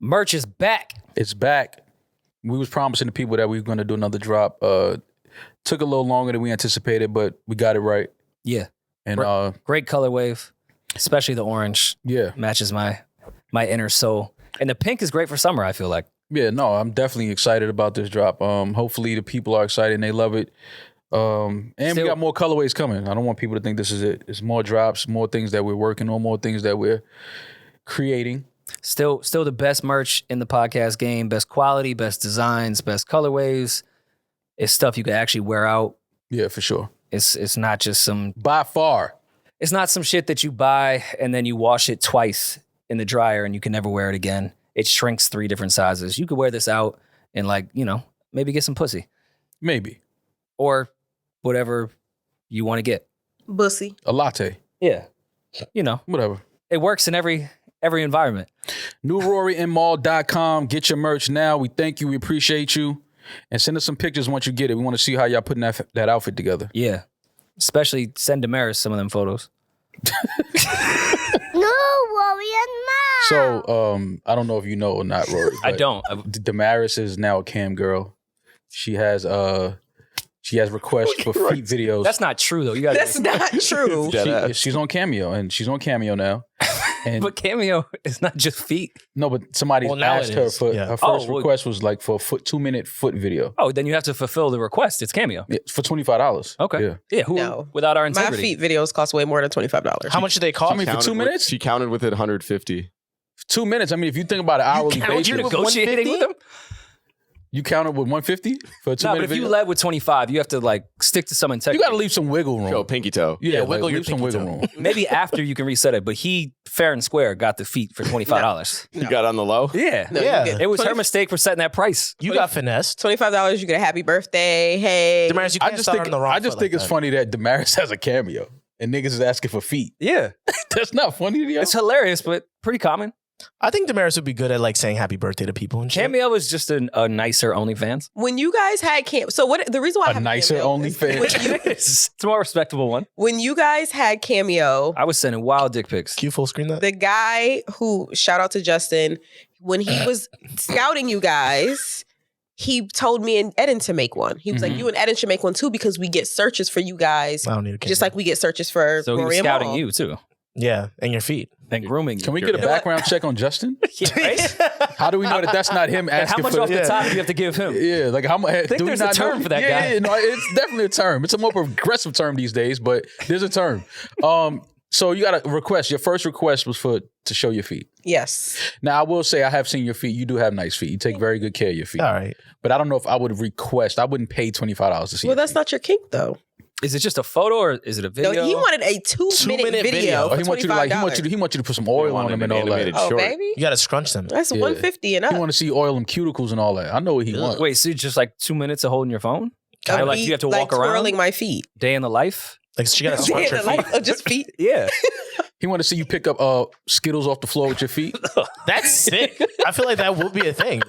Merch is back. It's back. We was promising the people that we were going to do another drop. Took a little longer than we anticipated, but we got it right. Yeah. And great color wave, especially the orange. Yeah. Matches my inner soul. And the pink is great for summer, I feel like. Yeah, no, I'm definitely excited about this drop. Hopefully the people are excited and they love it. And we got more colorways coming. I don't want people to think this is it. It's more drops, more things that we're working on, more things that we're creating. Still the best merch in the podcast game. Best quality, best designs, best colorways. It's stuff you can actually wear out. Yeah, for sure. It's not just some... By far. It's not some shit that you buy and then you wash it twice in the dryer and you can never wear it again. It shrinks 3 different sizes. You could wear this out and maybe get some pussy. Maybe. Or whatever you want to get. Bussy. A latte. Yeah. Whatever. It works in every environment. NewRoryNMal.com. Get your merch now. We thank you. We appreciate you. And send us some pictures once you get it. We want to see how y'all putting that outfit together. Yeah. Especially send Demaris some of them photos. NewRoryNMal. So, I don't know if you know or not, Rory. I don't. Demaris is now a cam girl. She has requests for feet videos. That's not true, though. That's not true. She's on Cameo, and she's on Cameo now. And but Cameo is not just feet. No, but somebody asked her for her first request was like for a 2-minute foot video. Oh, then you have to fulfill the request. It's Cameo. Yeah, for $25. Okay. Yeah. Without our integrity. My feet videos cost way more than $25. How much do they cost? I mean, for 2 minutes? She counted with it 150. 2 minutes. I mean, if you think about an hourly basis. You're negotiating with them? You counted with 150 for a 2-minute video? No, but if you led with 25, you have to stick to some integrity. You got to leave some wiggle room. Go pinky toe. Yeah, wiggle your some wiggle room. Maybe after you can reset it, but he fair and square got the feet for $25. You got on the low? Yeah. No, It was her mistake for setting that price. You got finessed. $25, you get a happy birthday. Hey. Demaris, you can't start on the wrong I just think it's funny that Demaris has a cameo and niggas is asking for feet. Yeah. That's not funny to you. It's hilarious, but pretty common. I think Demaris would be good at saying happy birthday to people and shit. Cameo is just a nicer OnlyFans. When you guys had Cameo, so what? The reason why I have nicer Cameo OnlyFans. It's a more respectable one. When you guys had Cameo, I was sending wild dick pics. Can you full screen that? The guy who, shout out to Justin, when he was scouting you guys, he told me and Eddin to make one. He was like, you and Eddin should make one too because we get searches for you guys. I don't need a cameo. Just like we get searches for So he was Rory and scouting Mal. you too. Yeah, and your feet. And grooming you. Can we get a background check on Justin? Yeah, right? How do we know that that's not him And asking how much for off the top do you have to give him? Yeah, like how much? I think there's a term for that guy. Yeah, no, it's definitely a term. It's a more progressive term these days, but there's a term. So you got a request. Your first request was to show your feet. Yes. Now I will say I have seen your feet. You do have nice feet. You take very good care of your feet. All right. But I don't know if I would request. I wouldn't pay $25 to see. Well, that's not your kink though. Is it just a photo or is it a video? No, he wanted a 2-minute video. Oh, he wants you to put some oil on them and all that. Oh, baby. You got to scrunch them. That's $150 and up. He want to see oil and cuticles and all that. I know what he wants. Wait, so just 2 minutes of holding your phone? Or like you have to walk around? Twirling my feet. Day in the life? Like she got to scrunch her feet. Oh, just feet? Yeah. He want to see you pick up Skittles off the floor with your feet. That's sick. I feel like that would be a thing.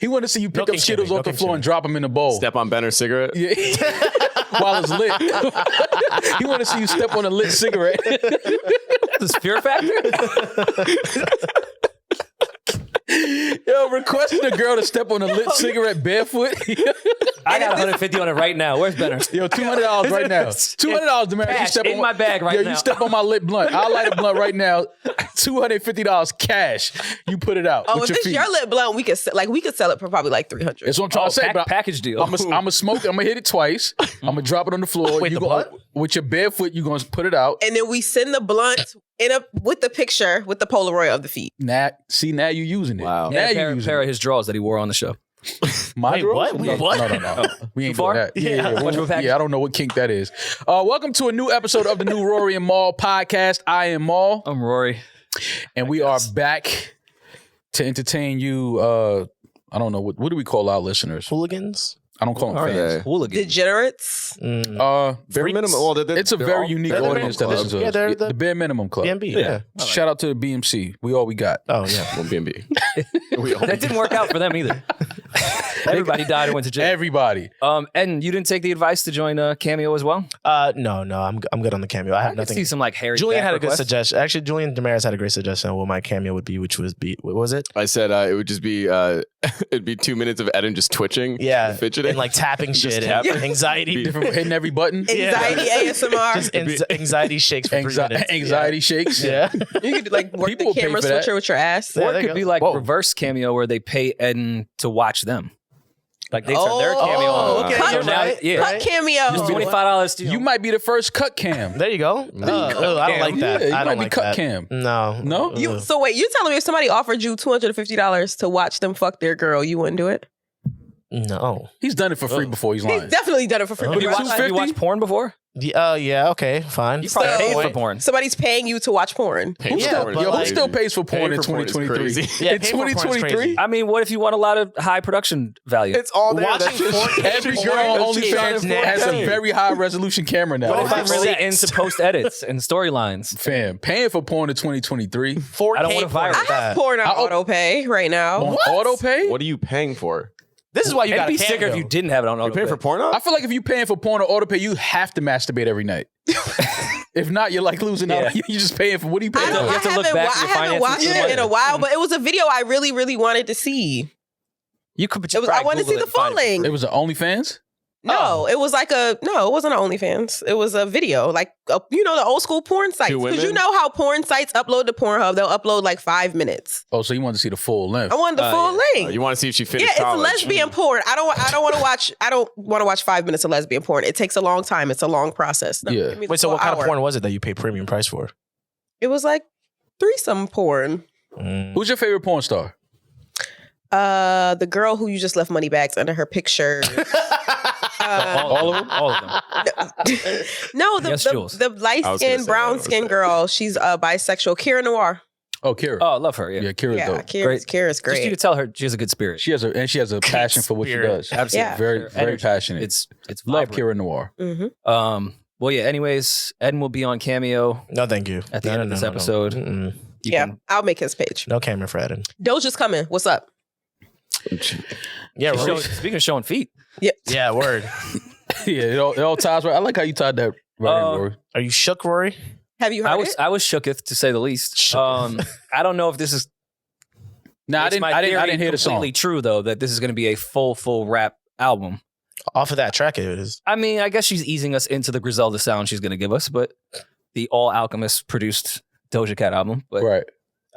He want to see you pick up Skittles off the floor and drop them in the bowl. Step on Benner's cigarette. Yeah. While it's lit. He want to see you step on a lit cigarette. This Fear Factor? Yo, requesting a girl to step on a lit cigarette barefoot. I got 150 on it right now. Where's Benner? Yo, $200 right now. $200, Demaris. Cash in my bag right now. You step on my lit blunt. I'll light a blunt right now. $250 cash. You put it out. Oh, with if it's feet. your lit blunt, we could sell it for probably $300. That's what I'm trying to say. Package deal. I'm gonna smoke. I'm gonna hit it twice. I'm gonna drop it on the floor. Wait, you the blunt? with your barefoot, you gonna put it out. And then we send the blunt with the picture with the Polaroid of the feet. Now you using it. Wow. Now Yeah, you using pair it. of his drawers that he wore on the show. My Wait, drawers? what? Wait, what? No. We ain't far? doing that. Yeah. Much of a package? Yeah, I don't know what kink that is. Welcome to a new episode of the New Rory and Mal podcast. I am Mal. I'm Rory. And we are back to entertain you. I don't know. What do we call our listeners? Hooligans? I don't call them fans. Yeah. Hooligans. Degenerates. Very minimum. Well, It's a very unique they're the audience that minimum listens to club. us. Yeah, they're the bare minimum club. BNB, yeah. Shout out to the BMC. We all we got. Oh, yeah. Well, B&B. That didn't work out for them either. Everybody died and went to jail. Everybody. And you didn't take the advice to join Cameo as well? No, I'm good on the Cameo. I have I nothing. see some like hairy. Julian back had a good requests. suggestion. Actually, Julian Demaris had a great suggestion on what my Cameo would be, which was what was it? I said it would just be it'd be 2 minutes of Eddin just twitching, Yeah, fidgeting, and like tapping Just shit, tapping. and anxiety, Different, hitting every button. Anxiety ASMR. just anxiety shakes for 3 minutes. Anxiety shakes. Yeah. You could like work People the will pay camera for that. switcher with your ass. Yeah, Or there it you could go. be like Whoa. reverse Cameo where they pay Eddin to watch them. Like they turn their Oh, cameo on. okay, Cut, you're now, right. yeah. Cut cameo. Just $25 to You might be the first cut cam. There you go. I don't like that. Yeah, you I might don't be like cut that. cam. No. No? You, so wait, you telling me if somebody offered you $250 to watch them fuck their girl, you wouldn't do it? No. He's done it for free before. He's He's lying. definitely done it for free. Have you, Right? watched, have you watched porn before? Yeah. Okay. Fine. You probably So- paid for porn. Somebody's paying you to watch porn. Paying for Yeah, porn is but Yo, who crazy. still pays for porn Paying in for porn is 2023? crazy. Yeah, In paying for porn is 2023? crazy. I mean, what if you want a lot of high production value? It's all there. Watching That's just- porn- Every Porn girl on is OnlyFans just has a 4K. very high resolution camera now. What if I'm Sex. really into post edits and storylines? Fam, paying for porn in 2023 4K I don't want to porn. violate I have that. porn on I- auto pay right now. on auto pay. What are you paying for? This is why you It'd got be a sicker Cameo. if you didn't have it on You auto paying pay. for porno? I feel like if you paying for porn or auto pay, you have to masturbate every night. If not, you're like losing out. Yeah. You're just paying for what are you I, paying don't, You for? have to I look haven't, back at I your haven't finances watched for it money. in a while, but it was a video I really, really wanted to see. You could. It was, I wanted to see the full length. It was an OnlyFans. No, it was like it wasn't an OnlyFans. It was a video, like the old school porn sites. Two Because you women? know how porn sites upload to Pornhub, they'll upload like 5 minutes. Oh, so you wanted to see the full length? I wanted the full length. You want to see if she Yeah, finished it's college. lesbian porn. I don't want to watch. I don't want to watch 5 minutes of lesbian porn. It takes a long time. It's a long process. No, Yeah. give me the Wait, so full what kind hour. of porn was it that you paid premium price for? It was like threesome porn. Who's your favorite porn star? The girl who you just left money bags under her picture. All of them. All of them. No, Yes, Jules. the light I was gonna skinned, say brown that. skinned girl. She's bisexual. Kira Noir. Oh, Kira. Oh, I love her. yeah, Yeah. Kira's Yeah, dope. Kira's Just you great. could tell her she has a good spirit. She has a passion for what she spirit. does. Absolutely. Yeah. Very, Her very energy. passionate. It's Love vibrant. Kira Noir. Mm-hmm. Well, yeah. Anyways, Eddin will be on Cameo No, thank you. at the No, end no, of this no, no. episode. Mm-mm. You Yeah, can- I'll make his page. No camera for Eddin. Doja's coming. What's up? Yeah, She's Rory. speaking of showing feet, Yeah, word. Yeah, it all ties right. I like how you tied that right in, Rory. Are you shook, Rory? Have you heard it? I was shooketh to say the least. I don't know if this is. Nah, I it's didn't. my I didn't theory hear the song. completely true though that this is going to be a full rap album. Off of that track, it is. I mean, I guess she's easing us into the Griselda sound she's going to give us, but the All Alchemist produced Doja Cat album. But Right.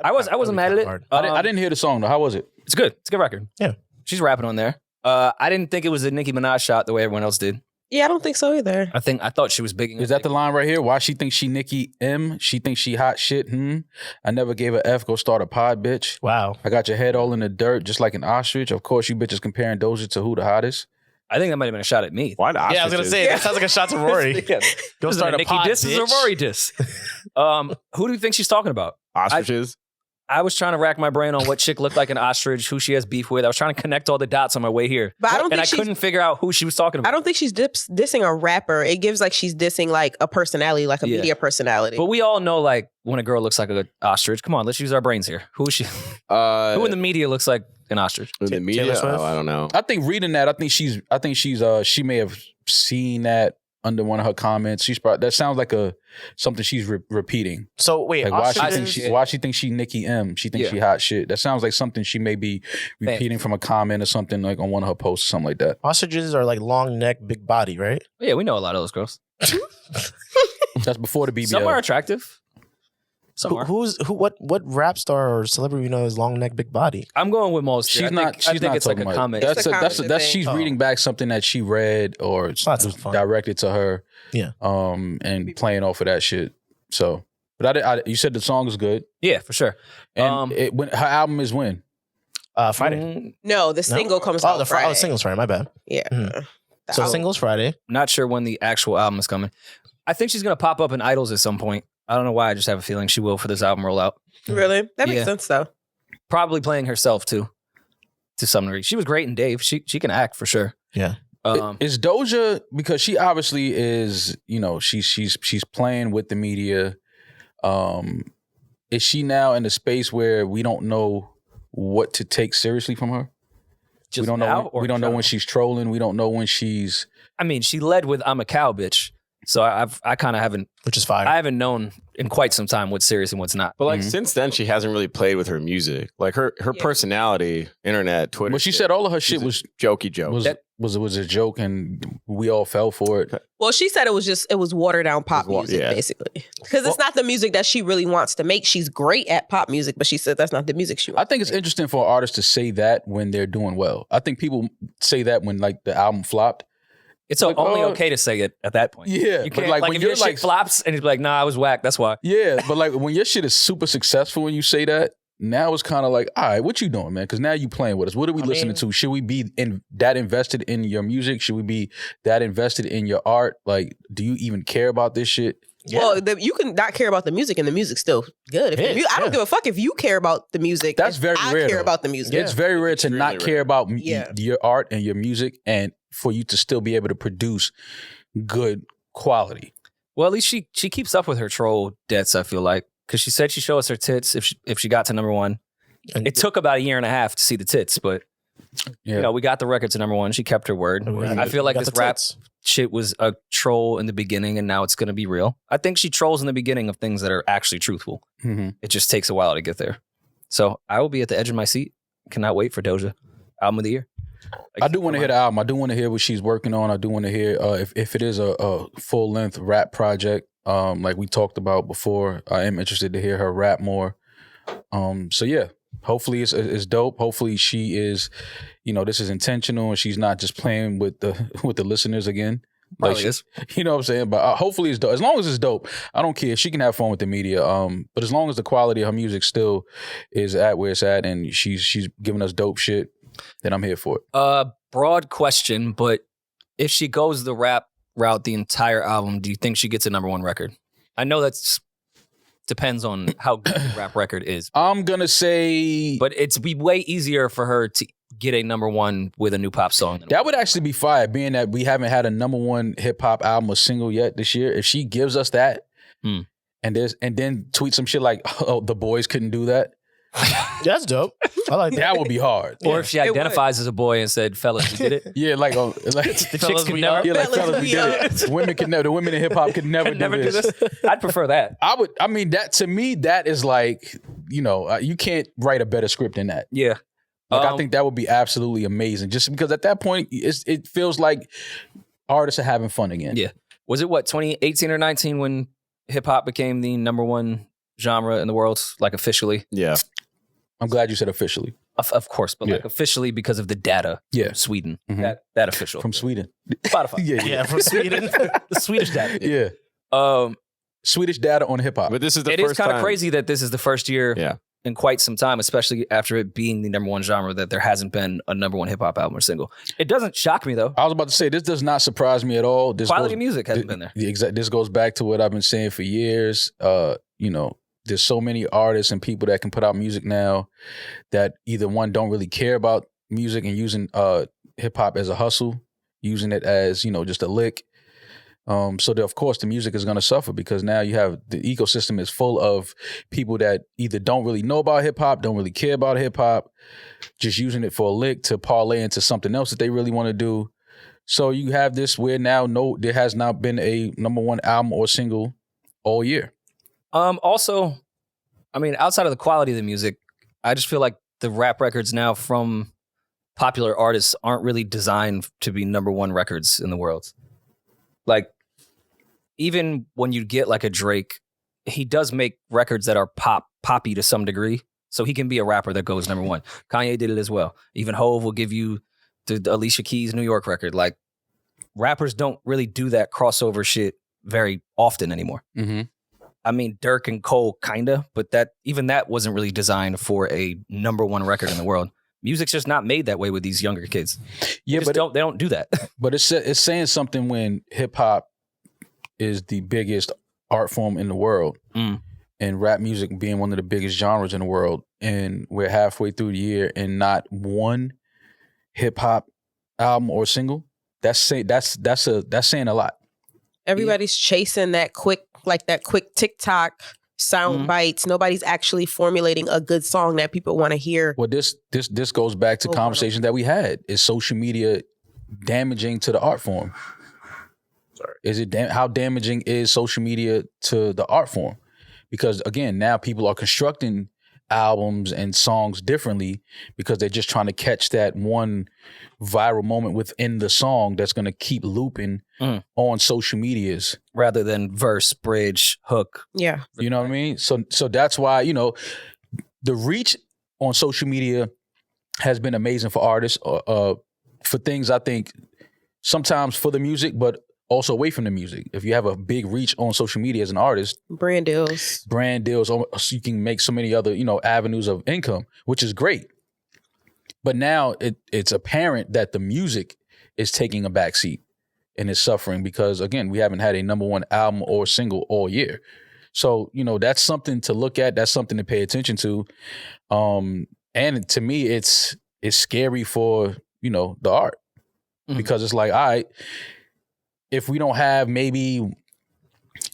I wasn't mad at it. I didn't hear the song though. How was it? It's good. It's a good record. Yeah. She's rapping on there. I didn't think it was a Nicki Minaj shot the way everyone else did. Yeah, I don't think so either. I thought she was bigging. Is that the line right here? Why she thinks she Nicki M? She thinks she hot shit. I never gave a F. Go start a pod, bitch. Wow. I got your head all in the dirt, just like an ostrich. Of course, you bitches comparing Doja to who the hottest. I think that might have been a shot at me. Why not? Yeah, I was gonna say that sounds like a shot to Rory. Yeah. Go Was it start a Nicki pod, diss or bitch. Rory diss? Who do you think she's talking about? Ostriches. I was trying to rack my brain on what chick looked like an ostrich, who she has beef with. I was trying to connect all the dots on my way here. But I don't and I think she's. couldn't figure out who she was talking about. I don't think she's dissing a rapper. It gives like she's dissing like a personality, like a Yeah. media personality. But we all know, like, when a girl looks like an ostrich. Come on, let's use our brains here. Who is she? Who in the media looks like an ostrich? in the media? Taylor Swift? Oh, I don't know. I think reading that, I think she may have seen that under one of her comments. She's probably, that sounds like something she's repeating. So wait, Like why she ostriches- thinks she Nicki M? She thinks Yeah. she hot shit. That sounds like something she may be repeating from a comment or something like on one of her posts, something like that. ostriches are like long neck, big body, right? Yeah, we know a lot of those girls. That's before the BBL. Some are attractive. Some are. What rap star or celebrity you know is long neck, big body? I'm going with most. She's I not. think, She's I think not it's like talking a about- comment. That's It's a that's comment she's thing. reading back something that she read or That's was fun. directed to her. Yeah. And playing off of that shit. So, but you said the song is good, Yeah, for sure. and when her album is when? Friday. no, the single comes out the Friday. singles Friday. My bad. Yeah. Mhm. The So album. singles Friday. Not sure when the actual album is coming. I think she's gonna pop up in Idols at some point. I don't know why. I just have a feeling she will for this album rollout. Really? That makes Yeah. sense though. Probably playing herself too, to some degree. She was great in Dave. She can act for sure. Yeah. Is Doja, because she obviously is, she's playing with the media. Is she now in a space where we don't know what to take seriously from her? Just we don't now, know. or We don't know when general? she's trolling. We don't know when she's. I mean, she led with "I'm a cow bitch," so I kind of haven't. which is fire. I haven't known in quite some time what's serious and what's not. But like Mhm. since then, she hasn't really played with her music. Like her Yeah. personality, internet, Twitter. Well, she shit, said all of her she's shit a was jokey joke. was a joke, and we all fell for it. Well, she said it was watered down pop It was music, yeah. basically. Because it's not the music that she really wants to make. She's great at pop music, but she said that's not the music she I wants. think it's interesting for artists to say that when they're doing well. I think people say that when like the album flopped. It's Like, only okay to say it at that point. Yeah, You but can't, like like when if you're your like shit flops and you're like, nah, I was whack. That's why. yeah, but like when your shit is super successful and you say that, now it's kind of like, all right, what you doing, man? Because now you playing with us. What are we listening to? Should we be that invested in your music? Should we be that invested in your art? Like, do you even care about this shit? Yeah. Well, you can not care about the music, and the music's still good. If the Yeah, I don't yeah. give a fuck if you care about the music. That's if very I rare, care though. about the music. It's very rare to not extremely care rare. about Yeah. your art and your music, and for you to still be able to produce good quality. Well, at least she keeps up with her troll debts, I feel like. Because she said she'd show us her tits if she got to number one. And It took about a year and a half to see the tits, but Yeah. you know, we got the record to number one. She kept her word. we I feel like got this the rap tits. shit was a troll in the beginning and now it's going to be real. I think she trolls in the beginning of things that are actually truthful. Mhm. It just takes a while to get there. So I will be at the edge of my seat. Cannot wait for Doja. Album of the year. I do want to hear the album. I do want to hear what she's working on. I do want to hear if it is a full length rap project, like we talked about before. I am interested to hear her rap more. So yeah, hopefully it's dope. Hopefully she is, this is intentional and she's not just playing with the listeners again. Probably is. You know what I'm saying? But hopefully it's dope. As long as it's dope, I don't care. She can have fun with the media. But as long as the quality of her music still is at where it's at and she's giving us dope shit, then I'm here for it. Broad question, but if she goes the rap route the entire album, do you think she gets a number one record? I know that's depends on how good the rap record is, I'm gonna say but it's be way easier for her to get a number one with a new pop song. Than that would actually be fire, being that we haven't had a number one hip hop album or single yet this year. If she gives us that, and then tweet some shit like, "Oh, the boys couldn't do that," That's dope. I like that. that would be hard. Or if she It would. identifies as a boy and said, "Fellas, we did it." Yeah, like The chicks Fellas, can we never, are. yeah, like Fellas, fellas, we we did are. it. Women can never. The women in hip hop could never, never do this. I'd prefer that. I mean, that to me, that is like, you can't write a better script than that. Yeah. Like, I think that would be absolutely amazing. Just because at that point, it feels like artists are having fun again. Yeah. Was it 2018 or 19 when hip hop became the number one genre in the world, like officially? Yeah. I'm glad you said officially. Of course, but like Yeah. officially because of the data. Yeah. From Sweden. Mhm. That official. From Sweden. Spotify. Yeah, from Sweden. The Swedish data. Yeah. Swedish data on hip hop. But this is the It is first kind of time. crazy that this is the first year Yeah. in quite some time, especially after it being the number one genre, that there hasn't been a number one hip hop album or single. It doesn't shock me though. I was about to say, this does not surprise me at all. This Quality goes- music hasn't been there. This goes back to what I've been saying for years. There's so many artists and people that can put out music now that either one don't really care about music and using hip hop as a hustle, using it as just a lick. So of course the music is going to suffer because now you have the ecosystem is full of people that either don't really know about hip hop, don't really care about hip hop, just using it for a lick to parlay into something else that they really want to do. So you have this where now there has not been a number one album or single all year. Also, I mean, outside of the quality of the music, I just feel like the rap records now from popular artists aren't really designed to be number one records in the world. Like, even when you get like a Drake, he does make records that are poppy to some degree. So he can be a rapper that goes number one. Kanye did it as well. Even Hove will give you the Alicia Keys New York record. Like, rappers don't really do that crossover shit very often anymore. Mm-hmm. I mean, Dirk and Cole kinda, but that wasn't really designed for a number one record in the world. Music's just not made that way with these younger kids. Yeah, They don't do that. But it's saying something when hip hop is the biggest art form in the world, and rap music being one of the biggest genres in the world, and we're halfway through the year and not one hip hop album or single. That's saying a lot. Everybody's chasing that quick TikTok sound bites. Nobody's actually formulating a good song that people want to hear. Well, this goes back to conversation that we had. Is social media damaging to the art form? Sorry. Is it how damaging is social media to the art form? Because again, now people are constructing albums and songs differently because they're just trying to catch that one viral moment within the song that's going to keep looping on social medias rather than verse, bridge, hook. Yeah. You know what I mean? So that's why, you know, the reach on social media has been amazing for artists, for things I think sometimes for the music, but also away from the music. If you have a big reach on social media as an artist, brand deals, so you can make so many other, you know, avenues of income, which is great. But now it's apparent that the music is taking a backseat and is suffering because, again, we haven't had a number one album or single all year. So, you know, that's something to look at. That's something to pay attention to. And to me, it's scary for, you know, the art because it's like, all right, if we don't have maybe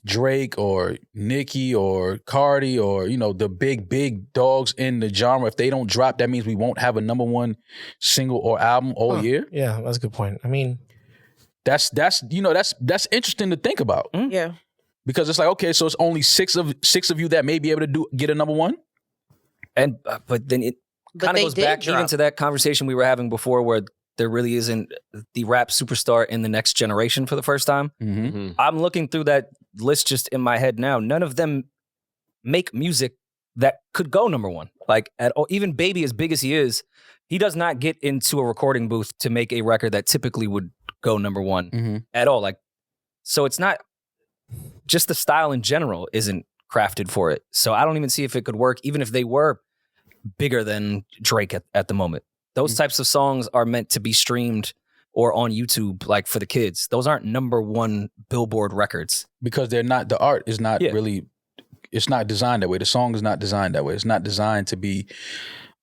Drake or Nicki or Cardi or, you know, the big dogs in the genre, if they don't drop, that means we won't have a number one single or album all year. Yeah, that's a good point. I mean, that's interesting to think about. Yeah. Because it's like, okay, so it's only six of you that may be able to get a number one. And but then it kind of goes back even to that conversation we were having before where there really isn't the rap superstar in the next generation for the first time. I'm looking through that list just in my head now. None of them make music that could go number one. Like at all, even Baby, as big as he is, he does not get into a recording booth to make a record that typically would go number one at all. Like, so it's not just the style in general isn't crafted for it. So I don't even see if it could work, even if they were bigger than Drake at the moment. Those types of songs are meant to be streamed or on YouTube, like for the kids. Those aren't number one Billboard records. Because they're not, the art is not really, it's not designed that way. The song is not designed that way. It's not designed to be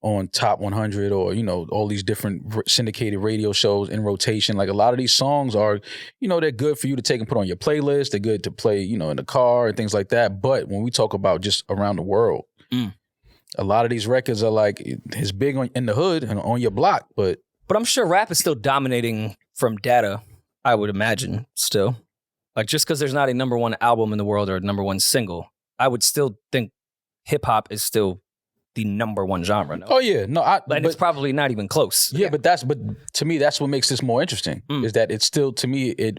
on top 100 or, you know, all these different syndicated radio shows in rotation. Like a lot of these songs are, you know, they're good for you to take and put on your playlist. They're good to play, you know, in the car and things like that. But when we talk about just around the world, a lot of these records are like, it's big in the hood and on your block, but I'm sure rap is still dominating from data, I would imagine, still. Like, just because there's not a number one album in the world or a number one single, I would still think hip-hop is still the number one genre. No? Oh, yeah. No, but it's probably not even close. Yeah, but to me, that's what makes this more interesting, is that it's still, to me, it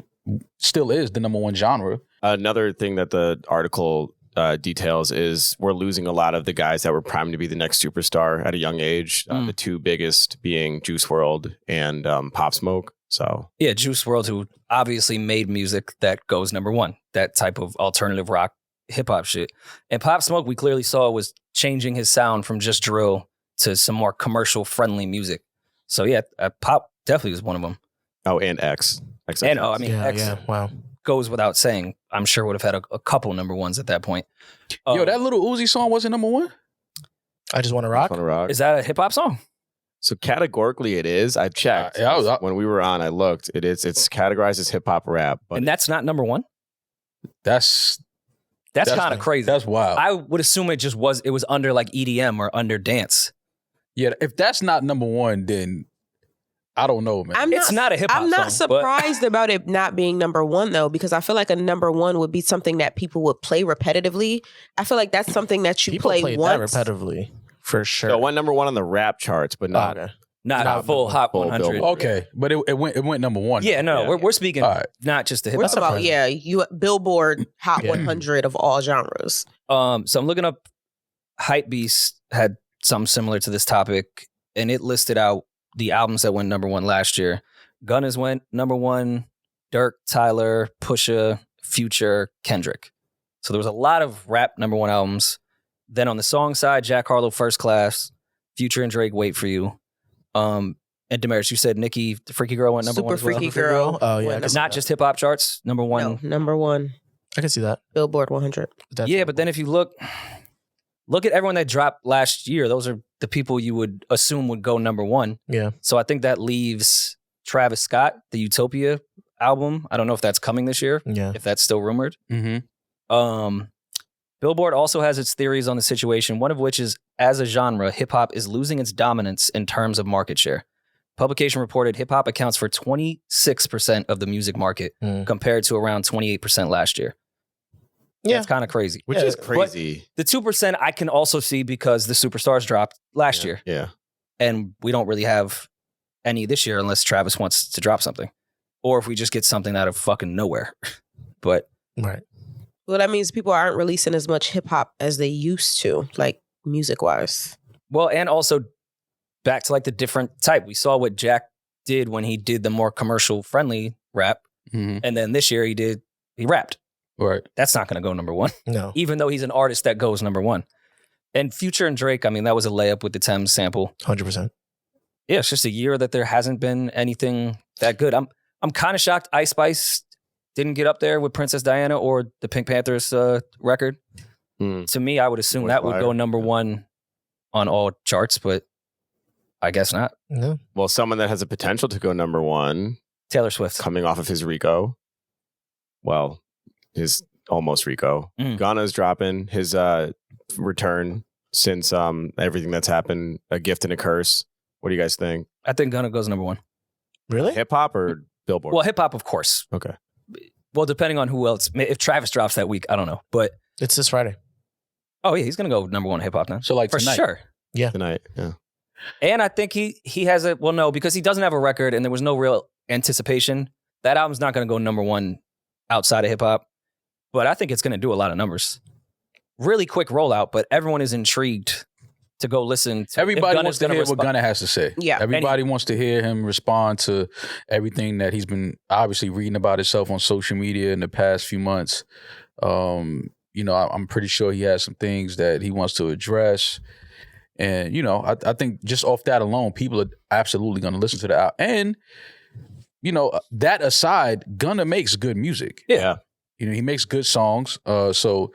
still is the number one genre. Another thing that the article details is we're losing a lot of the guys that were primed to be the next superstar at a young age. The two biggest being Juice WRLD and Pop Smoke. So yeah, Juice WRLD, who obviously made music that goes number one, that type of alternative rock hip hop shit. And Pop Smoke, we clearly saw was changing his sound from just drill to some more commercial friendly music. So yeah, Pop definitely was one of them. Oh, and X. And I mean, X. Yeah, wow. Goes without saying, I'm sure would have had a couple number ones at that point. Yo, that little Uzi song wasn't number one? I Just Want to Rock? Is that a hip hop song? So categorically it is. I checked. When we were on, I looked. It's categorized as hip hop rap. But and that's not number one? That's kind of crazy. That's wild. I would assume it was under like EDM or under dance. Yeah, if that's not number one, then I don't know, man. It's not a hip hop song. I'm not surprised about it not being number one, though, because I feel like a number one would be something that people would play repetitively. I feel like that's something that you people play once. That repetitively, for sure. So it went number one on the rap charts, but not not full Hot 100. Okay, but it went number one. Yeah, no, we're speaking not just the hip We're hop. talking about Billboard Hot 100 of all genres. So I'm looking up. Hypebeast had something similar to this topic, and it listed out the albums that went number one last year. Gunna's went number one, Dirk, Tyler, Pusha, Future, Kendrick. So there was a lot of rap number one albums. Then on the song side, Jack Harlow, First Class, Future and Drake, Wait For You. And Demaris, you said Nicki, the Freaky Girl went number one as well. Freaky Girl. Oh, yeah. Not just hip hop charts, number one. No, number one. I can see that. Billboard 100. Definitely. Yeah, but then if you look at everyone that dropped last year, those are the people you would assume would go number one. Yeah. So I think that leaves Travis Scott, the Utopia album. I don't know if that's coming this year. Yeah. If that's still rumored. Mm-hmm. Bill Billboard also has its theories on the situation, one of which is, as a genre, hip-hop is losing its dominance in terms of market share. Publication reported hip-hop accounts for 26% of the music market, compared to around 28% last year. Yeah. That's kind of crazy. Which is crazy. But the 2% I can also see because the Superstars dropped last year. Yeah. And we don't really have any this year unless Travis wants to drop something. Or if we just get something out of fucking nowhere. But Right. Well, that means people aren't releasing as much hip hop as they used to, like music wise. well, and also back to like the different type. We saw what Jack did when he did the more commercial friendly rap. Mhm. And then this year he rapped. Right. That's not going to go number one, No. even though he's an artist that goes number one. And Future and Drake, I mean, that was a layup with the Thames sample. 100%. Yeah, it's just a year that there hasn't been anything that good. I'm kind of shocked Ice Spice didn't get up there with Princess Diana or the Pink Panthers record. To me, I would assume that would go number one on all charts, but I guess not. No. Well, someone that has a potential to go number one, Taylor Swift. coming off of his Rico. Well, his almost Rico. Gunna's dropping his return since everything that's happened, a gift and a curse. What do you guys think? I think Gunna goes number one. Really? Hip hop or Billboard? Well, hip hop, of course. Okay. Well, depending on who else. If Travis drops that week, I don't know. But, It's this Friday. oh, yeah, he's going to go number one hip hop now. So like For tonight. sure. Tonight. Yeah. And I think he has a, well, no, because he doesn't have a record and there was no real anticipation. That album's not going to go number one outside of hip hop. But I think it's going to do a lot of numbers. Really quick rollout, but everyone is intrigued to go listen to. Everybody wants to hear what Gunna has to say. Yeah. Everybody wants to hear him respond to everything that he's been obviously reading about himself on social media in the past few months. You know, I'm pretty sure he has some things that he wants to address. And, you know, I think just off that alone, people are absolutely going to listen to the album. And, you know, that aside, Gunna makes good music. Yeah. You know, he makes good songs. So,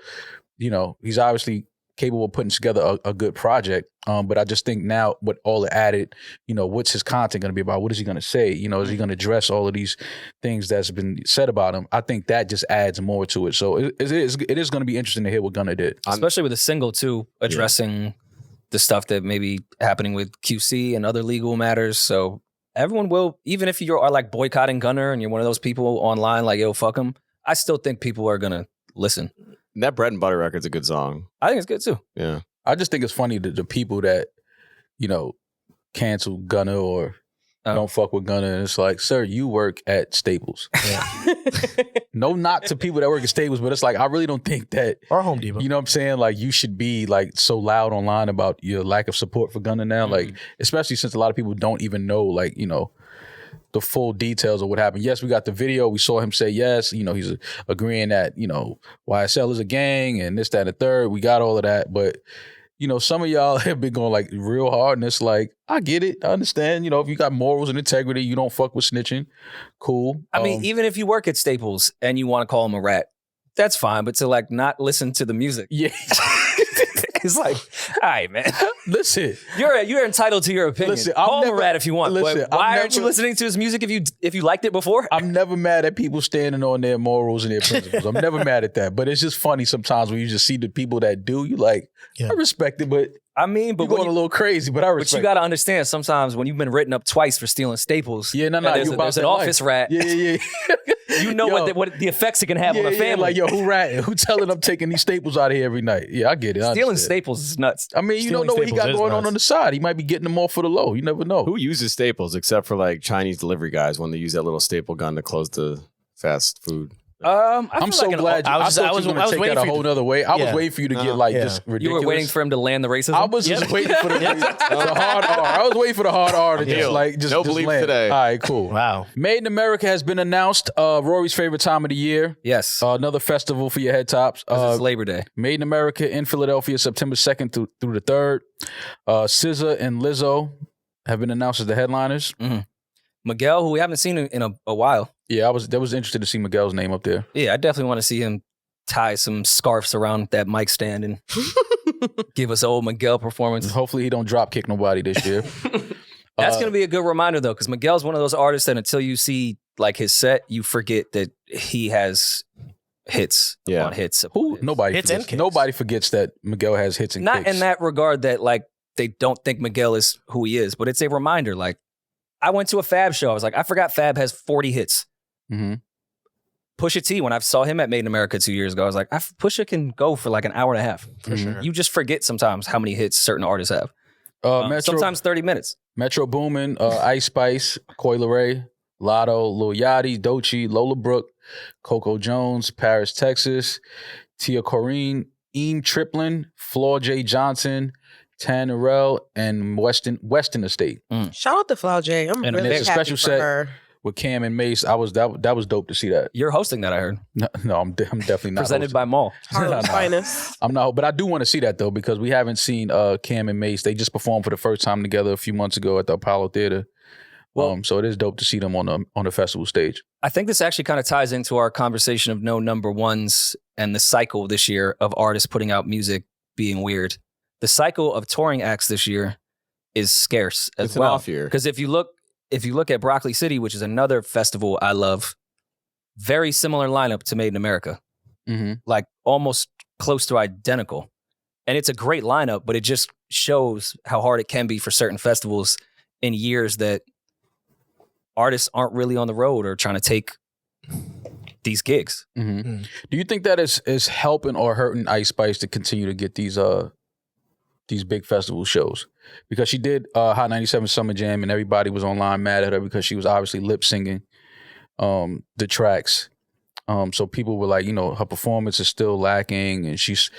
you know, he's obviously capable of putting together a good project. But I just think now with all the added, you know, what's his content going to be about? What is he going to say? You know, is he going to address all of these things that's been said about him? I think that just adds more to it. So it is going to be interesting to hear what Gunna did. Especially with a single, too, addressing the stuff that may be happening with QC and other legal matters. So everyone will, even if you are like boycotting Gunna and you're one of those people online like, yo, fuck him, I still think people are going to listen. That Bread and Butter record's a good song. I think it's good, too. Yeah. I just think it's funny that the people that, you know, cancel Gunna or don't fuck with Gunna, and it's like, sir, you work at Staples. No knock to people that work at Staples, but it's like, I really don't think that, Or Home Depot. you know what I'm saying? Like, you should be like so loud online about your lack of support for Gunna now. Like, especially since a lot of people don't even know, like, you know, the full details of what happened. Yes, we got the video. We saw him say yes. You know, he's agreeing that, you know, YSL is a gang and this, that, and the third. We got all of that. But, you know, some of y'all have been going like real hard, and it's like, I get it. I understand. You know, if you got morals and integrity, you don't fuck with snitching. Cool. I mean, even if you work at Staples and you want to call him a rat, that's fine. But to like not listen to the music. Yeah. It's like, all right, man. Listen. You're entitled to your opinion. Listen, Call him a rat if you want. listen, but why I'm aren't you never- listening to his music if you liked it before? I'm never mad at people standing on their morals and their principles. I'm never mad at that. But it's just funny sometimes when you just see the people that do, you like, I respect it, but I mean, but you're going a little crazy, but I But respect you got to understand, sometimes when you've been written up twice for stealing Staples, Yeah, no, and there's, you about there's an that life. office rat. Yeah. You know Yo. what the effects it can have on a Yeah, family. like, yo, who ratting? Who telling them taking these Staples out of here every night? Yeah, I get it. I Stealing understand. Staples is nuts. I mean, you don't Stealing know what he got Staples is going nuts. on the side. He might be getting them all for the low. You never know. Who uses Staples except for like Chinese delivery guys when they use that little staple gun to close the fast food? I I'm feel so like glad you, I I was- thought I was- you were I was going to take waiting that a for you whole to- other way. I was Yeah. waiting for you to get like Yeah. just ridiculous. you were waiting for him to land the racism. I was just waiting for the hard R. I was waiting for the hard R to just No just belief land. today. All right, cool. Wow. Made in America has been announced. Rory's favorite time of the year. Yes, Another festival for your head tops. this is Labor Day. Made in America in Philadelphia, September 2nd through the 3rd. SZA and Lizzo have been announced as the headliners. Miguel, who we haven't seen in a while. Yeah, I was interested to see Miguel's name up there. Yeah, I definitely want to see him tie some scarves around that mic stand and give us an old Miguel performance. Hopefully he don't drop kick nobody this year. That's going to be a good reminder, though, because Miguel's one of those artists that until you see like his set, you forget that he has hits Yeah. on hits. Who? Nobody Hits and forgets. kicks. Nobody forgets that Miguel has hits and Not kicks. in that regard that like they don't think Miguel is who he is, but it's a reminder. Like I went to a Fab show. I was like, I forgot Fab has 40 hits. Mm-hmm. Pusha T, when I saw him at Made in America 2 years ago, I was like, Pusha can go for like an hour and a half. For sure. You just forget sometimes how many hits certain artists have. Metro, Sometimes 30 minutes. Metro Boomin, Ice Spice, Coi Leray, Lotto, Lil Yachty, Doechii, Lola Brooke, Coco Jones, Paris, Texas, Tia Corrine, Eam Triplin, Flaw J. Johnson, Tan Narell, and Weston Estate. Shout out to Flau J. I'm And really there's a happy special for set. her. With Cam and Mace, that was dope to see that. You're hosting that, I heard. No, I'm definitely not Presented hosting. by Maul. Harlem's finest. I'm not, but I do want to see that though because we haven't seen Cam and Mace. They just performed for the first time together a few months ago at the Apollo Theater. Well, So it is dope to see them on the festival stage. I think this actually kind of ties into our conversation of no number ones and the cycle this year of artists putting out music being weird. The cycle of touring acts this year is scarce as It's an well. off year. Because if you look at Broccoli City, which is another festival I love, very similar lineup to Made in America, Mm-hmm. like almost close to identical. And it's a great lineup, but it just shows how hard it can be for certain festivals in years that artists aren't really on the road or trying to take these gigs. Mm-hmm. Do you think that is helping or hurting Ice Spice to continue to get these big festival shows? Because she did Hot 97 Summer Jam and everybody was online mad at her because she was obviously lip singing the tracks. So people were like, her performance is still lacking and she's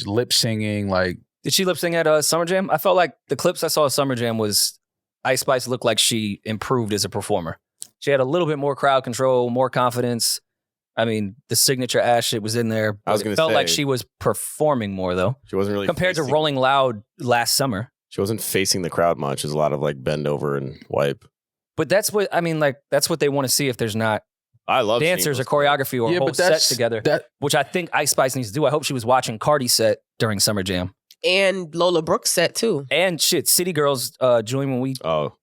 lip singing. Like, Did she lip sing at Summer Jam? I felt like the clips I saw at Summer Jam was Ice Spice looked like she improved as a performer. She had a little bit more crowd control, more confidence. I mean, the signature ass shit was in there. I was It gonna felt say- like she was performing more though, She wasn't really compared to facing- Rolling Loud last summer. She wasn't facing the crowd much. There's a lot of like bend over and wipe. But that's what I mean. Like that's what they want to see if there's not I love seeing dancers or those- choreography or a whole set together, That which I think Ice Spice needs to do. I hope she was watching Cardi's set during Summer Jam. And Lola Brooks set too. And shit, City Girls, Julian, when we Oh,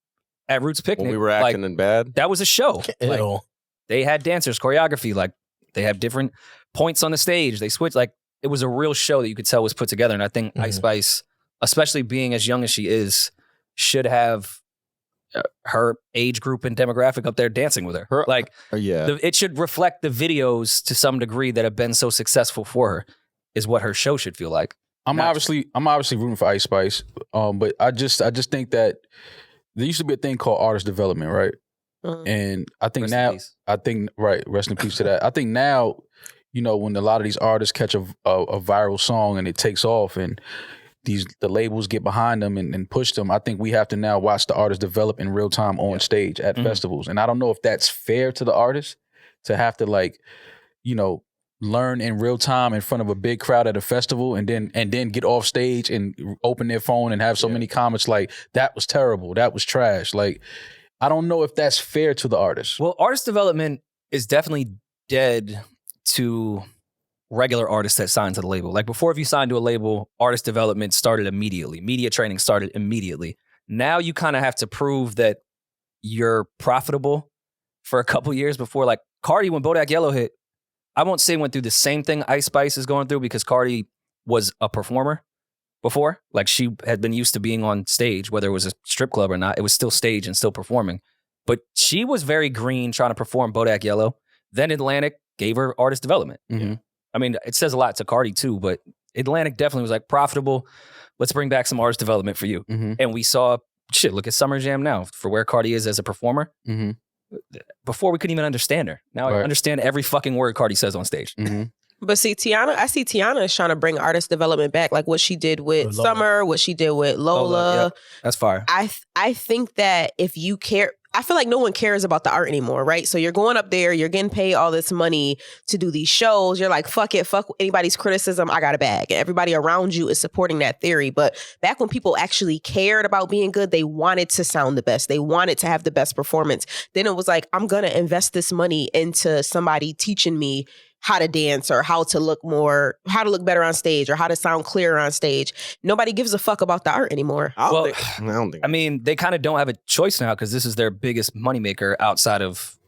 at Roots Picnic, when we were like, acting in bad. that was a show. Like, Ew. they had dancers, choreography, like they have different points on the stage. They switch, like it was a real show that you could tell was put together. And I think Ice Spice, especially being as young as she is, should have her age group and demographic up there dancing with her. Like Yeah. it should reflect the videos to some degree that have been so successful for her. Is what her show should feel like. I'm obviously rooting for Ice Spice. But I just think that there used to be a thing called artist development, right? And I think Rest in now, peace. rest in peace to that. I think now, when a lot of these artists catch a viral song and it takes off and the labels get behind them and push them, I think we have to now watch the artists develop in real time on stage at festivals. And I don't know if that's fair to the artists to have to learn in real time in front of a big crowd at a festival and then get off stage and open their phone and have so many comments like, that was terrible, that was trash. Like, I don't know if that's fair to the artists. Well, artist development is definitely dead to regular artists that sign to the label. Like before, if you signed to a label, artist development started immediately. Media training started immediately. Now you kind of have to prove that you're profitable for a couple years before. Like Cardi, when Bodak Yellow hit, I won't say went through the same thing Ice Spice is going through because Cardi was a performer before. Like she had been used to being on stage, whether it was a strip club or not. It was still stage and still performing. But she was very green trying to perform Bodak Yellow. Then Atlantic gave her artist development. Mm-hmm. I mean, it says a lot to Cardi too, but Atlantic definitely was like profitable. Let's bring back some artist development for you. Mm-hmm. And we saw, look at Summer Jam now for where Cardi is as a performer. Mm-hmm. Before we couldn't even understand her. Now I understand every fucking word Cardi says on stage. Mm-hmm. But see, I see Tiana is trying to bring artist development back, like what she did with Lola. Summer, what she did with Lola. Yep. That's fire. I think that if you care, I feel like no one cares about the art anymore, right? So you're going up there, you're getting paid all this money to do these shows. You're like, fuck it, fuck anybody's criticism. I got a bag. And everybody around you is supporting that theory. But back when people actually cared about being good, they wanted to sound the best. They wanted to have the best performance. Then it was like, I'm going to invest this money into somebody teaching me how to dance or how to look better on stage or how to sound clearer on stage. Nobody gives a fuck about the art anymore. I don't think. I mean, they kind of don't have a choice now because this is their biggest moneymaker outside of,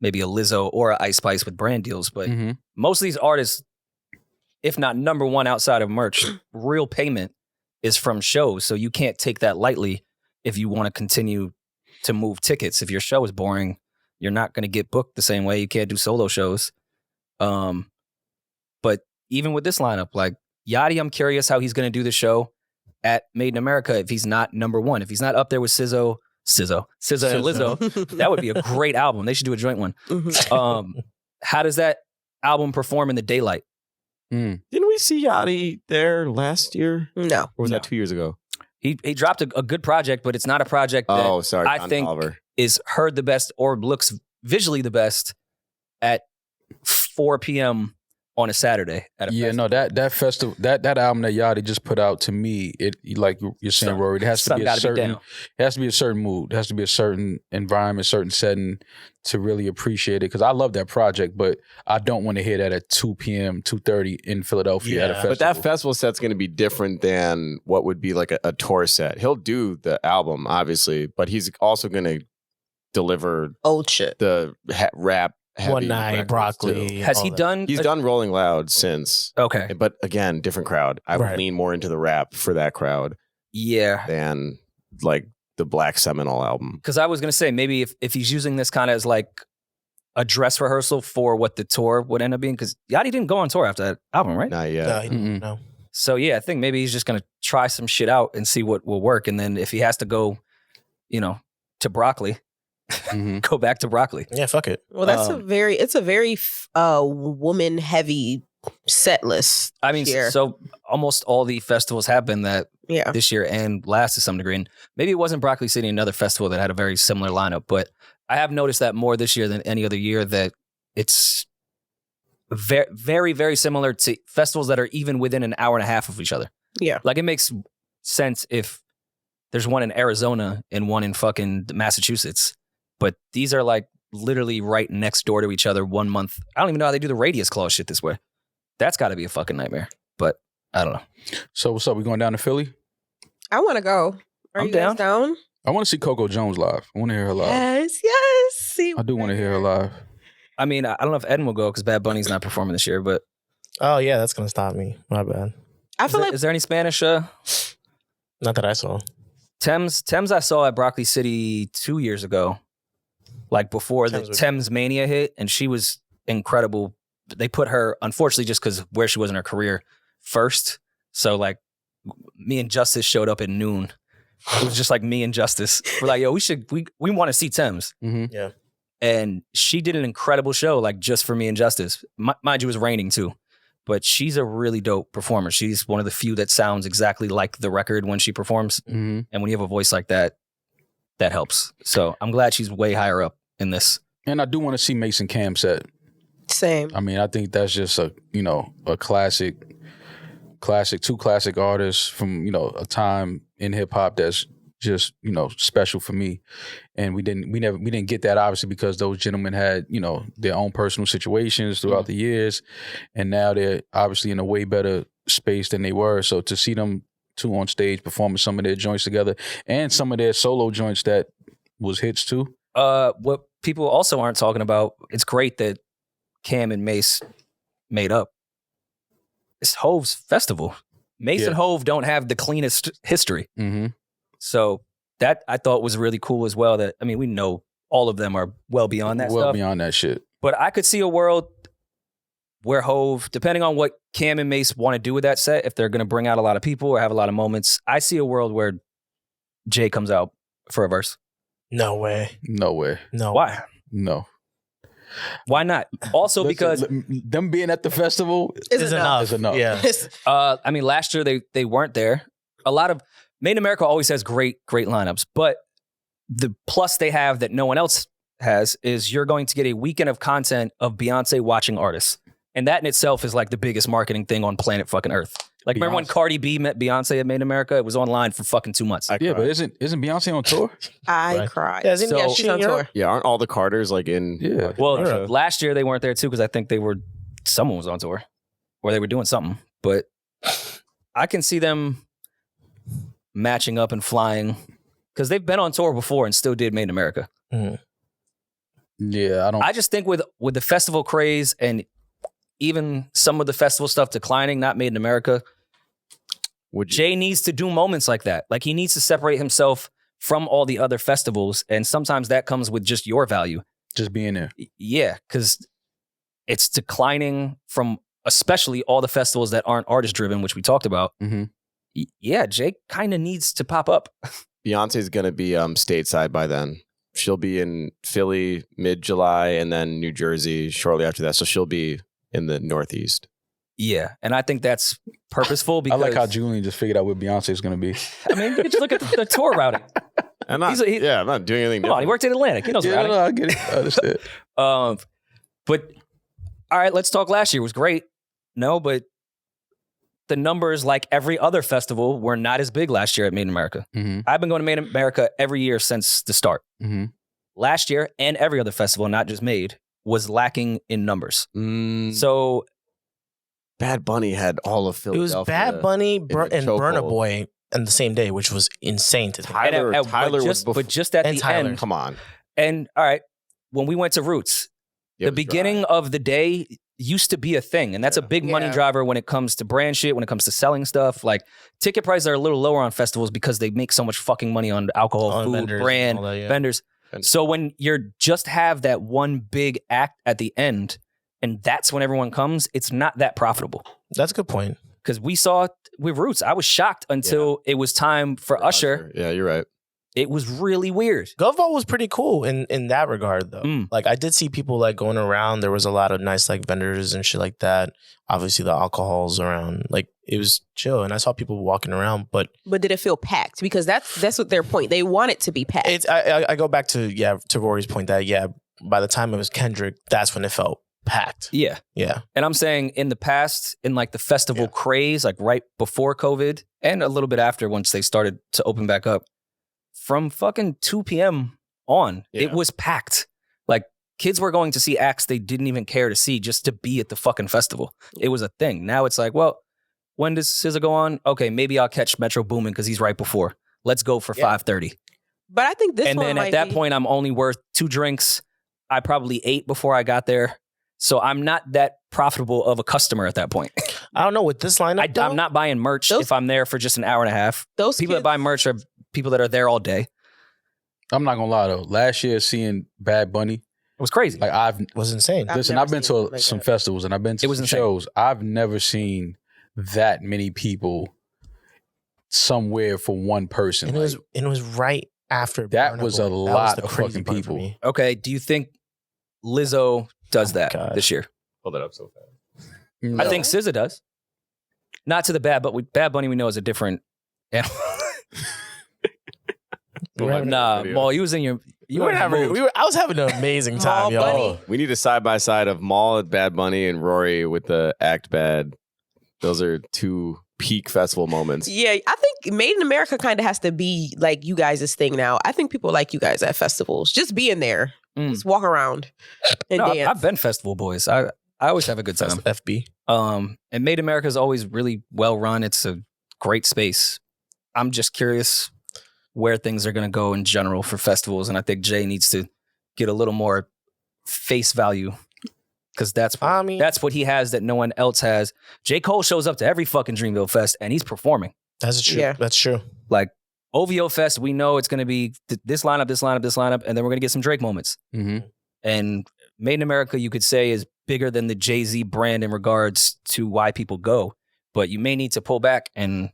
maybe a Lizzo or a Ice Spice with brand deals. But Mhm. most of these artists, if not number one outside of merch, real payment is from shows. So you can't take that lightly if you want to continue to move tickets. If your show is boring, you're not going to get booked the same way. You can't do solo shows. But even with this lineup, like Yachty, I'm curious how he's going to do the show at Made in America if he's not number one. If he's not up there with SZA and Lizzo, that would be a great album. They should do a joint one. How does that album perform in the daylight? Didn't we see Yachty there last year? No. Or was that 2 years ago? He dropped a good project, but it's not a project that I Don think Toliver. is heard the best or looks visually the best at 4 p.m. on a Saturday at a festival. that festival, that album that Yachty just put out, to me, it, like you're saying, Rory, it has to be a certain, it has to be a certain mood, it has to be a certain environment, certain setting to really appreciate it. Because I love that project, but I don't want to hear that at 2 p.m., 2:30 in Philadelphia at a festival. But that festival set's going to be different than what would be like a tour set. He'll do the album, obviously, but he's also going to deliver Old shit. the rap. One Night, Broccoli. Has he done? He's done Rolling Loud since. Okay. But again, different crowd. I would lean more into the rap for that crowd Yeah. than like the Black Seminole album. Because I was going to say, maybe if he's using this kind of as like a dress rehearsal for what the tour would end up being, because Yachty didn't go on tour after that album, right? Not yet. No, he didn't. No. So yeah, I think maybe he's just going to try some shit out and see what will work. And then if he has to go, to Broccoli, go back to Broccoli. Yeah, fuck it. Well, that's a very woman heavy set list. I mean, here. so almost all the festivals have been that this year and last to some degree. And maybe it wasn't Broccoli City, another festival that had a very similar lineup, but I have noticed that more this year than any other year, that it's very, very, very similar to festivals that are even within an hour and a half of each other. Yeah. Like it makes sense if there's one in Arizona and one in fucking Massachusetts, but these are like literally right next door to each other 1 month. I don't even know how they do the radius clause shit this way. That's got to be a fucking nightmare, but I don't know. So what's up? We going down to Philly? I want to go. Are I'm you guys down? I want to see Coco Jones live. I want to hear her live. Yes. See, I do want to hear her live. I mean, I don't know if Eddin will go because Bad Bunny's not performing this year, but Oh yeah, that's gonna stop me. My bad. I feel like is there any Spanish? Not that I saw. Thames I saw at Broccoli City 2 years ago, like before the Thames Mania hit, and she was incredible. They put her, unfortunately, just because where she was in her career, first. So like, me and Justice showed up at noon. It was just like me and Justice. We're like, yo, we want to see Thames. Mm-hmm. Yeah. And she did an incredible show, like just for me and Justice. Mind you, it was raining too. But she's a really dope performer. She's one of the few that sounds exactly like the record when she performs. Mm-hmm. And when you have a voice like that, that helps. So I'm glad she's way higher up in this. And I do want to see Mason Cam set. same. I mean, I think that's just a classic, two classic artists from, a time in hip hop that's just, special for me. And we didn't get that obviously because those gentlemen had, their own personal situations throughout the years. And now they're obviously in a way better space than they were. So to see them two on stage performing some of their joints together and some of their solo joints that was hits too. What people also aren't talking about, it's great that Cam and Mace made up. It's Hove's festival. Mace and Hove don't have the cleanest history. Mm-hmm. So that I thought was really cool as well. That, I mean, we know all of them are well beyond that stuff. Well beyond that shit. But I could see a world where Hove, depending on what Cam and Mace want to do with that set, if they're going to bring out a lot of people or have a lot of moments, I see a world where Jay comes out for a verse. No way. No way. No. Why? No. Why not? Also, because them being at the festival Is enough. Is enough. Yeah. I mean, last year they weren't there. A lot of Made in America always has great lineups, but the plus they have that no one else has is you're going to get a weekend of content of Beyonce watching artists. And that in itself is like the biggest marketing thing on planet fucking Earth. Like, remember when Cardi B met Beyonce at Made in America? It was online for fucking 2 months. Yeah, but isn't Beyonce on tour? I cried. Yeah, Yeah, she's on tour. Yeah, aren't all the Carters like in? Yeah. Well, last year they weren't there too because I think someone was on tour or they were doing something. But I can see them matching up and flying because they've been on tour before and still did Made in America. Mm-hmm. Yeah, I don't. I just think with the festival craze and even some of the festival stuff declining, not made in America, Jay needs to do moments like that. Like he needs to separate himself from all the other festivals. And sometimes that comes with just your value. Just being there. Yeah, because it's declining from especially all the festivals that aren't artist driven, which we talked about. Mm-hmm. Yeah, Jay kind of needs to pop up. Beyonce's going to be stateside by then. She'll be in Philly mid-July and then New Jersey shortly after that. So she'll be in the Northeast. Yeah, and I think that's purposeful because I like how Julian just figured out where Beyonce is going to be. I mean, you just look at the tour routing. I'm not doing anything. Come on, he worked in Atlantic. He knows routing. No, I get it. I understand. But all right, let's talk last year. It was great. No, but the numbers, like every other festival, were not as big last year at Made in America. Mm-hmm. I've been going to Made in America every year since the start. Mm-hmm. Last year, and every other festival, not just Made, was lacking in numbers. So Bad Bunny had all of Philadelphia. It was Bad Bunny and Burna chokehold. Boy on the same day, which was insane to think. Tyler was but just at and the Tyler. end. Come on. And all right, when we went to Roots, It the was beginning dry. of the day used to be a thing. And that's a big money Yeah. driver when it comes to brand shit, when it comes to selling stuff. Like ticket prices are a little lower on festivals because they make so much fucking money on alcohol, On food, vendors and brand, all that, yeah. vendors. So when you're just have that one big act at the end, and that's when everyone comes, it's not that profitable. That's a good point. Because we saw with Roots, I was shocked until it was time for Usher. Yeah, you're right. It was really weird. GovVault was pretty cool in that regard, though. Mm. Like I did see people like going around. There was a lot of nice like vendors and shit like that. Obviously, the alcohol's around. Like it was chill, and I saw people walking around. But But did it feel packed? Because that's what their point. They want it to be packed. it's I go back to Rory's point that by the time it was Kendrick, that's when it felt packed. Yeah. Yeah, And I'm saying in the past, in like the festival craze, like right before COVID and a little bit after once they started to open back up, from fucking 2 p.m. on, it was packed. Like kids were going to see acts they didn't even care to see just to be at the fucking festival. It was a thing. Now it's like, well, when does SZA go on? Okay, maybe I'll catch Metro Boomin because he's right before. Let's go for 5:30. But I think this And one then might at that be- point, I'm only worth 2 drinks. I probably ate before I got there. So I'm not that profitable of a customer at that point. I don't know with this lineup. I'm not buying merch Those- if I'm there for just an hour and a half. those People that kids- buy merch are people that are there all day. I'm not gonna lie though. Last year, seeing Bad Bunny, It was crazy. like was insane. I've listen, never I've been seen to it like some that. festivals and I've been to It was some insane. shows. I've never seen that many people somewhere for one person. And Like, it was right after That Burna was Boy. a That lot the of crazy fucking part for people. me. Okay, do you think Lizzo does Oh my that God. this year? Pull that up so fast. no. I think SZA does. Not to the Bad, but Bad Bunny we know is a different animal. Nah, Maul, you was in your... I was having an amazing time, Maul y'all. Bunny. We need a side by side of Maul at Bad Bunny and Rory with the Act Bad. Those are 2 peak festival moments. Yeah, I think Made in America kind of has to be like you guys' thing now. I think people like you guys at festivals. Just being there. Just walk around and No, dance. I've been festival boys. I always have a good time. FB. And Made America is always really well run. It's a great space. I'm just curious where things are going to go in general for festivals. And I think Jay needs to get a little more face value because that's what he has that no one else has. J. Cole shows up to every fucking Dreamville Fest and he's performing. That's true. Yeah. That's true. Like OVO Fest, we know it's going to be this lineup, and then we're going to get some Drake moments. Mhm. And Made in America, you could say, is bigger than the Jay-Z brand in regards to why people go. But you may need to pull back and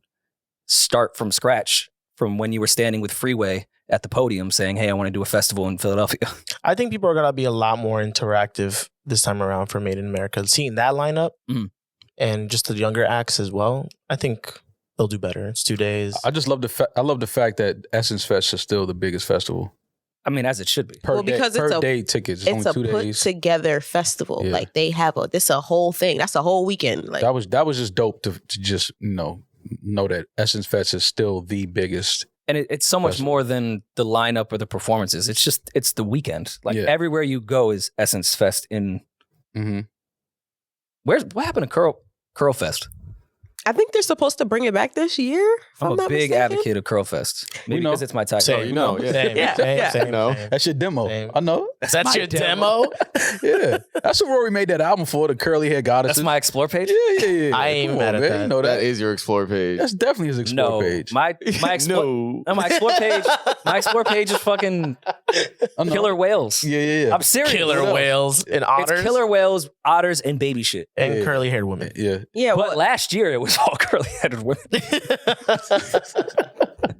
start from scratch from when you were standing with Freeway at the podium saying, hey, I want to do a festival in Philadelphia. I think people are gonna be a lot more interactive this time around for Made in America. Seeing that lineup and just the younger acts as well, I think they'll do better. It's 2 days. I just love I love the fact that Essence Fest is still the biggest festival. I mean, as it should be. Per because day, it's per a- day tickets. It's it's only a 2 put days. together festival. Yeah. Like they have this a whole thing. That's a whole weekend. Like That was just dope to just know that Essence Fest is still the biggest. And it's so much Festival. more than the lineup or the performances. It's the weekend. Like Yeah. everywhere you go is Essence Fest in... Mm-hmm. What happened to Curl Fest? I think they're supposed to bring it back this year. I'm a not big mistaken. advocate of Curlfest. Maybe because it's my type. Same. Yeah. Same. Yeah. Same. No. That's your demo. Same. I know. That's your demo? Yeah. That's what Rory made that album for, the curly hair goddesses. That's my Explore page? Yeah. I ain't Come mad on, at man. that. You know That is your Explore page. That's definitely his Explore No. page. My Explore No. No, my Explore page. My Explore page is fucking I know. killer whales. Yeah. I'm serious. Killer whales and otters. It's killer whales, otters, and baby shit. and Yeah. curly haired women. Yeah. Yeah, But well, last year it was all curly headed women.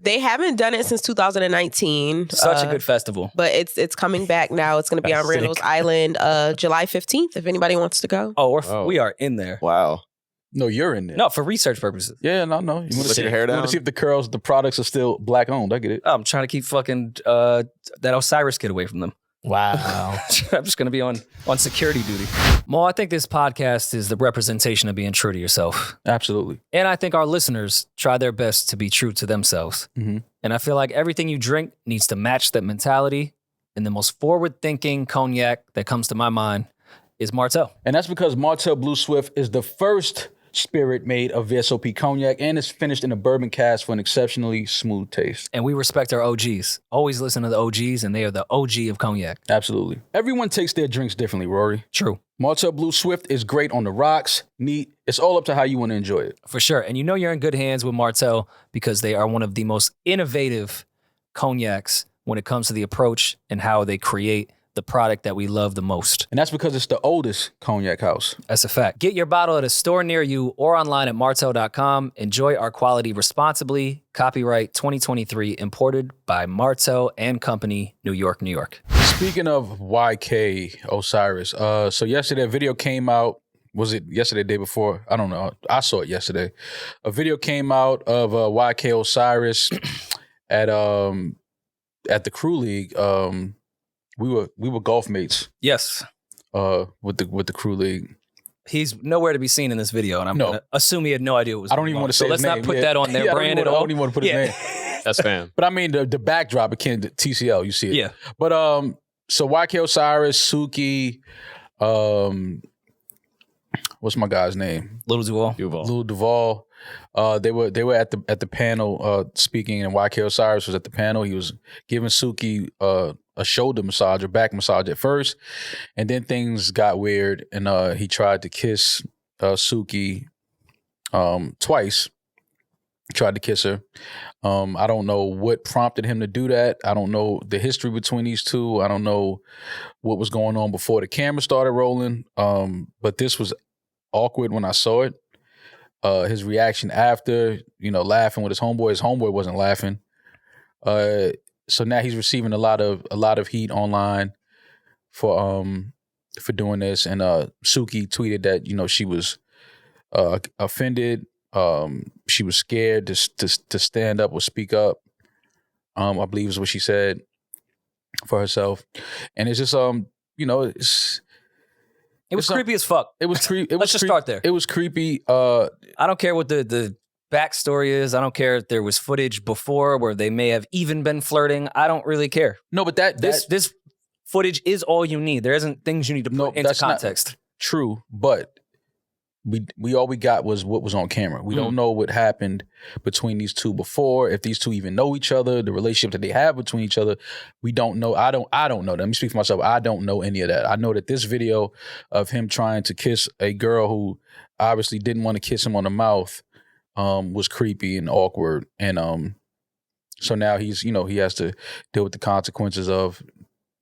they haven't done it since 2019. Such a good festival. But it's coming back now. It's going to be on That's Randall's sick. Island, July 15th. If anybody wants to go. Oh, we Oh. are in there. Wow. No, you're in there. No, for research purposes. Yeah, no. You want Let to see your hair down? if the products are still black owned. I get it. I'm trying to keep fucking that Osiris kid away from them. Wow. I'm just going to be on security duty. Mo, I think this podcast is the representation of being true to yourself. Absolutely. And I think our listeners try their best to be true to themselves. Mhm. And I feel like everything you drink needs to match that mentality. And the most forward-thinking cognac that comes to my mind is Martell. And that's because Martell Blue Swift is the first spirit made of VSOP cognac and is finished in a bourbon cask for an exceptionally smooth taste. And we respect our OGs. Always listen to the OGs, and they are the OG of cognac. Absolutely. Everyone takes their drinks differently, Rory. True. Martell Blue Swift is great on the rocks, neat. It's all up to how you want to enjoy it. For sure. And you know you're in good hands with Martell because they are one of the most innovative cognacs when it comes to the approach and how they create the product that we love the most. And that's because it's the oldest cognac house. That's a fact. Get your bottle at a store near you or online at martell.com. Enjoy our quality responsibly. Copyright 2023, imported by Martell and Company, New York, New York. Speaking of YK Osiris, so yesterday a video came out. Was it yesterday, the day before? I don't know. I saw it yesterday. A video came out of YK Osiris at the Crew League. We were golf mates Yes. with the Crew League. He's nowhere to be seen in this video, and I'm No. going to assume he had no idea what was I don't going even on. want to So say let's his not name. put Yeah. that on there. Yeah, Brand I it don't even want to put his name. That's fam. But I mean the backdrop, it can't TCL, you see it. Yeah. But so YK Osiris, Suki, what's my guy's name? Little Duval. Duval. Lil Duval. They were at the panel speaking, and YK Osiris was at the panel. He was giving Suki a shoulder massage or back massage at first, and then things got weird, and he tried to kiss Suki twice. Tried to kiss her. I don't know what prompted him to do that. I don't know the history between these two. I don't know what was going on before the camera started rolling. But this was awkward when I saw it. His reaction after, laughing with his homeboy. His homeboy wasn't laughing. So now he's receiving a lot of heat online for doing this. And Suki tweeted that she was offended. She was scared to stand up or speak up. I believe is what she said for herself. And it's just It was creepy as fuck. It was creepy. Let's just start there. It was creepy. I don't care what the backstory is. I don't care if there was footage before where they may have even been flirting. I don't really care. No, but This footage is all you need. There isn't things you need to put into that's not context. true, but we all we got was what was on camera. We don't know what happened between these two before, if these two even know each other, the relationship that they have between each other. We don't know. I don't know. Let me speak for myself. I don't know any of that. I know that this video of him trying to kiss a girl who obviously didn't want to kiss him on the mouth was creepy and awkward. And so now he has to deal with the consequences of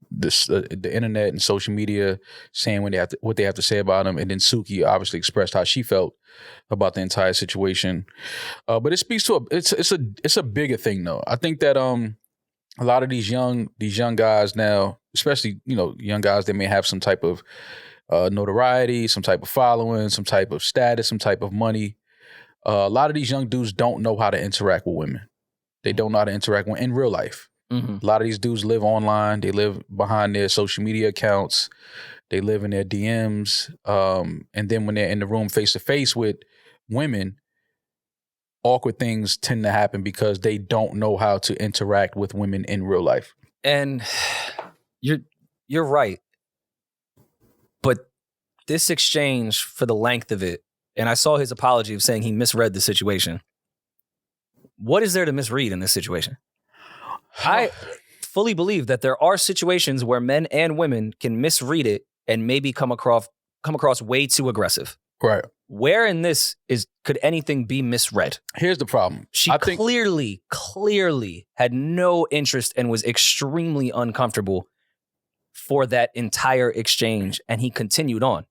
this, the internet and social media saying what they have to say about him. And then Suki obviously expressed how she felt about the entire situation. But it speaks to it's a bigger thing though. I think that a lot of these young guys now, especially young guys that may have some type of notoriety, some type of following, some type of status, some type of money. A lot of these young dudes don't know how to interact with women. They don't know how to interact in real life. Mm-hmm. A lot of these dudes live online. They live behind their social media accounts. They live in their DMs. And then when they're in the room face to face with women, awkward things tend to happen because they don't know how to interact with women in real life. And you're right. But this exchange, for the length of it, and I saw his apology of saying he misread the situation. What is there to misread in this situation? I fully believe that there are situations where men and women can misread it and maybe come across way too aggressive. Right. Where in this could anything be misread? Here's the problem. She clearly had no interest and was extremely uncomfortable for that entire exchange, and he continued on.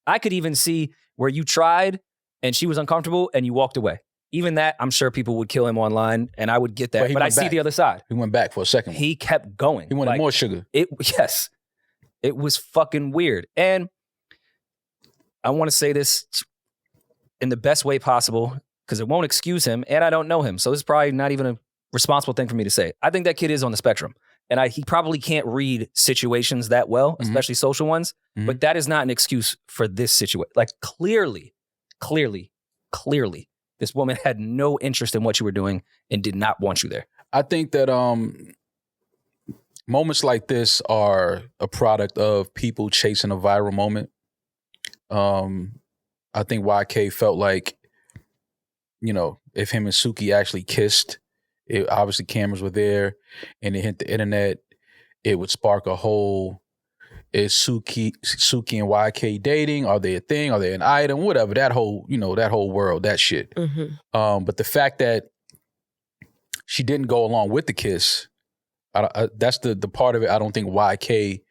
I could even see where you tried and she was uncomfortable and you walked away. Even that, I'm sure people would kill him online, and I would get that. But I see the other side. He went back for a second. He kept going. He wanted more sugar. Yes. It was fucking weird. And I want to say this in the best way possible because it won't excuse him, and I don't know him. So this is probably not even a responsible thing for me to say. I think that kid is on the spectrum, and he probably can't read situations that well, especially social ones, but that is not an excuse for this situation. Like clearly, this woman had no interest in what you were doing and did not want you there. I think that moments like this are a product of people chasing a viral moment. I think YK felt like, if him and Suki actually kissed, obviously cameras were there and it hit the internet, it would spark a whole, is Suki and YK dating? Are they a thing? Are they an item? Whatever, that whole world, that shit. But the fact that she didn't go along with the kiss, that's the part of it I don't think YK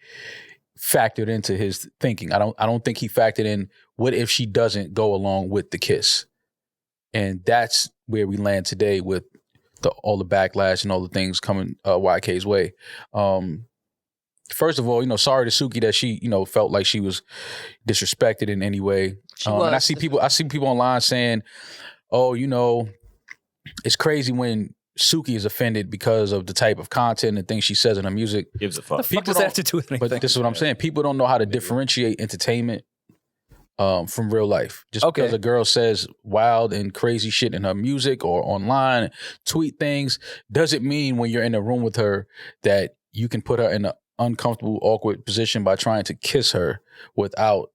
factored into his thinking. I don't think he factored in what if she doesn't go along with the kiss. And that's where we land today with all the backlash and all the things coming YK's way. First of all, sorry to Suki that she, felt like she was disrespected in any way. And I see people online saying, "Oh, it's crazy when Suki is offended because of the type of content and things she says in her music." Gives a fuck. The fuck does that have to do with anything? But this is what I'm saying. People don't know how to differentiate entertainment from real life. Just because a girl says wild and crazy shit in her music or online, tweet things, doesn't mean when you're in a room with her that you can put her in an uncomfortable, awkward position by trying to kiss her without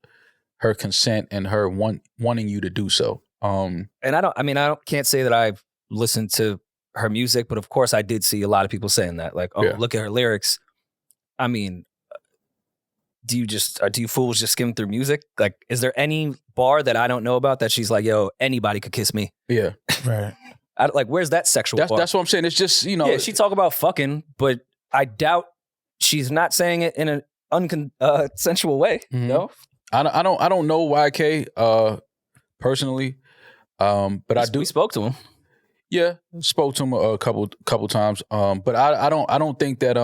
her consent and her wanting you to do so. And I can't say that I've listened to her music, but of course I did see a lot of people saying that, like, look at her lyrics. I mean, do you fools just skim through music? Like, is there any bar that I don't know about that she's like, yo, anybody could kiss me? Yeah. Right. Where's that sexual bar? That's what I'm saying. It's just, Yeah, she talk about fucking, but I doubt she's not saying it in an unconsensual way. No? I don't know YK personally. But we spoke to him. Yeah, spoke to him a couple times. But I don't think that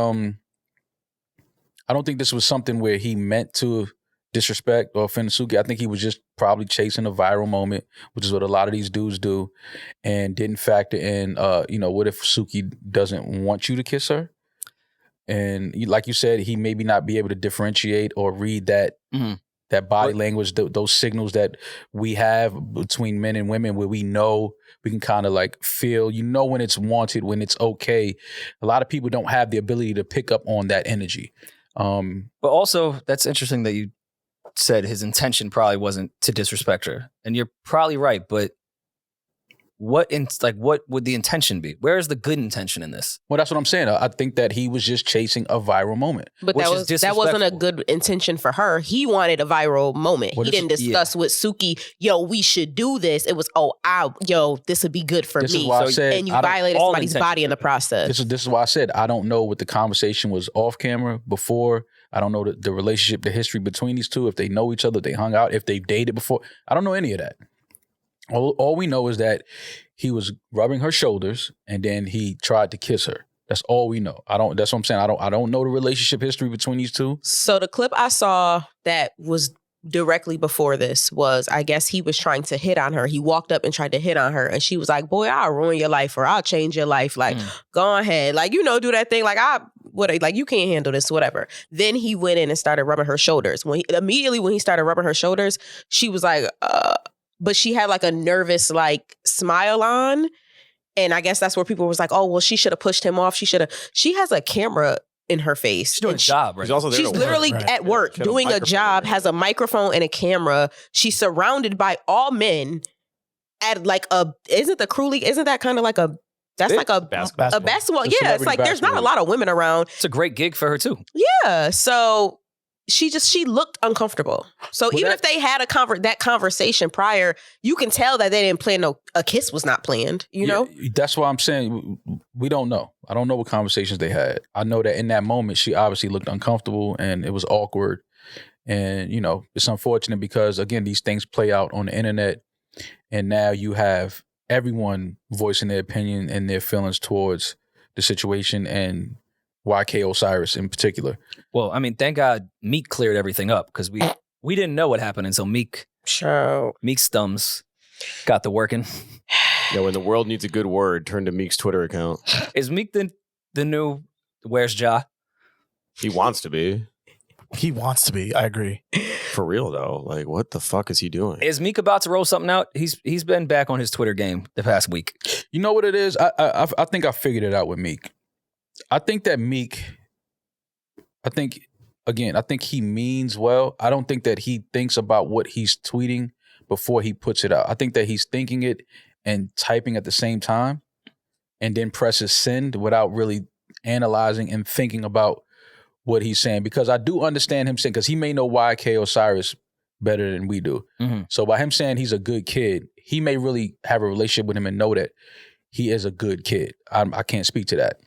I don't think this was something where he meant to disrespect or offend Suki. I think he was just probably chasing a viral moment, which is what a lot of these dudes do, and didn't factor in, what if Suki doesn't want you to kiss her? And like you said, he maybe not be able to differentiate or read that that body language, those signals that we have between men and women, where we can kind of like feel, when it's wanted, when it's okay. A lot of people don't have the ability to pick up on that energy. But also, that's interesting that you said his intention probably wasn't to disrespect her, and you're probably right. But what would the intention be? Where is the good intention in this? Well, that's what I'm saying. I think that he was just chasing a viral moment. But that wasn't a good intention for her. He wanted a viral moment. He didn't discuss with Suki, we should do this. It was, this would be good for me. Is why I said, and you violated somebody's body in the process. This is why I said I don't know what the conversation was off camera before. I don't know the relationship, the history between these two, if they know each other, if they hung out, if they've dated before. I don't know any of that. All we know is that he was rubbing her shoulders and then he tried to kiss her. That's all we know. That's what I'm saying. I don't know the relationship history between these two. So the clip I saw that was directly before this was, I guess he was trying to hit on her. He walked up and tried to hit on her, and she was like, "Boy, I'll ruin your life, or I'll change your life. Like, go ahead. Like, do that thing. Like, you can't handle this, whatever." Then he went in and started rubbing her shoulders. When he started rubbing her shoulders, she was like, but she had like a nervous like smile on. And I guess that's where people was like, "Oh, well, she should have pushed him off. She has a camera in her face. She's doing a And job, right? She's also there She's to literally work. at work She had a doing a microphone job, there. has a microphone and a camera. She's surrounded by all men at like isn't the crew league, isn't that kind of like Basketball. a basketball? The Yeah, it's celebrity like there's not a basketball. lot of women around. It's a great gig for her too. Yeah, so she looked uncomfortable. So Well, even that- if they had that conversation prior, you can tell that they didn't plan a kiss was not planned, you know? That's why I'm saying we don't know. I don't know what conversations they had. I know that in that moment, she obviously looked uncomfortable and it was awkward. And, you know, it's unfortunate because, again, these things play out on the internet. And now you have everyone voicing their opinion and their feelings towards the situation and YK Osiris in particular. Well, I mean, thank God Meek cleared everything up because we didn't know what happened until Meek's thumbs got the working. Yeah, when the world needs a good word, turn to Meek's Twitter account. Is Meek the new Where's Ja? He wants to be. He wants to be. I agree. For real, though. Like, what the fuck is he doing? Is Meek about to roll something out? He's been back on his Twitter game the past week. You know what it is? I think I figured it out with Meek. I think that Meek, I think he means well. I don't think that he thinks about what he's tweeting before he puts it out. I think that he's thinking it and typing at the same time and then presses send without really analyzing and thinking about what he's saying. Because I do understand him saying, because he may know YK Osiris better than we do. Mm-hmm. So by him saying he's a good kid, he may really have a relationship with him and know that he is a good kid. I can't speak to that.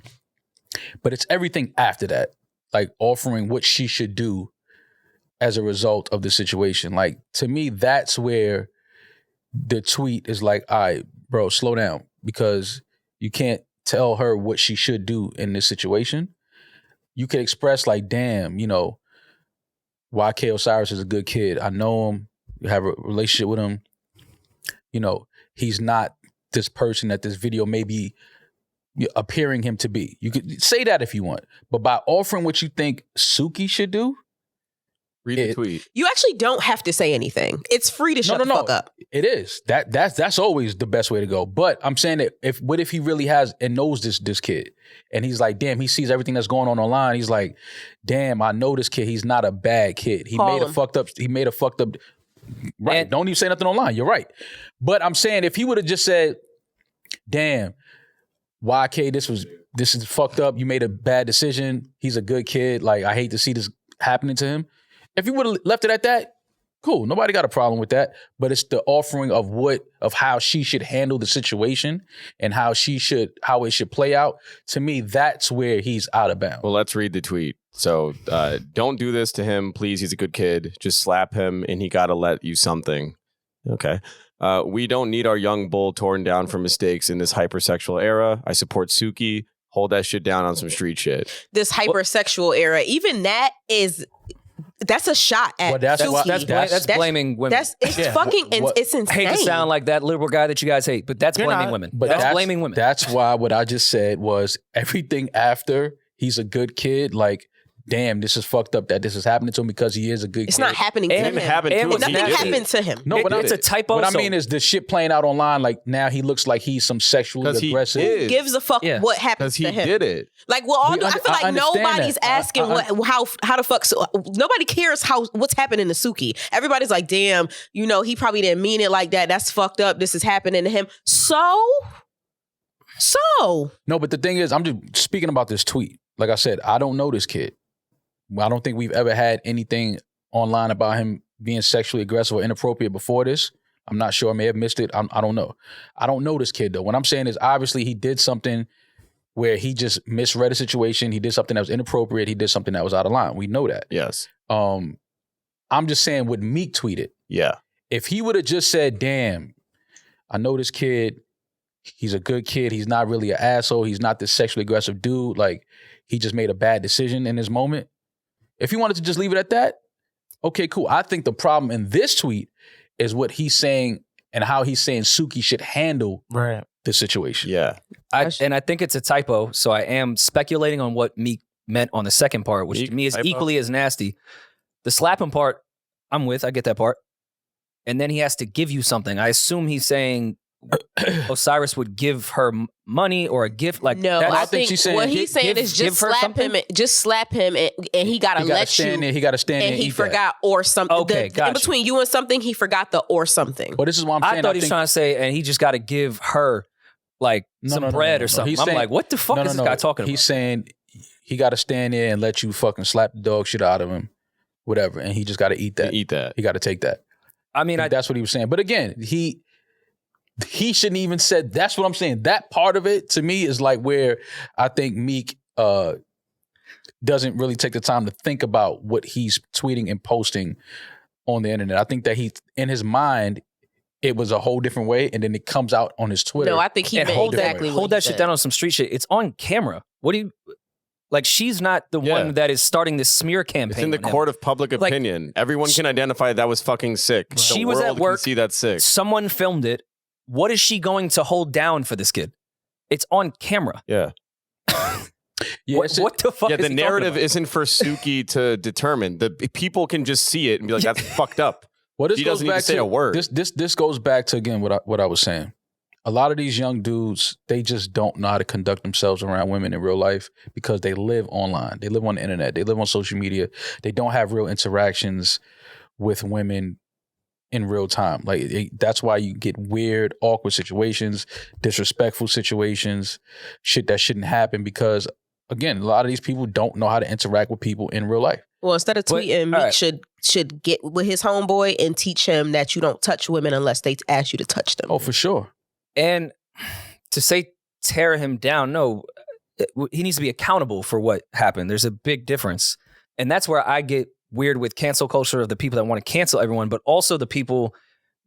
But it's everything after that, like offering what she should do as a result of the situation. Like, to me, that's where the tweet is like, all right, bro, slow down, because you can't tell her what she should do in this situation. You could express like, damn, you know, YK Osiris is a good kid. I know him. You have a relationship with him. You know, he's not this person that this video may be appearing him to be. You could say that if you want, but by offering what you think Suki should do, Read the tweet. You actually don't have to say anything. It's free to shut the fuck up. It is. That's always the best way to go. But I'm saying that what if he really has and knows this kid, and he's like, damn, he sees everything that's going on online. He's like, damn, I know this kid. He's not a bad kid. He made a fucked up. Right. And- don't even say nothing online. You're right. But I'm saying if he would have just said, damn, YK, this is fucked up. You made a bad decision. He's a good kid. Like, I hate to see this happening to him. If you would have left it at that, cool. Nobody got a problem with that. But it's the offering of how she should handle the situation and how it should play out. To me, that's where he's out of bounds. Well, let's read the tweet. So don't do this to him. Please, he's a good kid. Just slap him and he got to let you something. Okay. We don't need our young bull torn down for mistakes in this hypersexual era. I support Suki. Hold that shit down on some street shit. This hypersexual era, even that's a shot at Well, that's Suki. why- That's blaming women. It's fucking it's I insane. hate to sound like that liberal guy that you guys hate, but that's You're blaming not. women. But That's blaming women. That's why what I just said was everything after he's a good kid, like, damn, this is fucked up that this is happening to him because he is a good It's kid. not happening to It him. didn't happen to him. Nothing He did happened it. to him. No, but it's a typo. What I so- mean is the shit playing out online, like now he looks like he's some sexually 'Cause he aggressive. is. Who gives a fuck Yeah. what happens Because he to him? did it. Like, well, I feel like I understand nobody's that. asking how the fuck. Nobody cares what's happening to Suki. Everybody's like, damn, he probably didn't mean it like that. That's fucked up. This is happening to him. So No, but the thing is, I'm just speaking about this tweet. Like I said, I don't know this kid. I don't think we've ever had anything online about him being sexually aggressive or inappropriate before this. I'm not sure. I may have missed it. I don't know. I don't know this kid, though. What I'm saying is obviously he did something where he just misread a situation. He did something that was inappropriate. He did something that was out of line. We know that. Yes. I'm just saying what Meek tweeted. Yeah. If he would have just said, damn, I know this kid. He's a good kid. He's not really an asshole. He's not this sexually aggressive dude. Like, he just made a bad decision in this moment. If he wanted to just leave it at that, okay, cool. I think the problem in this tweet is what he's saying and how he's saying Suki should handle the situation. Yeah. I think it's a typo, so I am speculating on what Meek meant on the second part, which to me is Typo? equally as nasty. The slapping part, I get that part. And then he has to give you something. I assume he's saying Osiris would give her money or a gift. Like, no, that's- I think she's saying what he's saying give- is just give her slap him, and he gotta let stand you. there. He got to stand there And and he eat that. forgot or something. Okay, in gotcha. between you and something, he forgot the or something. But this is what I'm saying. I thought he was trying to say, and he just got to give her like some bread or something. He's I'm saying- like, what the fuck is this guy talking about? He's saying he got to stand there and let you fucking slap the dog shit out of him, whatever, and he just got to eat that. Eat that. He got to take that. I mean, That's what he was saying. But again, he shouldn't even said. That's what I'm saying. That part of it to me is like where I think Meek doesn't really take the time to think about what he's tweeting and posting on the internet. I think that he, in his mind, it was a whole different way, and then it comes out on his Twitter. No, I think he and meant hold exactly that, what hold he that shit said. down on some street shit. It's on camera. What do you like? She's not the one that is starting this smear campaign. It's in the on him. court of public Like, opinion. Everyone can identify that was fucking sick. She The was at world work. Can see that's sick. Someone filmed it. What is she going to hold down for this kid? It's on camera. Yeah. Yeah, What the fuck? Yeah, is the he talking narrative about? isn't for Suki to determine. The people can just see it and be like, "That's fucked up." Well, this She goes doesn't need back to say a word. This goes back to again what I was saying. A lot of these young dudes, they just don't know how to conduct themselves around women in real life because they live online. They live on the internet. They live on social media. They don't have real interactions with women in real time. Like that's why you get weird, awkward situations, disrespectful situations, shit that shouldn't happen because again, a lot of these people don't know how to interact with people in real life. Well, instead of But- tweeting, all Meek right. should get with his homeboy and teach him that you don't touch women unless they ask you to touch them. Oh, for sure. And to say tear him down, no, he needs to be accountable for what happened. There's a big difference. And that's where I get weird with cancel culture of the people that want to cancel everyone, but also the people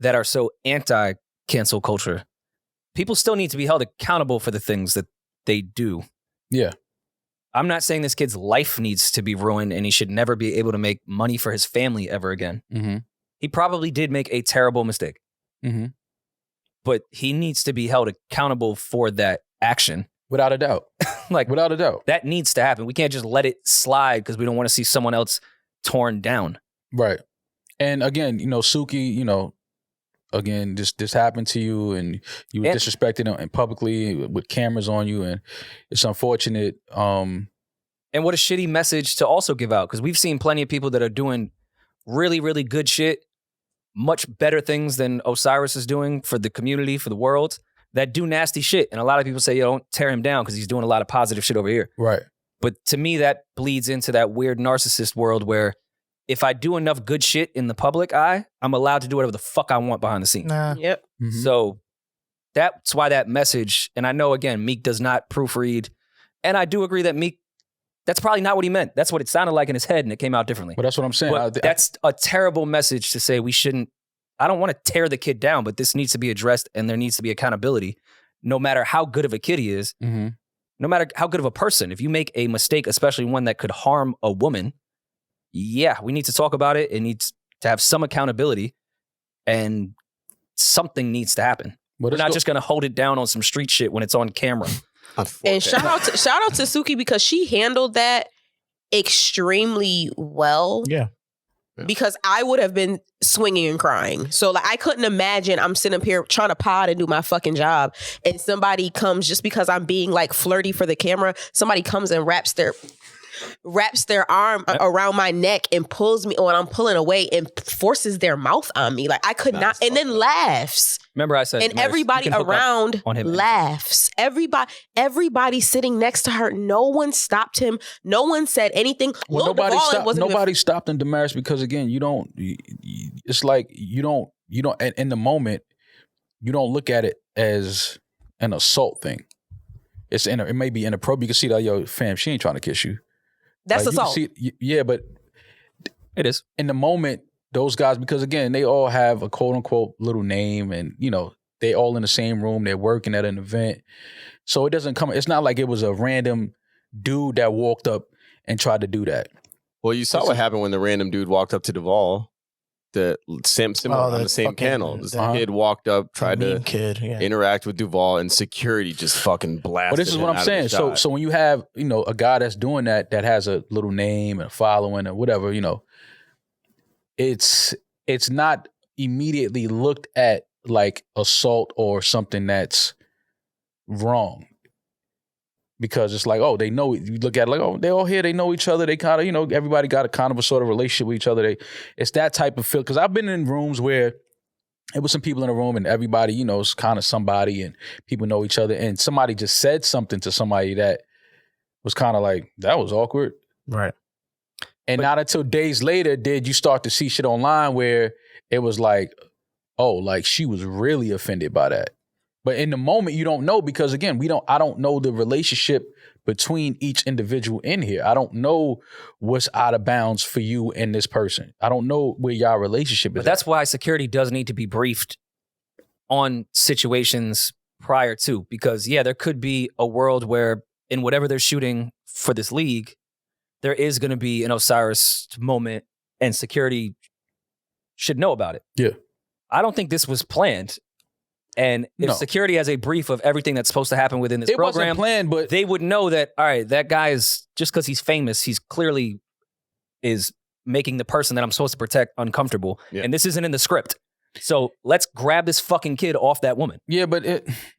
that are so anti-cancel culture. People still need to be held accountable for the things that they do. Yeah. I'm not saying this kid's life needs to be ruined and he should never be able to make money for his family ever again. Mm-hmm. He probably did make a terrible mistake, Mm-hmm. but he needs to be held accountable for that action. Without a doubt. Like, Without a doubt. that needs to happen. We can't just let it slide because we don't want to see someone else torn down. Right. And again, Suki, again, this happened to you and you were disrespected and publicly with cameras on you, and it's unfortunate. And what a shitty message to also give out, because we've seen plenty of people that are doing really, really good shit, much better things than Osiris is doing for the community, for the world, that do nasty shit. And a lot of people say, yo, don't tear him down because he's doing a lot of positive shit over here. Right. But to me, that bleeds into that weird narcissist world where if I do enough good shit in the public eye, I'm allowed to do whatever the fuck I want behind the scenes. Nah. Yep. Mhm. So that's why that message, and I know, again, Meek does not proofread. And I do agree that Meek, that's probably not what he meant. That's what it sounded like in his head, and it came out differently. But that's what I'm saying. But that's a terrible message to say we shouldn't. I don't want to tear the kid down, but this needs to be addressed and there needs to be accountability, no matter how good of a kid he is, Mm-hmm. no matter how good of a person. If you make a mistake, especially one that could harm a woman, yeah, we need to talk about it. It needs to have some accountability and something needs to happen. But We're not just going to hold it down on some street shit when it's on camera. And shout out to Suki because she handled that extremely well. Yeah. Because I would have been swinging and crying. So like I couldn't imagine I'm sitting up here trying to pod and do my fucking job, and somebody comes just because I'm being like flirty for the camera. Somebody comes and wraps their arm around my neck and pulls me, or I'm pulling away and forces their mouth on me. Like I could not, and then laughs. Remember I said, And Demaris, everybody you can hook up around on him. laughs. Everybody sitting next to her. No one stopped him. No one said anything. Well, Lil Devon wasn't even- nobody stopped in Demaris because again, it's like you don't in the moment, you don't look at it as an assault thing. It may be inappropriate. You can see that, yo, fam, she ain't trying to kiss you. That's Like, you can assault. see- yeah, but It is. in the moment, those guys, because again, they all have a quote unquote little name and, they all in the same room. They're working at an event. So it's not like it was a random dude that walked up and tried to do that. Well, you saw what happened when the random dude walked up to Duvall. The similar on the same fucking- panel. This Uh-huh. kid walked up, tried to Mean kid. Yeah. interact with Duvall, and security just fucking blasted. But this is what him I'm out of saying. the So shot. so when you have, a guy that's doing that has a little name and a following or whatever, it's not immediately looked at like assault or something that's wrong. Because it's like, oh, they know, you look at it like, oh, they all here, they know each other. They kind of, you know, everybody got a kind of a sort of relationship with each other. It's that type of feel. Because I've been in rooms where it was some people in the room and everybody, you know, is kind of somebody and people know each other. And somebody just said something to somebody that was kind of like, that was awkward. Right. And not until days later did you start to see shit online where it was like, oh, like she was really offended by that. But in the moment, you don't know because, again, I don't know the relationship between each individual in here. I don't know what's out of bounds for you and this person. I don't know where y'all relationship is. But that's why security does need to be briefed on situations prior to, because, yeah, there could be a world where in whatever they're shooting for this league, there is going to be an Osiris moment and security should know about it. Yeah. I don't think this was planned. And if security has a brief of everything that's supposed to happen within this program, wasn't planned, but they would know that, all right, that guy is, just because he's famous, he's clearly is making the person that I'm supposed to protect uncomfortable. Yeah. And this isn't in the script. So let's grab this fucking kid off that woman. Yeah, but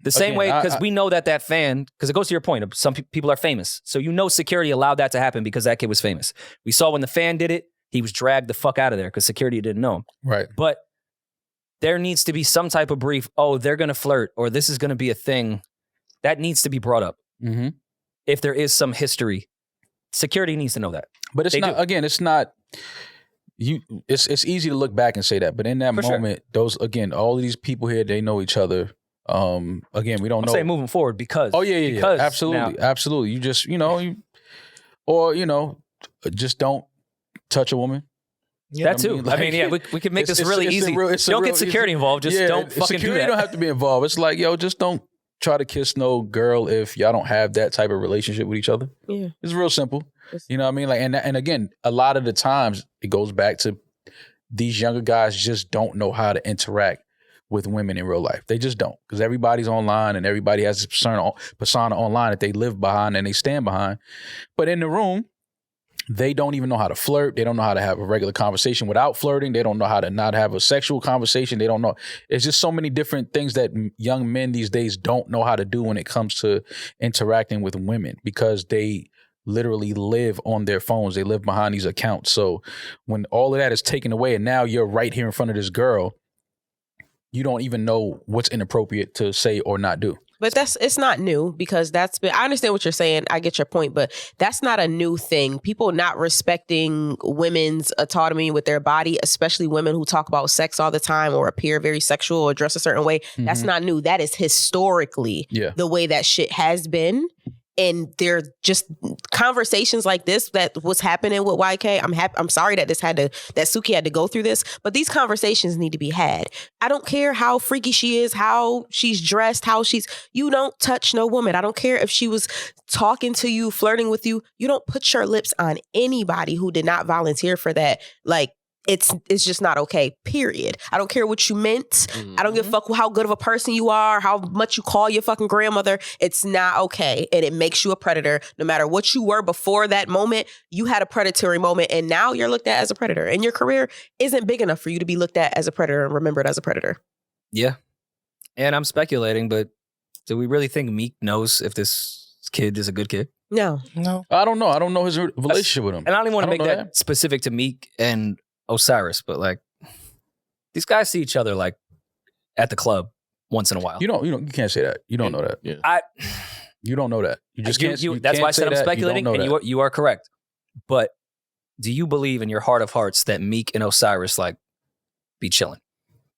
the same way, because we know that fan, because it goes to your point of some people are famous. So you know security allowed that to happen because that kid was famous. We saw when the fan did it, he was dragged the fuck out of there because security didn't know him. Right. But there needs to be some type of brief. Oh, they're going to flirt or this is going to be a thing. That needs to be brought up. Mm-hmm. If there is some history, security needs to know that. But it's not, again, it's not, it's easy to look back and say that. But in that moment, those, again, all of these people here, they know each other. Again, we don't know. I'm saying moving forward because. Oh, yeah. Absolutely. Absolutely. You just, just don't touch a woman. Yeah, that too. I mean, we could make this really easy. Don't get security involved. Just don't fucking do that. Security don't have to be involved. It's like, just don't try to kiss no girl if y'all don't have that type of relationship with each other. Yeah. It's real simple. You know what I mean? Like, and again, a lot of the times it goes back to these younger guys just don't know how to interact with women in real life. They just don't, because everybody's online and everybody has this persona online that they live behind and they stand behind. But in the room, they don't even know how to flirt. They don't know how to have a regular conversation without flirting. They don't know how to not have a sexual conversation. They don't know. It's just so many different things that young men these days don't know how to do when it comes to interacting with women, because they literally live on their phones. They live behind these accounts. So when all of that is taken away and now you're right here in front of this girl, you don't even know what's inappropriate to say or not do. But it's not new, because I understand what you're saying. I get your point, but that's not a new thing. People not respecting women's autonomy with their body, especially women who talk about sex all the time or appear very sexual or dress a certain way. Mm-hmm. That's not new. That is historically the way that shit has been. And they're just conversations like this that was happening with YK. I'm sorry that that Suki had to go through this, but these conversations need to be had. I don't care how freaky she is, how she's dressed, you don't touch no woman. I don't care if she was talking to you, flirting with you. You don't put your lips on anybody who did not volunteer for that. Like, it's just not okay, period. I don't care what you meant. Mm-hmm. I don't give a fuck how good of a person you are, how much you call your fucking grandmother. It's not okay. And it makes you a predator. No matter what you were before that moment, you had a predatory moment and now you're looked at as a predator. And your career isn't big enough for you to be looked at as a predator and remembered as a predator. Yeah. And I'm speculating, but do we really think Meek knows if this kid is a good kid? No. I don't know. I don't know his relationship with him. And I don't even want to make that specific to Meek and Osiris, but like these guys see each other like at the club once in a while. You can't say that. You don't know that. Yeah. You don't know that. You just can't. That's why I said I'm speculating, and you are correct. But do you believe in your heart of hearts that Meek and Osiris like be chilling?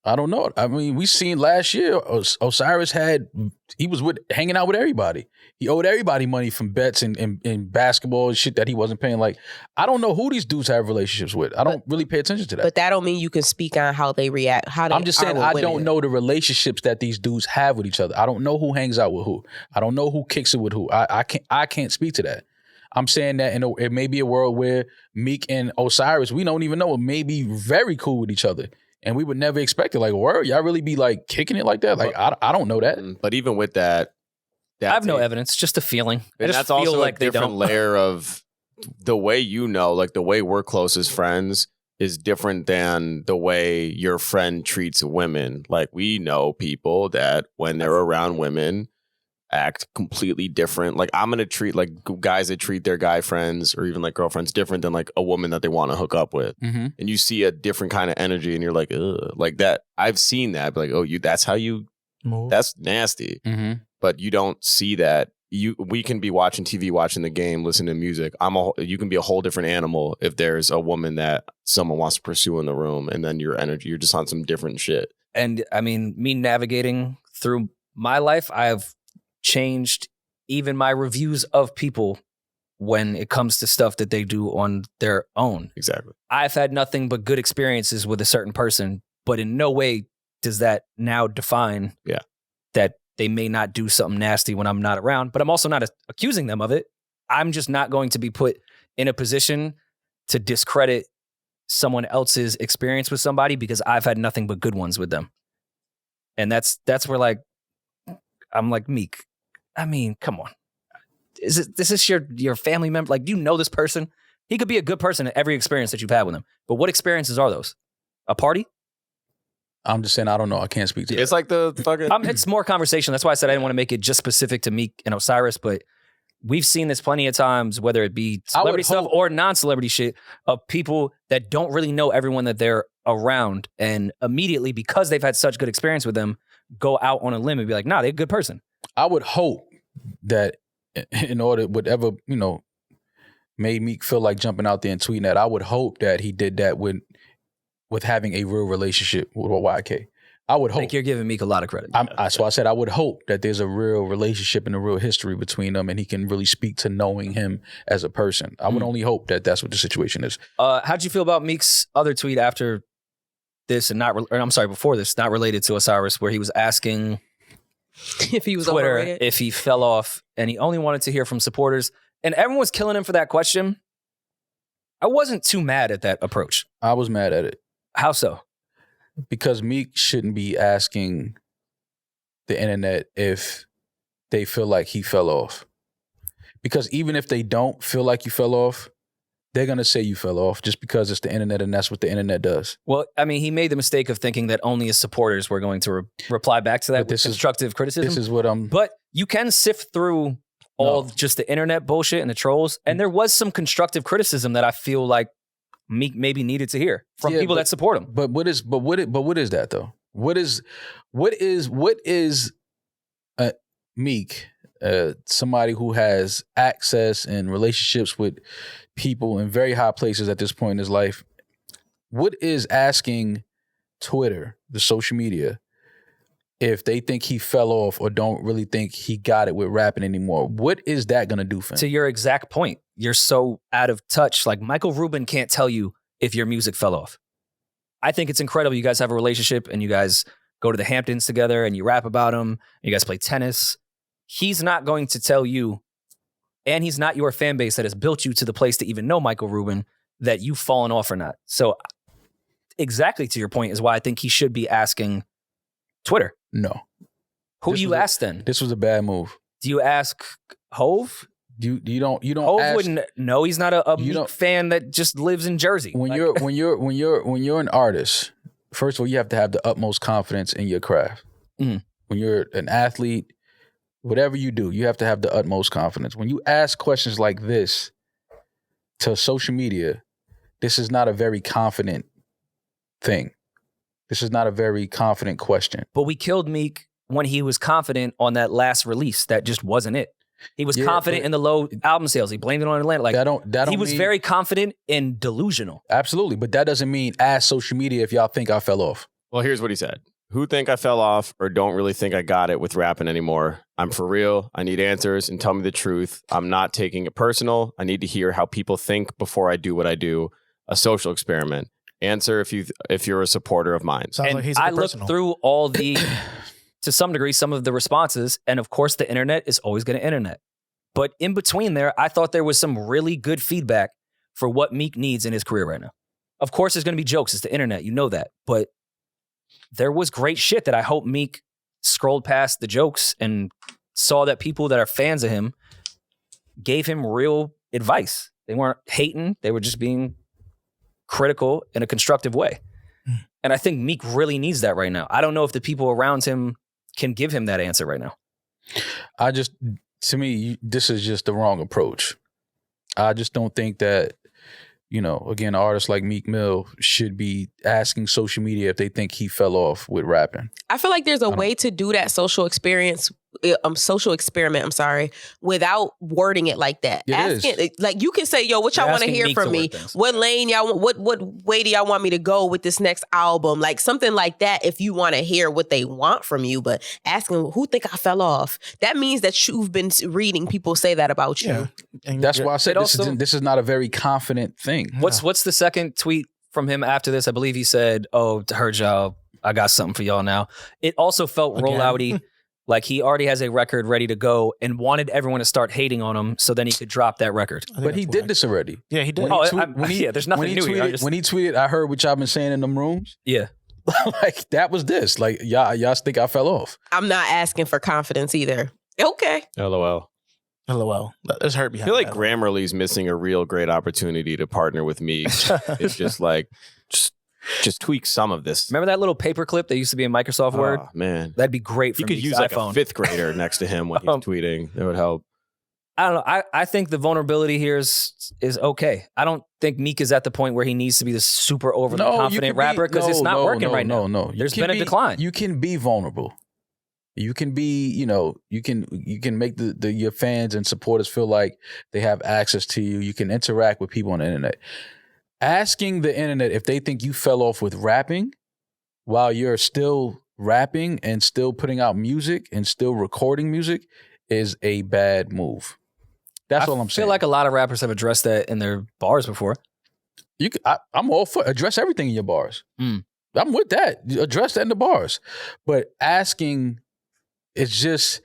I don't know. I mean, we seen last year Osiris he was hanging out with everybody. He owed everybody money from bets and basketball and shit that he wasn't paying. Like, I don't know who these dudes have relationships with. I don't really pay attention to that. But that don't mean you can speak on how they react. I'm just saying I don't know the relationships that these dudes have with each other. I don't know who hangs out with who. I don't know who kicks it with who. I can't speak to that. I'm saying that it may be a world where Meek and Osiris, we don't even know, it may be very cool with each other. And we would never expect it. Like, word, y'all really be like kicking it like that? Like, I don't know that. But even with that I have no evidence, just a feeling. And that's also like a different layer of the way like the way we're close as friends is different than the way your friend treats women. Like, we know people that when they're around women act completely different. Like, I'm gonna treat like guys that treat their guy friends or even like girlfriends different than like a woman that they want to hook up with. Mm-hmm. And you see a different kind of energy, and you're like, ugh, like that. I've seen that, like, oh, that's how you Move. that's nasty. Mm-hmm. But you don't see that. We can be watching TV, watching the game, listening to music. You can be a whole different animal if there's a woman that someone wants to pursue in the room, and then your energy, you're just on some different shit. And I mean, me navigating through my life, I've changed even my reviews of people when it comes to stuff that they do on their own. Exactly. I've had nothing but good experiences with a certain person, but in no way does that now define that they may not do something nasty when I'm not around. But I'm also not accusing them of it. I'm just not going to be put in a position to discredit someone else's experience with somebody because I've had nothing but good ones with them. And that's where, like, I'm like, Meek, I mean, come on. Is this your family member? Like, do you know this person? He could be a good person in every experience that you've had with him. But what experiences are those? A party? I'm just saying, I don't know. I can't speak to it. It's like the fucking... it's more conversation. That's why I said I didn't want to make it just specific to Meek and Osiris, but we've seen this plenty of times, whether it be celebrity stuff or non-celebrity shit, of people that don't really know everyone that they're around, and immediately, because they've had such good experience with them, go out on a limb and be like, nah, they're a good person. I would hope that in order, whatever, made Meek feel like jumping out there and tweeting that, I would hope that he did that with having a real relationship with YK. I would hope. I think you're giving Meek a lot of credit. So I said I would hope that there's a real relationship and a real history between them, and he can really speak to knowing him as a person. I would only hope that that's what the situation is. How'd you feel about Meek's other tweet after this, and before this, not related to Osiris, where he was asking if he was Twitter overrated, if he fell off, and he only wanted to hear from supporters, and everyone was killing him for that question? I wasn't too mad at that approach. I was mad at it. How so? Because Meek shouldn't be asking the internet if they feel like he fell off. Because even if they don't feel like you fell off, they're going to say you fell off just because it's the internet and that's what the internet does. Well, I mean, he made the mistake of thinking that only his supporters were going to reply back to that with constructive criticism. This is what I'm... But you can sift through all just the internet bullshit and the trolls, and there was some constructive criticism that I feel like Meek maybe needed to hear from people that support him. But what is that though? What is Meek, somebody who has access and relationships with people in very high places at this point in his life? What is asking Twitter, the social media, if they think he fell off or don't really think he got it with rapping anymore? What is that going to do for him? To your exact point, you're so out of touch. Like, Michael Rubin can't tell you if your music fell off. I think it's incredible. You guys have a relationship and you guys go to the Hamptons together and you rap about him. And you guys play tennis. He's not going to tell you, and he's not your fan base that has built you to the place to even know Michael Rubin, that you've fallen off or not. So exactly to your point is why I think he should be asking Twitter. No. Who do you ask then? This was a bad move. Do you ask Hove? You don't Hove ask, wouldn't know. He's not a Meek fan that just lives in Jersey. When you're an artist, first of all, you have to have the utmost confidence in your craft. Mm-hmm. When you're an athlete, whatever you do, you have to have the utmost confidence. When you ask questions like this to social media, this is not a very confident thing. This is not a very confident question. But we killed Meek when he was confident on that last release. That just wasn't it. He was confident in the low album sales. He blamed it on Atlanta. Like, he was very confident and delusional. Absolutely. But that doesn't mean ask social media if y'all think I fell off. Well, here's what he said. Who think I fell off or don't really think I got it with rapping anymore? I'm for real. I need answers and tell me the truth. I'm not taking it personal. I need to hear how people think before I do what I do. A social experiment. Answer if you're a supporter of mine. Sounds and like he's I looked through all the, to some degree, some of the responses, and of course the internet is always going to internet. But in between there, I thought there was some really good feedback for what Meek needs in his career right now. Of course, there's going to be jokes. It's the internet. You know that. But there was great shit that I hope Meek scrolled past the jokes and saw that people that are fans of him gave him real advice. They weren't hating. They were just being critical in a constructive way. And I think Meek really needs that right now. I don't know if the people around him can give him that answer right now. To me, this is just the wrong approach. I just don't think that, again, artists like Meek Mill should be asking social media if they think he fell off with rapping. I feel like there's a way to do that social experiment, without wording it like that. Like you can say, yo, what y'all want to hear from me? What lane y'all want, what way do y'all want me to go with this next album? Like something like that if you want to hear what they want from you, but asking who think I fell off, that means that you've been reading people say that about you. Yeah. And that's why I said this is not a very confident thing. What's the second tweet from him after this? I believe he said, "Oh, heard y'all. I got something for y'all now." It also felt rollouty, like he already has a record ready to go and wanted everyone to start hating on him so then he could drop that record. But he did this already. Yeah, he did. There's nothing new here. When he tweeted, I heard what y'all been saying in them rooms. Yeah. Like that was this. Like y'all think I fell off. I'm not asking for confidence either. Okay. LOL. There's hurt behind I feel like Grammarly's missing a real great opportunity to partner with me. It's just like, just tweak some of this. Remember that little paperclip that used to be in Microsoft Word? Oh, man. That'd be great for You could Meek's use like iPhone. a fifth grader next to him when he's tweeting. It would help. I don't know. I think the vulnerability here is okay. I don't think Meek is at the point where he needs to be this super overly confident rapper because it's not working right now. No. There's been a decline. You can be vulnerable. You can be, you can make your fans and supporters feel like they have access to you. You can interact with people on the internet. Asking the internet if they think you fell off with rapping while you're still rapping and still putting out music and still recording music is a bad move. That's all I'm saying. I feel like a lot of rappers have addressed that in their bars before. I'm all for address everything in your bars. I'm with that. Address that in the bars. But asking, it's just,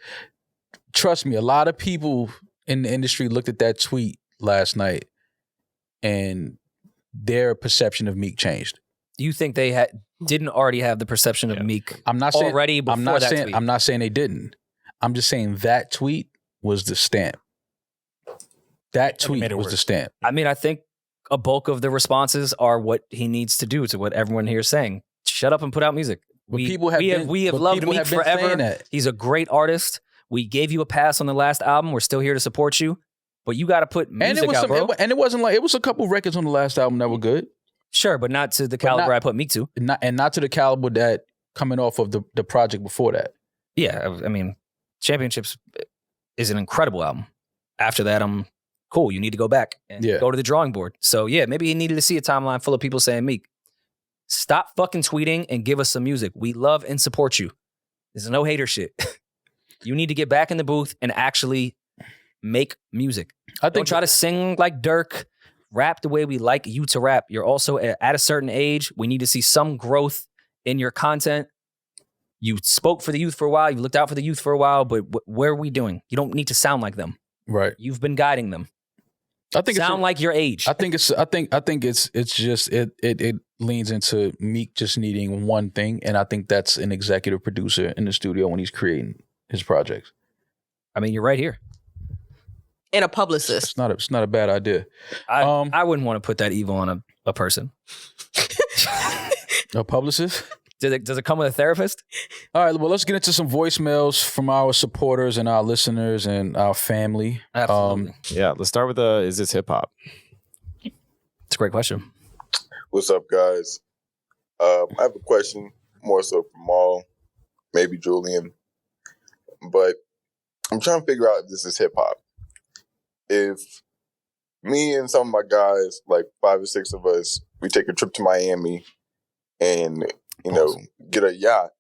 trust me, a lot of people in the industry looked at that tweet last night and their perception of Meek changed. Do you think they didn't already have the perception of Meek already before that tweet? I'm not saying they didn't. I'm just saying that tweet was the stamp. That tweet was the stamp. I mean, I think a bulk of the responses are what he needs to do, to what everyone here is saying. Shut up and put out music. We have loved Meek forever. He's a great artist. We gave you a pass on the last album. We're still here to support you. But you got to put music out, bro. And it wasn't like, it was a couple records on the last album that were good. Sure, but not to the caliber I put Meek to. Not to the caliber that coming off of the project before that. Yeah, I mean, Championships is an incredible album. After that, I'm cool. You need to go back and go to the drawing board. So yeah, maybe he needed to see a timeline full of people saying, Meek, stop fucking tweeting and give us some music. We love and support you. There's no hater shit. You need to get back in the booth and actually make music. Don't try to sing like Dirk. Rap the way we like you to rap. You're also at a certain age. We need to see some growth in your content. You spoke for the youth for a while. You looked out for the youth for a while. But where are we doing? You don't need to sound like them. Right. You've been guiding them. I think sound like your age. I think it's just it leans into Meek just needing one thing, and I think that's an executive producer in the studio when he's creating his projects. I mean, you're right here. And a publicist. It's not a bad idea. I wouldn't want to put that evil on a person. A publicist? Does it come with a therapist? All right, well, let's get into some voicemails from our supporters and our listeners and our family. Absolutely. Yeah, let's start with is this hip hop? It's a great question. What's up, guys? I have a question, more so for Mal, maybe Julian, but I'm trying to figure out if this is hip hop. If me and some of my guys, like 5 or 6 of us, we take a trip to Miami and, get a yacht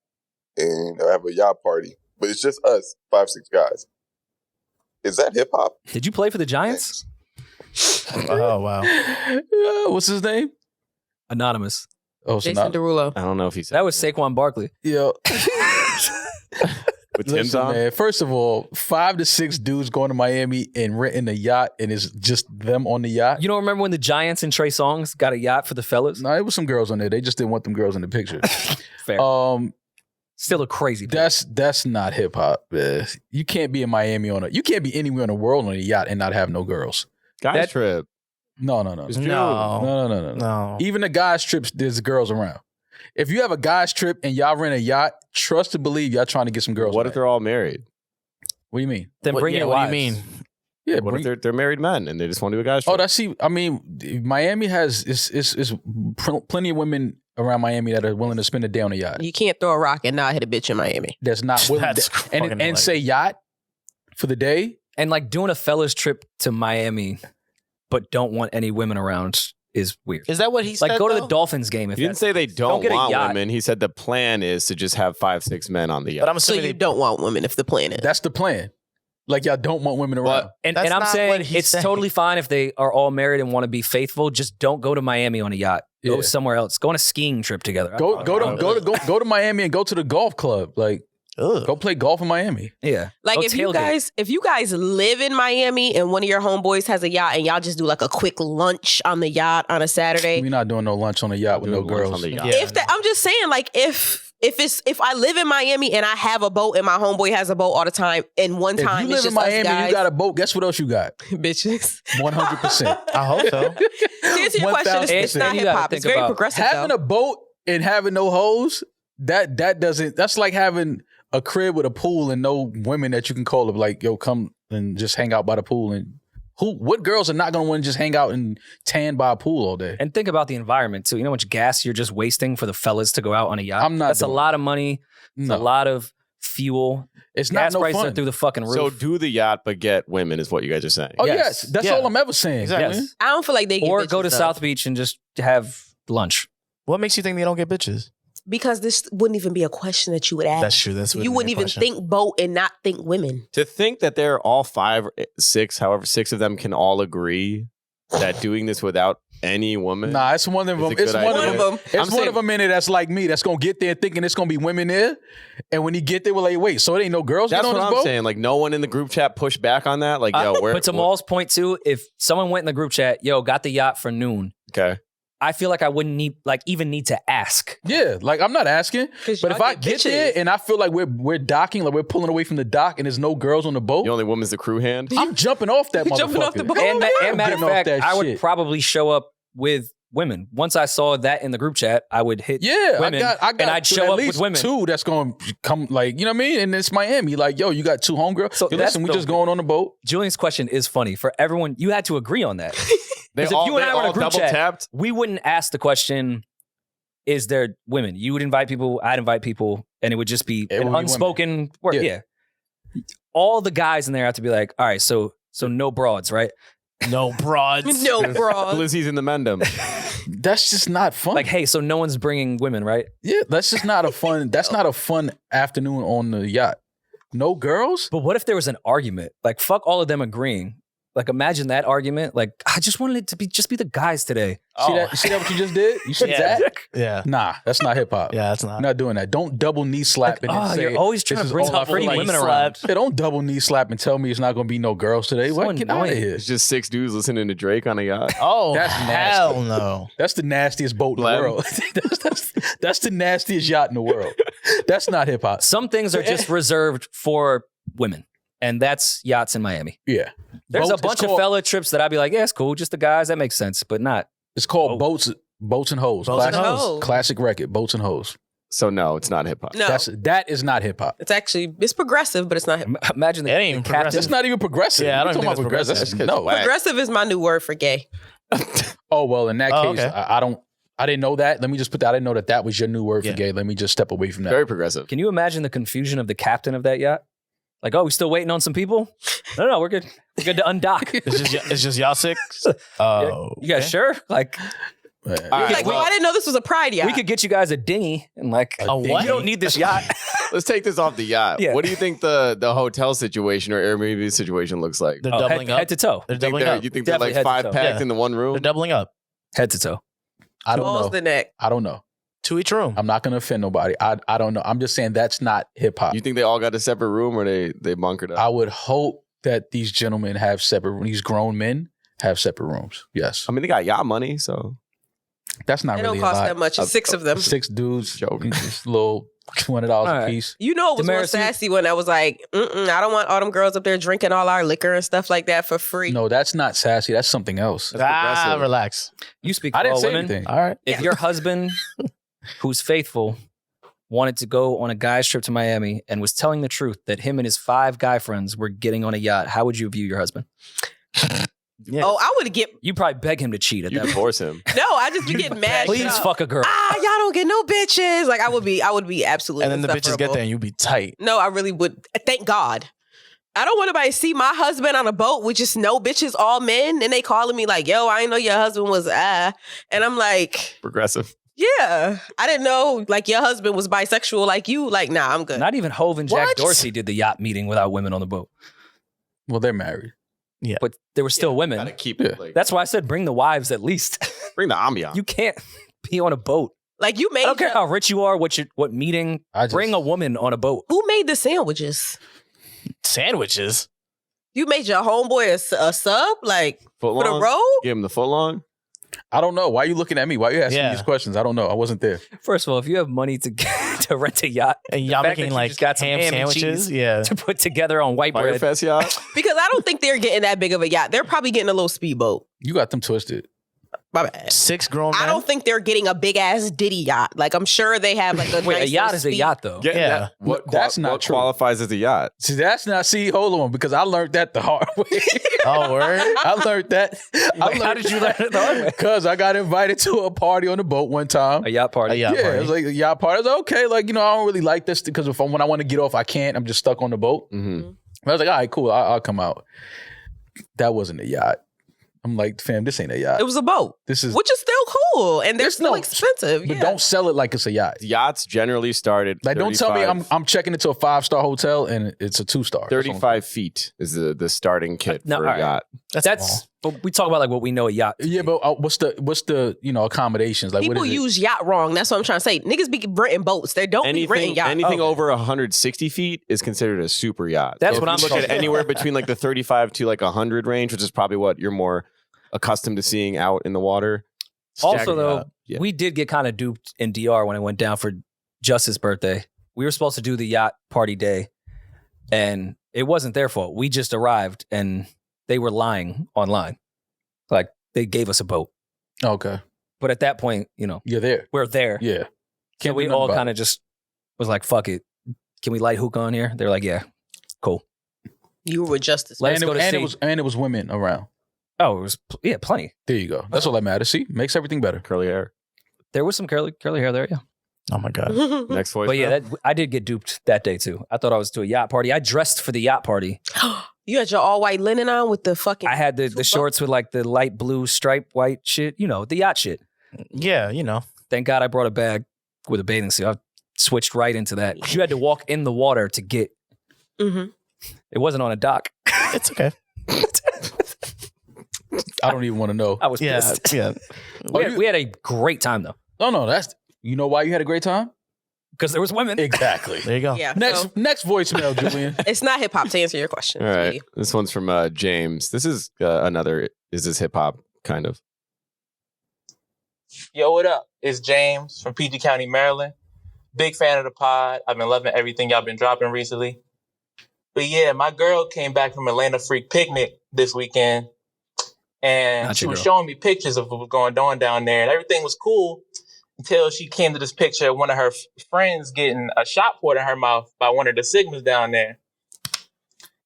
and have a yacht party, but it's just us, 5, 6 guys. Is that hip hop? Did you play for the Giants? Oh, wow. What's his name? Anonymous. Oh, Jason Derulo. I don't know if he said that was Saquon Barkley. Yeah. With Tim's on? Man, first of all, 5 to 6 dudes going to Miami and renting a yacht, and it's just them on the yacht. You don't remember when the Giants and Trey Songz got a yacht for the fellas? No, it was some girls on there. They just didn't want them girls in the picture. Fair. Still a crazy pick. That's not hip hop. You can't be in Miami you can't be anywhere in the world on a yacht and not have no girls. Guys trip. No. It's true. No. Even the guys' trips, there's girls around. If you have a guys' trip and y'all rent a yacht, trust to believe y'all trying to get some girls. What if they're all married? What do you mean? Then bring your what wives. do you mean? Yeah, What if they're married men and they just want to do a guy's trip? I mean, Miami has is plenty of women around Miami that are willing to spend a day on a yacht. You can't throw a rock and not hit a bitch in Miami. That's not willing That's to, fucking and hilarious. say yacht for the day. And like doing a fellas trip to Miami, but don't want any women around is weird. Is that what he said? Like go to the though? Dolphins game. If He didn't that's- say they don't get a want yacht. women. He said the plan is to just have 5-6 men on the yacht. But I'm So assuming you they don't want women if the plan is. That's the plan. Like y'all don't want women around. And That's I'm not saying what he's it's saying. totally fine if they are all married and want to be faithful. Just don't go to Miami on a yacht. Go Yeah. somewhere else. Go on a skiing trip together. Go to Miami and go to the golf club. Like Ugh. go play golf in Miami. Yeah. Like Go if you tailgate. guys live in Miami and one of your homeboys has a yacht and y'all just do like a quick lunch on the yacht on a Saturday. We're not doing no lunch on a yacht with no Doing lunch girls. on the yacht. Yeah. I'm just saying, like if I live in Miami and I have a boat and my homeboy has a boat all the time, and one If time you it's live in just us Miami and guys, you got a boat, guess what else you got? bitches. 100%. I hope so. To answer your question, it's 1000%. not You hip gotta hop. think It's very about progressive. Having though. a boat and having no hoes, that's like having a crib with a pool and no women that you can call up like, yo, come and just hang out by the pool. And what girls are not gonna want to just hang out and tan by a pool all day? And think about the environment too. You know how much gas you're just wasting for the fellas to go out on a yacht? I'm not That's a doing lot of money. It's No. a lot of fuel. It's not Gas no prices fun. are through the fucking roof. So do the yacht, but get women is what you guys are saying. Oh Yes. yes, that's Yeah. all I'm ever saying. Exactly. Yes. I don't feel like they get Or bitches, go to though. South Beach and just have lunch. What makes you think they don't get bitches? because this wouldn't even be a question that you would ask. That's true. That's You wouldn't even think boat and not think women. To think that they're all 5 or 6, however, 6 of them can all agree that doing this without any woman. Nah, it's one of It's them. a good It's one idea. of them. It's I'm one saying- of them in it that's like me. That's gonna get there thinking it's gonna be women there, and when he get there, we're like, wait, so it ain't no girls That's getting what on I'm this boat? saying. Like, no one in the group chat pushed back on that. Like, yo, where? But to Maul's point too, if someone went in the group chat, yo, got the yacht for noon, Okay. I feel like I wouldn't even need to ask. Yeah, like I'm not asking, 'Cause but y'all if I get get bitches. there and I feel like we're docking, like we're pulling away from the dock, and there's no girls on the boat, The only woman's the crew hand. I'm jumping off that You motherfucker. jumping off the boat? And matter of Getting off fact, that I would shit. probably show up with women. Once I saw that in the group chat, I would hit Yeah, women, I got and I'd show at up least with women. 2 that's going to come, like, you know what I mean? And it's Miami. Like, yo, you got 2 homegirls. So Yo, that's listen, we the- just going on the boat. Julian's question is funny for everyone. You had to agree on that. They 'Cause if all, you and they I were in a all group double chat, tapped. we wouldn't ask the question, is there women? You would invite people, I'd invite people, and it would just be It an would be unspoken word. Yeah. Yeah. All the guys in there have to be like, all right, so no broads, right? No broads. No, bro. Lizzie's in the Mendham. That's just not fun. Like, hey, so no one's bringing women, right? yeah, that's just not a fun. That's not a fun afternoon on the yacht. No girls. But what if there was an argument? Like, fuck all of them agreeing. Like, imagine that argument. Like, I just wanted it to be just be the guys today. See that? You see that? What you just did? You see Yeah. that? Yeah. Nah, that's not hip hop. Yeah, that's I'm not. not doing that. Don't double knee slap and then say you're always trying this to is bring all I some pretty feel like. women around. Yeah, don't double knee slap and tell me it's not going to be no girls today. So What? Get out of annoying. here. It's just 6 dudes listening to Drake on a yacht. Oh, That's nasty. hell no. That's the nastiest boat in the Blem. world. that's the nastiest yacht in the world. That's not hip hop. Some things are just reserved for women, and that's yachts in Miami. Yeah. There's Boats- a bunch it's of called- fella trips that I'd be like, yeah, it's cool, just the guys, that makes sense, but not. It's called Boats and Hoes. Boats and Classic, Hoes. classic record. Boats and Hoes. So no, it's not hip hop. No, That is not hip hop. it's progressive, but it's not. Imagine It ain't even captain. progressive. That's not even progressive. Yeah, I What don't you think talking that's about progressive. No. Whack. Progressive is my new word for gay. Oh well, in that Oh, case, okay. I didn't know that. Let me just put that. I didn't know that was your new word for Yeah. gay. Let me just step away from that. Very progressive. Can you imagine the confusion of the captain of that yacht? Like, oh, we still waiting on some people? No, we're good. We're good to undock. It's just y'all six. Oh, You guys sure? Like, Yeah. All right, Like, well, I didn't know this was a pride yacht. we could get you guys a dinghy and like, A what? you don't need this yacht. let's take this off the yacht. Yeah. What do you think the hotel situation or Airbnb situation looks like? They're Oh, doubling up. head to toe. They're You think doubling they're, up. you think they're Definitely like head to 5 toe. packed Yeah. in the one room? They're doubling up. Head to toe. I don't Balls know. the neck. I don't know. To each room. I'm not going to offend nobody. I don't know. I'm just saying that's not hip hop. You think they all got a separate room or they bunkered up? I would hope that these gentlemen have separate. These grown men have separate rooms. Yes, I mean, they got yacht money, so that's not It really don't cost a lot. that much. It's 6 of them. 6 dudes, Joke. just little $20 All a right. piece. You know, it was more Demaris, you- sassy when I was like, I don't want all them girls up there drinking all our liquor and stuff like that for free. No, that's not sassy. That's something else. progressive. Relax. You speak for I didn't all say women. anything. All right. If your husband, who's faithful, wanted to go on a guy's trip to Miami and was telling the truth that him and his 5 guy friends were getting on a yacht, how would you view your husband? Yeah. Oh, I would get You probably beg him to cheat at You that point. divorce him. no. I just be getting mad. Please shut up. fuck a girl. Y'all don't get no bitches. Like I would be absolutely. And then the bitches get insufferable. there and you be tight. No, I really would. Thank God. I don't want anybody to see my husband on a boat with just no bitches, all men, and they calling me like, "Yo, I didn't know your husband was and I'm like, Progressive. yeah, I didn't know like your husband was bisexual like you. Like, nah, I'm good. Not even Hove and Jack What? Dorsey did the yacht meeting without women on the boat. Well, they're married. But there were still women. Gotta keep it. Like, That's why I said bring the wives at least. bring the ambiance. You can't be on a boat. Like you made. I don't care how rich you are, what meeting. Bring a woman on a boat. Who made the sandwiches? Sandwiches. You made your homeboy a sub like Foot for the long? road? Give him the foot long. I don't know. Why are you looking at me? Why are you asking me these questions? I don't know. I wasn't there. First of all, if you have money to to rent a yacht, And the y'all fact that making you like just got some ham ham and sandwiches. cheese Yeah. to put together on white bread. Firefest yacht. Because I don't think they're getting that big of a yacht. They're probably getting a little speedboat. You got them twisted. My bad. 6 grown men. I don't think they're getting a big ass Diddy yacht. Like I'm sure they have like a Wait, nice a yacht little is a speed- yacht though. Yeah. That's not what true. qualifies as a yacht? See, that's not. See, hold on, because I learned that the hard way. Oh, word? I learned that. Wait, how did you learn it the hard way? Because I got invited to a party on the boat one time. A yacht party. A yacht Yeah, party. it was like a yacht party. I was like, okay, like, I don't really like this because when I want to get off, I can't. I'm just stuck on the boat. Mm-hmm. I was like, all right, cool. I'll come out. That wasn't a yacht. I'm like, fam, this ain't a yacht. It was a boat, This is, which is still cool, and they're There's still no- expensive. but Yeah. don't sell it like it's a yacht. Yachts generally start at Like, don't tell me 35 I'm checking into a 5-star hotel and it's a 2-star. 35 feet is the starting kit No, for all a right. yacht. That's but we talk about like what we know a yacht. Yeah, but what's the accommodations? Like, People what is use yacht wrong. That's what I'm trying to say. Niggas be renting boats. They don't be renting yachts. Anything over 160 feet is considered a super yacht. That's So what if I'm you look talking at anywhere between like the 35 to like 100 range, which is probably what you're more accustomed to seeing out in the water. Also, Staggered though, yacht. Yeah. we did get kind of duped in DR when I went down for Justice's birthday. We were supposed to do the yacht party day, and it wasn't their fault. We just arrived, and they were lying online. Like, they gave us a boat. Okay. But at that point, You're there. we're there. Yeah. So Can't we do nothing all about kind of just was like, fuck it. Can we light hookah on here? They're like, yeah, cool. You were with Justice. Let's and go to see. it was women around. Oh, it was, plenty. There you go. That's all that matters. See, makes everything better. Curly hair. There was some curly hair there, yeah. Oh, my God. Next voice. But yeah, I did get duped that day too. I thought I was to a yacht party. I dressed for the yacht party. You had your all white linen on with the fucking. I had the shorts with like the light blue stripe white shit, the yacht shit. Yeah, Thank God I brought a bag with a bathing suit. I switched right into that. You had to walk in the water to get. Mhm. It wasn't on a dock. It's okay. I don't even want to know. I was Yeah, pissed. yeah. We had a great time though, No, that's you know why you had a great time? because there was women. Exactly. There you go. Yeah. so Next voicemail, Julian. it's not hip hop to answer your question. All right. sweetie. This one's from James. This is another. Is this hip hop kind of? Yo, what up? It's James from PG County, Maryland. Big fan of the pod. I've been loving everything y'all been dropping recently. But yeah, my girl came back from Atlanta Freak Picnic this weekend, and Not she your was girl. showing me pictures of what was going on down there, and everything was cool until she came to this picture of one of her friends getting a shot poured in her mouth by one of the Sigmas down there.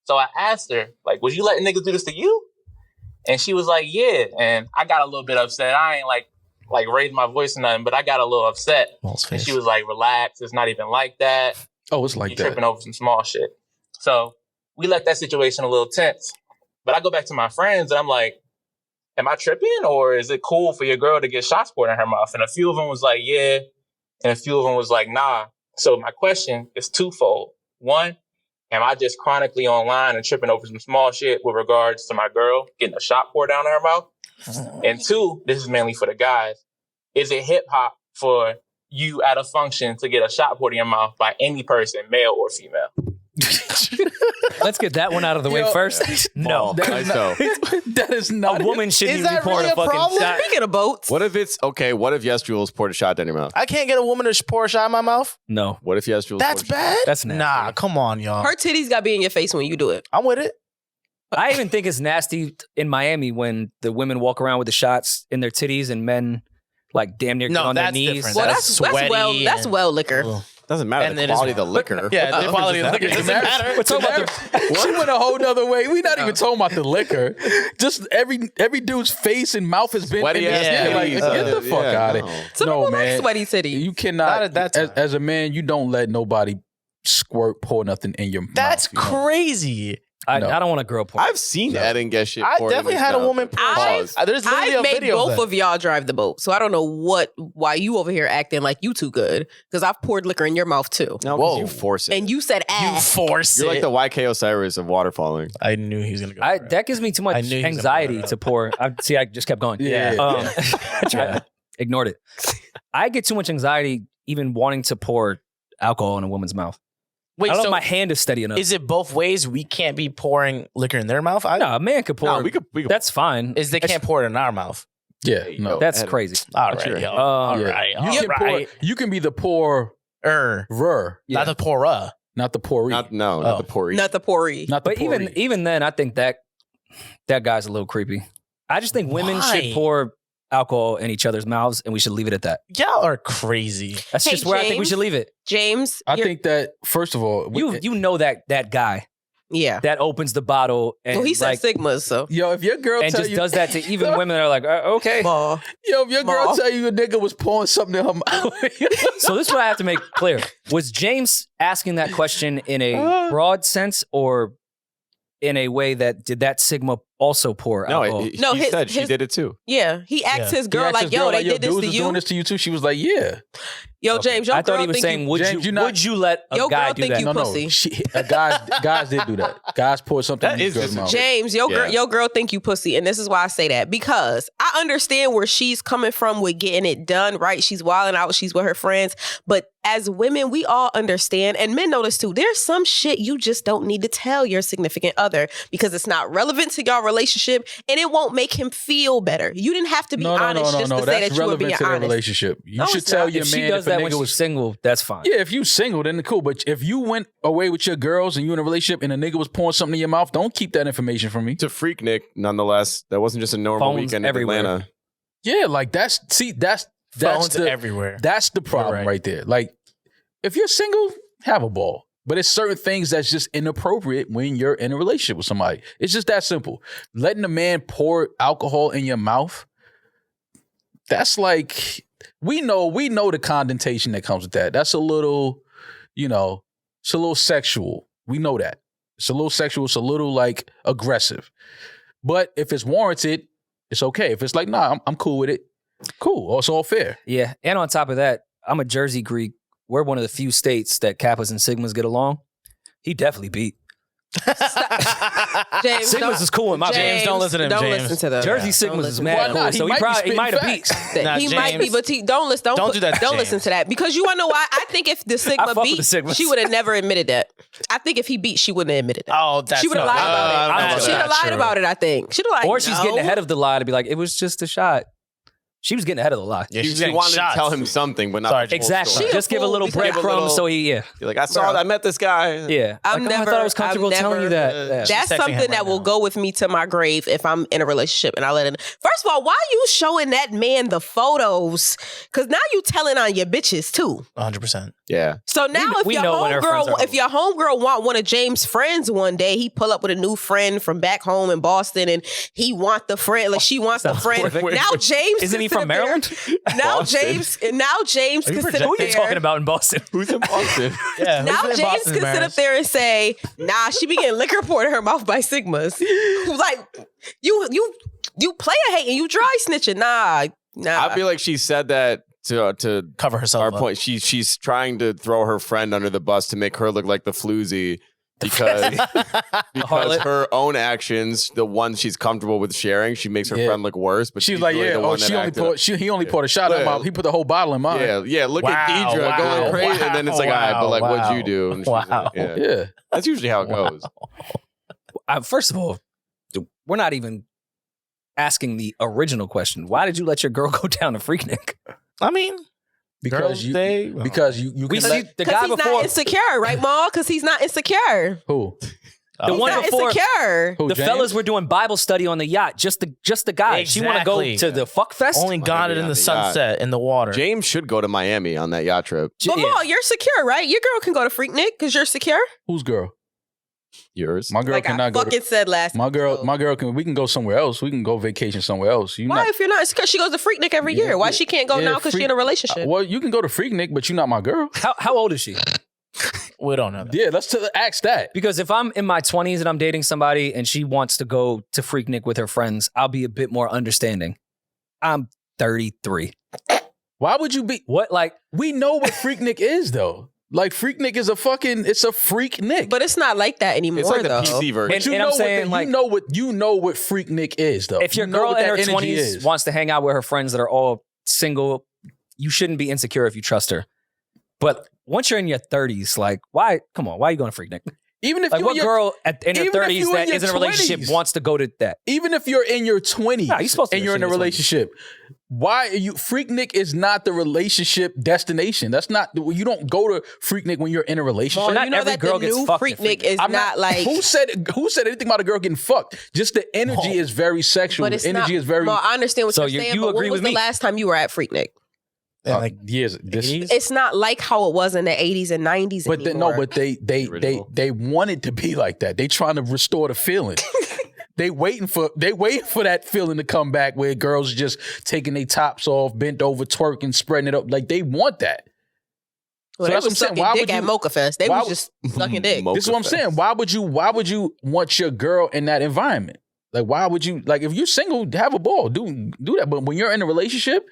So I asked her, like, was you letting niggas do this to you? And she was like, yeah. And I got a little bit upset. I ain't like raised my voice or nothing, but I got a little upset. Malt's And face. she was like, relax. It's not even like that. Oh, it's You're like that. tripping over some small shit. So we left that situation a little tense. But I go back to my friends and I'm like, am I tripping, or is it cool for your girl to get shots poured in her mouth? And a few of them was like, yeah. And a few of them was like, nah. So my question is twofold. One, am I just chronically online and tripping over some small shit with regards to my girl getting a shot poured down in her mouth? And two, this is mainly for the guys. Is it hip hop for you at a function to get a shot poured in your mouth by any person, male or female? Let's get that one out of the way first. No. That is not a woman shouldn't Is even be that pouring really a a fucking problem? shot. Speaking of boats, What if it's okay? What if yes, Jules poured a shot down your mouth? I can't get a woman to pour a shot in my mouth. No. What if yes, Jules? That's poured a shot? bad. That's nasty. Nah, come on, y'all. her titties got to be in your face when you do it. I'm with it. I even think it's nasty in Miami when the women walk around with the shots in their titties and men like damn near get No, on their that's knees. different. Well, That's sweaty that's and- well liquor. Ugh. Doesn't matter And the it is- quality of the liquor. Yeah, the quality of the liquor doesn't matter. We're talking about the She went a whole nother way. We're not even talking about the liquor. Just every dude's face and mouth has been Sweaty in ass this. titties. Like, get the fuck Yeah, out of no. here. Some No, people man. like sweaty titties. You Not cannot, at that as time. a man, you don't let nobody pour nothing in your That's mouth. crazy. I No. don't want a girl pour. I've seen Eddin get shit. I poured in definitely his had a mouth. woman pour. Pause. There's literally I've a made video both of that. of y'all drive the boat, so I don't know why you over here acting like you too good because I've poured liquor in your mouth too, No, Whoa. because you force it. and you said You ass. force You're it. like the YK Osiris of waterfalling. I knew he was gonna go. for it. That gives me too I much knew he was gonna anxiety bring that to up. pour. I just kept going. Yeah. I tried. Ignored it. I get too much anxiety even wanting to pour alcohol in a woman's mouth. Wait, I don't know so if my hand is steady enough. is it both ways? We can't be pouring liquor in their mouth. No, a man could pour. No, we could. That's fine. Is they can't pour it in our mouth. Yeah, no. That's Eddin. crazy. All That's right, your- yo. All Yeah. right, all You can right. you can be the pourer, Not the pourer. not the pouree. Not Oh. the pourri. Not the pourri. Not the But pouree. even then, I think that guy's a little creepy. I just think women Why? should pour alcohol in each other's mouths, and we should leave it at that. Y'all are crazy. That's Hey, just where I think we James. should leave it. James, I you're- think that first of all, You know that guy yeah. that opens the bottle and Well, he said like, sigmas, so. yo, if your girl and tell just you, does that to even women that are like, okay. Ball. yo, if your girl Ma. tell you a nigga was pouring something in her mouth, So this is what I have to make clear. Was James asking that question in a broad sense or in a way that did that Sigma also pour No, alcohol? No, he said she his- did it too. Yeah, he asked Yeah. his girl He asked like, his "Yo, girl, they did this dudes to was you." doing this to you too. She was like, yeah. Yo, James, your I girl thought he was think saying, you, would James, you you not- would you let a Your guy girl do think that? you No, pussy. guys did do that. Guys poured something That in is these girls' just- mouth. James, Yeah. your girl think you pussy, and this is why I say that because I understand where she's coming from with getting it done. Right, she's wilding out, she's with her friends, but as women, we all understand, and men know this too. There's some shit you just don't need to tell your significant other because it's not relevant to your relationship, and it won't make him feel better. You didn't have to be honest just to say That's that you were being relevant to the honest. relationship. You No, should it's tell not. your If man she does if a that when nigga she's was single, that's fine. Yeah, if you single, then cool. But if you went away with your girls and you in a relationship and a nigga was pouring something in your mouth, don't keep that information from me. It's a freak, Nick. Nonetheless, that wasn't just a normal Phones weekend everywhere. in Atlanta. Yeah, like that's Phones the everywhere. that's the problem Right. right there. Like if you're single, have a ball. But it's certain things that's just inappropriate when you're in a relationship with somebody. It's just that simple. Letting a man pour alcohol in your mouth, that's like we know the connotation that comes with that. That's a little, it's a little sexual. We know that. It's a little sexual, it's a little like aggressive. But if it's warranted, it's okay. If it's like, nah, I'm cool with it. Cool. It's all fair. Yeah. And on top of that, I'm a Jersey Greek. We're one of the few states that Kappas and Sigmas get along. He definitely beat. James, Sigmas is cool in my James, don't listen to him, Don't James. listen to them. Jersey Don't Sigmas is listen. mad Why cool. not? So He he might might be have beat. spitting Nah, He might be, James. but don't do that to Don't James. listen to that because you want to know why? I think if the I Sigma fuck with beat, the Sigmas. she would have never admitted that. I think if he beat, she wouldn't have admitted that. Oh, that's she would have not- lied about it. that's She'd have not lied true. about it. I think she'd have lied. Or she's getting ahead of the lie to be like, it was just a shot. She was getting ahead of the lie. Yeah, She she's getting wanted shots. to tell him something, but not Sorry, the full Exactly. story. She a Just give a fool little because- breadcrumb so he, You're like, I saw that. I met this guy. Yeah. I'm Like, oh, I thought I was comfortable telling you that. Yeah. That's texting him something right that will now. go with me to my grave if I'm in a relationship and I let him. First of all, why you showing that man the photos? Because now you telling on your bitches too. 100%. Yeah. So now We know when our friends are if your homegirl want one of James' friends one day, he pull up with a new friend from back home in Boston and he want the friend, like she wants the Sounds friend. horrific. Now James Isn't he can sit from up there- Maryland? Now Boston. James can sit up Who are there. you talking about in Boston? Who's in Boston? Yeah. Now who's in James Boston, can sit Demaris? up there and say, "Nah, she be getting liquor poured in her mouth by Sigmas." Like you player hating, you dry snitching. Nah. I feel like she said that to Cover herself our up. point. She's trying to throw her friend under the bus to make her look like the floozy because Harlot. her own actions, the ones she's comfortable with sharing, she makes her friend look worse. But she's like, really yeah, the one he only poured a shot in mine. He put the whole bottle in mine. Yeah, look at Deidre going crazy, and then it's like, all right, but like, what'd you do? And she's like, Yeah. That's usually how it goes. First of all, we're not even asking the original question. Why did you let your girl go down to Freaknik? I mean, because you can We let- see the guy Because he's before. not insecure, right, Maul? Because he's not insecure. who? The He's one not before. insecure. Who, The James? fellas were doing Bible study on the yacht. Just the guy. She want to go Exactly. to the fuck fest. only got it in on the the yacht. sunset in the water. James should go to Miami on that yacht trip. But Yeah. Maul, you're secure, right? Your girl can go to Freaknik because you're secure. Whose girl? Yours. My girl Like I cannot go. fucking said last. My girl episode. can. We can go somewhere else. We can go vacation somewhere else. You Why, not. if you're not insecure, she goes to Freaknik every year. Why she can't go now because she's in a relationship? Well, you can go to Freaknik, but you're not my girl. How old is she? We don't know that. Yeah, let's ask that. Because if I'm in my 20s and I'm dating somebody and she wants to go to Freaknik with her friends, I'll be a bit more understanding. I'm 33. Why would you be? What, like, We know what Freaknik is, though. Like Freaknik is it's a Freaknik. But it's not like that anymore, It's like the though. PC version. And- you I'm know saying, like- you know what Freaknik is, though. if your You know girl what in her that energy 20s is. wants to hang out with her friends that are all single, you shouldn't be insecure if you trust her. But once you're in your 30s, like, why? Come on, why are you going to Freaknik? even if Like, you what in your, girl in her even if 30s you in that your is in a relationship 20s. wants to go to that? even if you're in your 20s Nah, you're supposed to and be you're in a in your 20s. relationship, why are you? Freaknik is not the relationship destination. That's not. You don't go to Freaknik when you're in a relationship. Well, not you know every that girl the gets new fucked at Freaknik Freaknik. is I'm not like. who said anything about a girl getting fucked. Just the energy is very sexual. But it's The energy not. is very Well, I understand what So you're saying. you but agree when was with the me? last time you were at Freaknik? Like years. This, 80s? It's not like how it was in the 80s and 90s but anymore. they want it to be like that. They trying to restore the feeling. They waiting for that feeling to come back where girls just taking their tops off, bent over, twerking, spreading it up. Like they want that. Well, So they that's what I'm was saying. sucking Why dick would at you- Mocha Fest. They why was would- just sucking dick. Mocha This is what I'm Fest. saying. Why would you want your girl in that environment? Like why would you if you're single, have a ball, do that. But when you're in a relationship,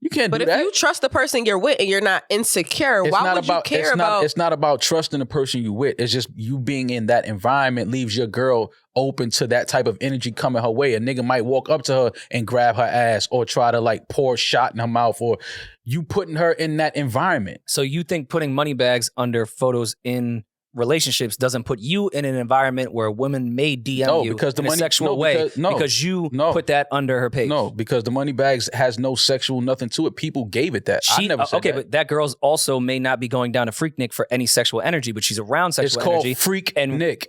you can't But do if that. you trust the person you're with and you're not insecure, It's why not would about, you care it's not, about? It's not about trusting the person you with. It's just you being in that environment leaves your girl open to that type of energy coming her way. A nigga might walk up to her and grab her ass or try to like pour a shot in her mouth, or you putting her in that environment. So you think putting money bags under photos in relationships doesn't put you in an environment where women may DM No, you because the in money- a sexual no, way because- you no. put that under her page? No, because the money bags has no sexual nothing to it. People gave it that. I never said okay, that. but that girl's also may not be going down to Freaknik for any sexual energy, but she's around It's sexual called energy. Freak and Nick.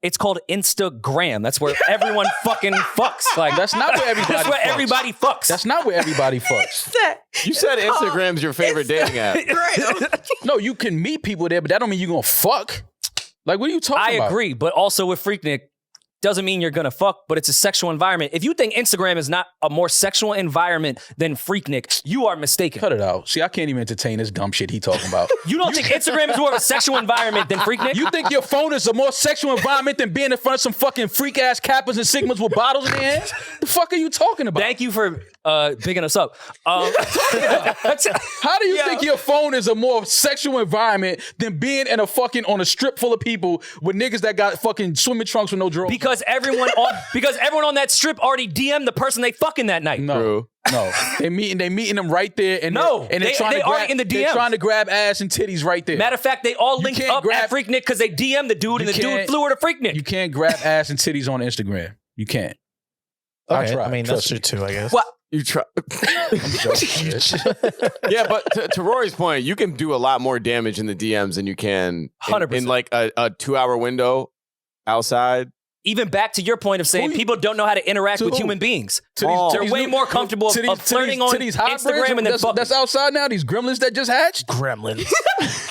It's called Instagram. That's where everyone fucking fucks. Like That's not where everybody That's where fucks. everybody fucks. That's not where everybody fucks. You said Instagram's your favorite dating app. No, you can meet people there, but that don't mean you're gonna fuck. Like, what are you talking I about? agree, but also with Freaknik, doesn't mean you're gonna fuck, but it's a sexual environment. If you think Instagram is not a more sexual environment than Freaknik, you are mistaken. Cut it out. See, I can't even entertain this dumb shit he talking about. You don't think Instagram is more of a sexual environment than Freaknik? You think your phone is a more sexual environment than being in front of some fucking freak ass Kappas and Sigmas with bottles in their hands? The fuck are you talking about? Thank you for picking us up. How do you think your phone is a more sexual environment than being in on a strip full of people with niggas that got fucking swimming trunks with no drawers? Because everyone on that strip already DM'd the person they fucking that night. No. True. No, they meeting them right there, and No, they're they trying to already grab, in the they're DMs. trying to grab ass and titties right there. Matter of fact, they all You linked can't up grab- at Freaknik because they DM'd the dude, and the dude can't- flew her to Freaknik. You can't grab ass and titties on Instagram. You can't. Okay, tried, I mean, trust that's true too, I guess. What? You try. I'm joking, bitch. Yeah, but to Rory's point, you can do a lot more damage in the DMs than you can 100%. in like a 2-hour window outside. Even back to your point of saying Who you- people don't know how to interact To with who? human beings. To these- They're these way new- more comfortable to these- of flirting to on these hybrids Instagram and then that's, fucking. that's outside now. These gremlins that just hatched. Gremlins.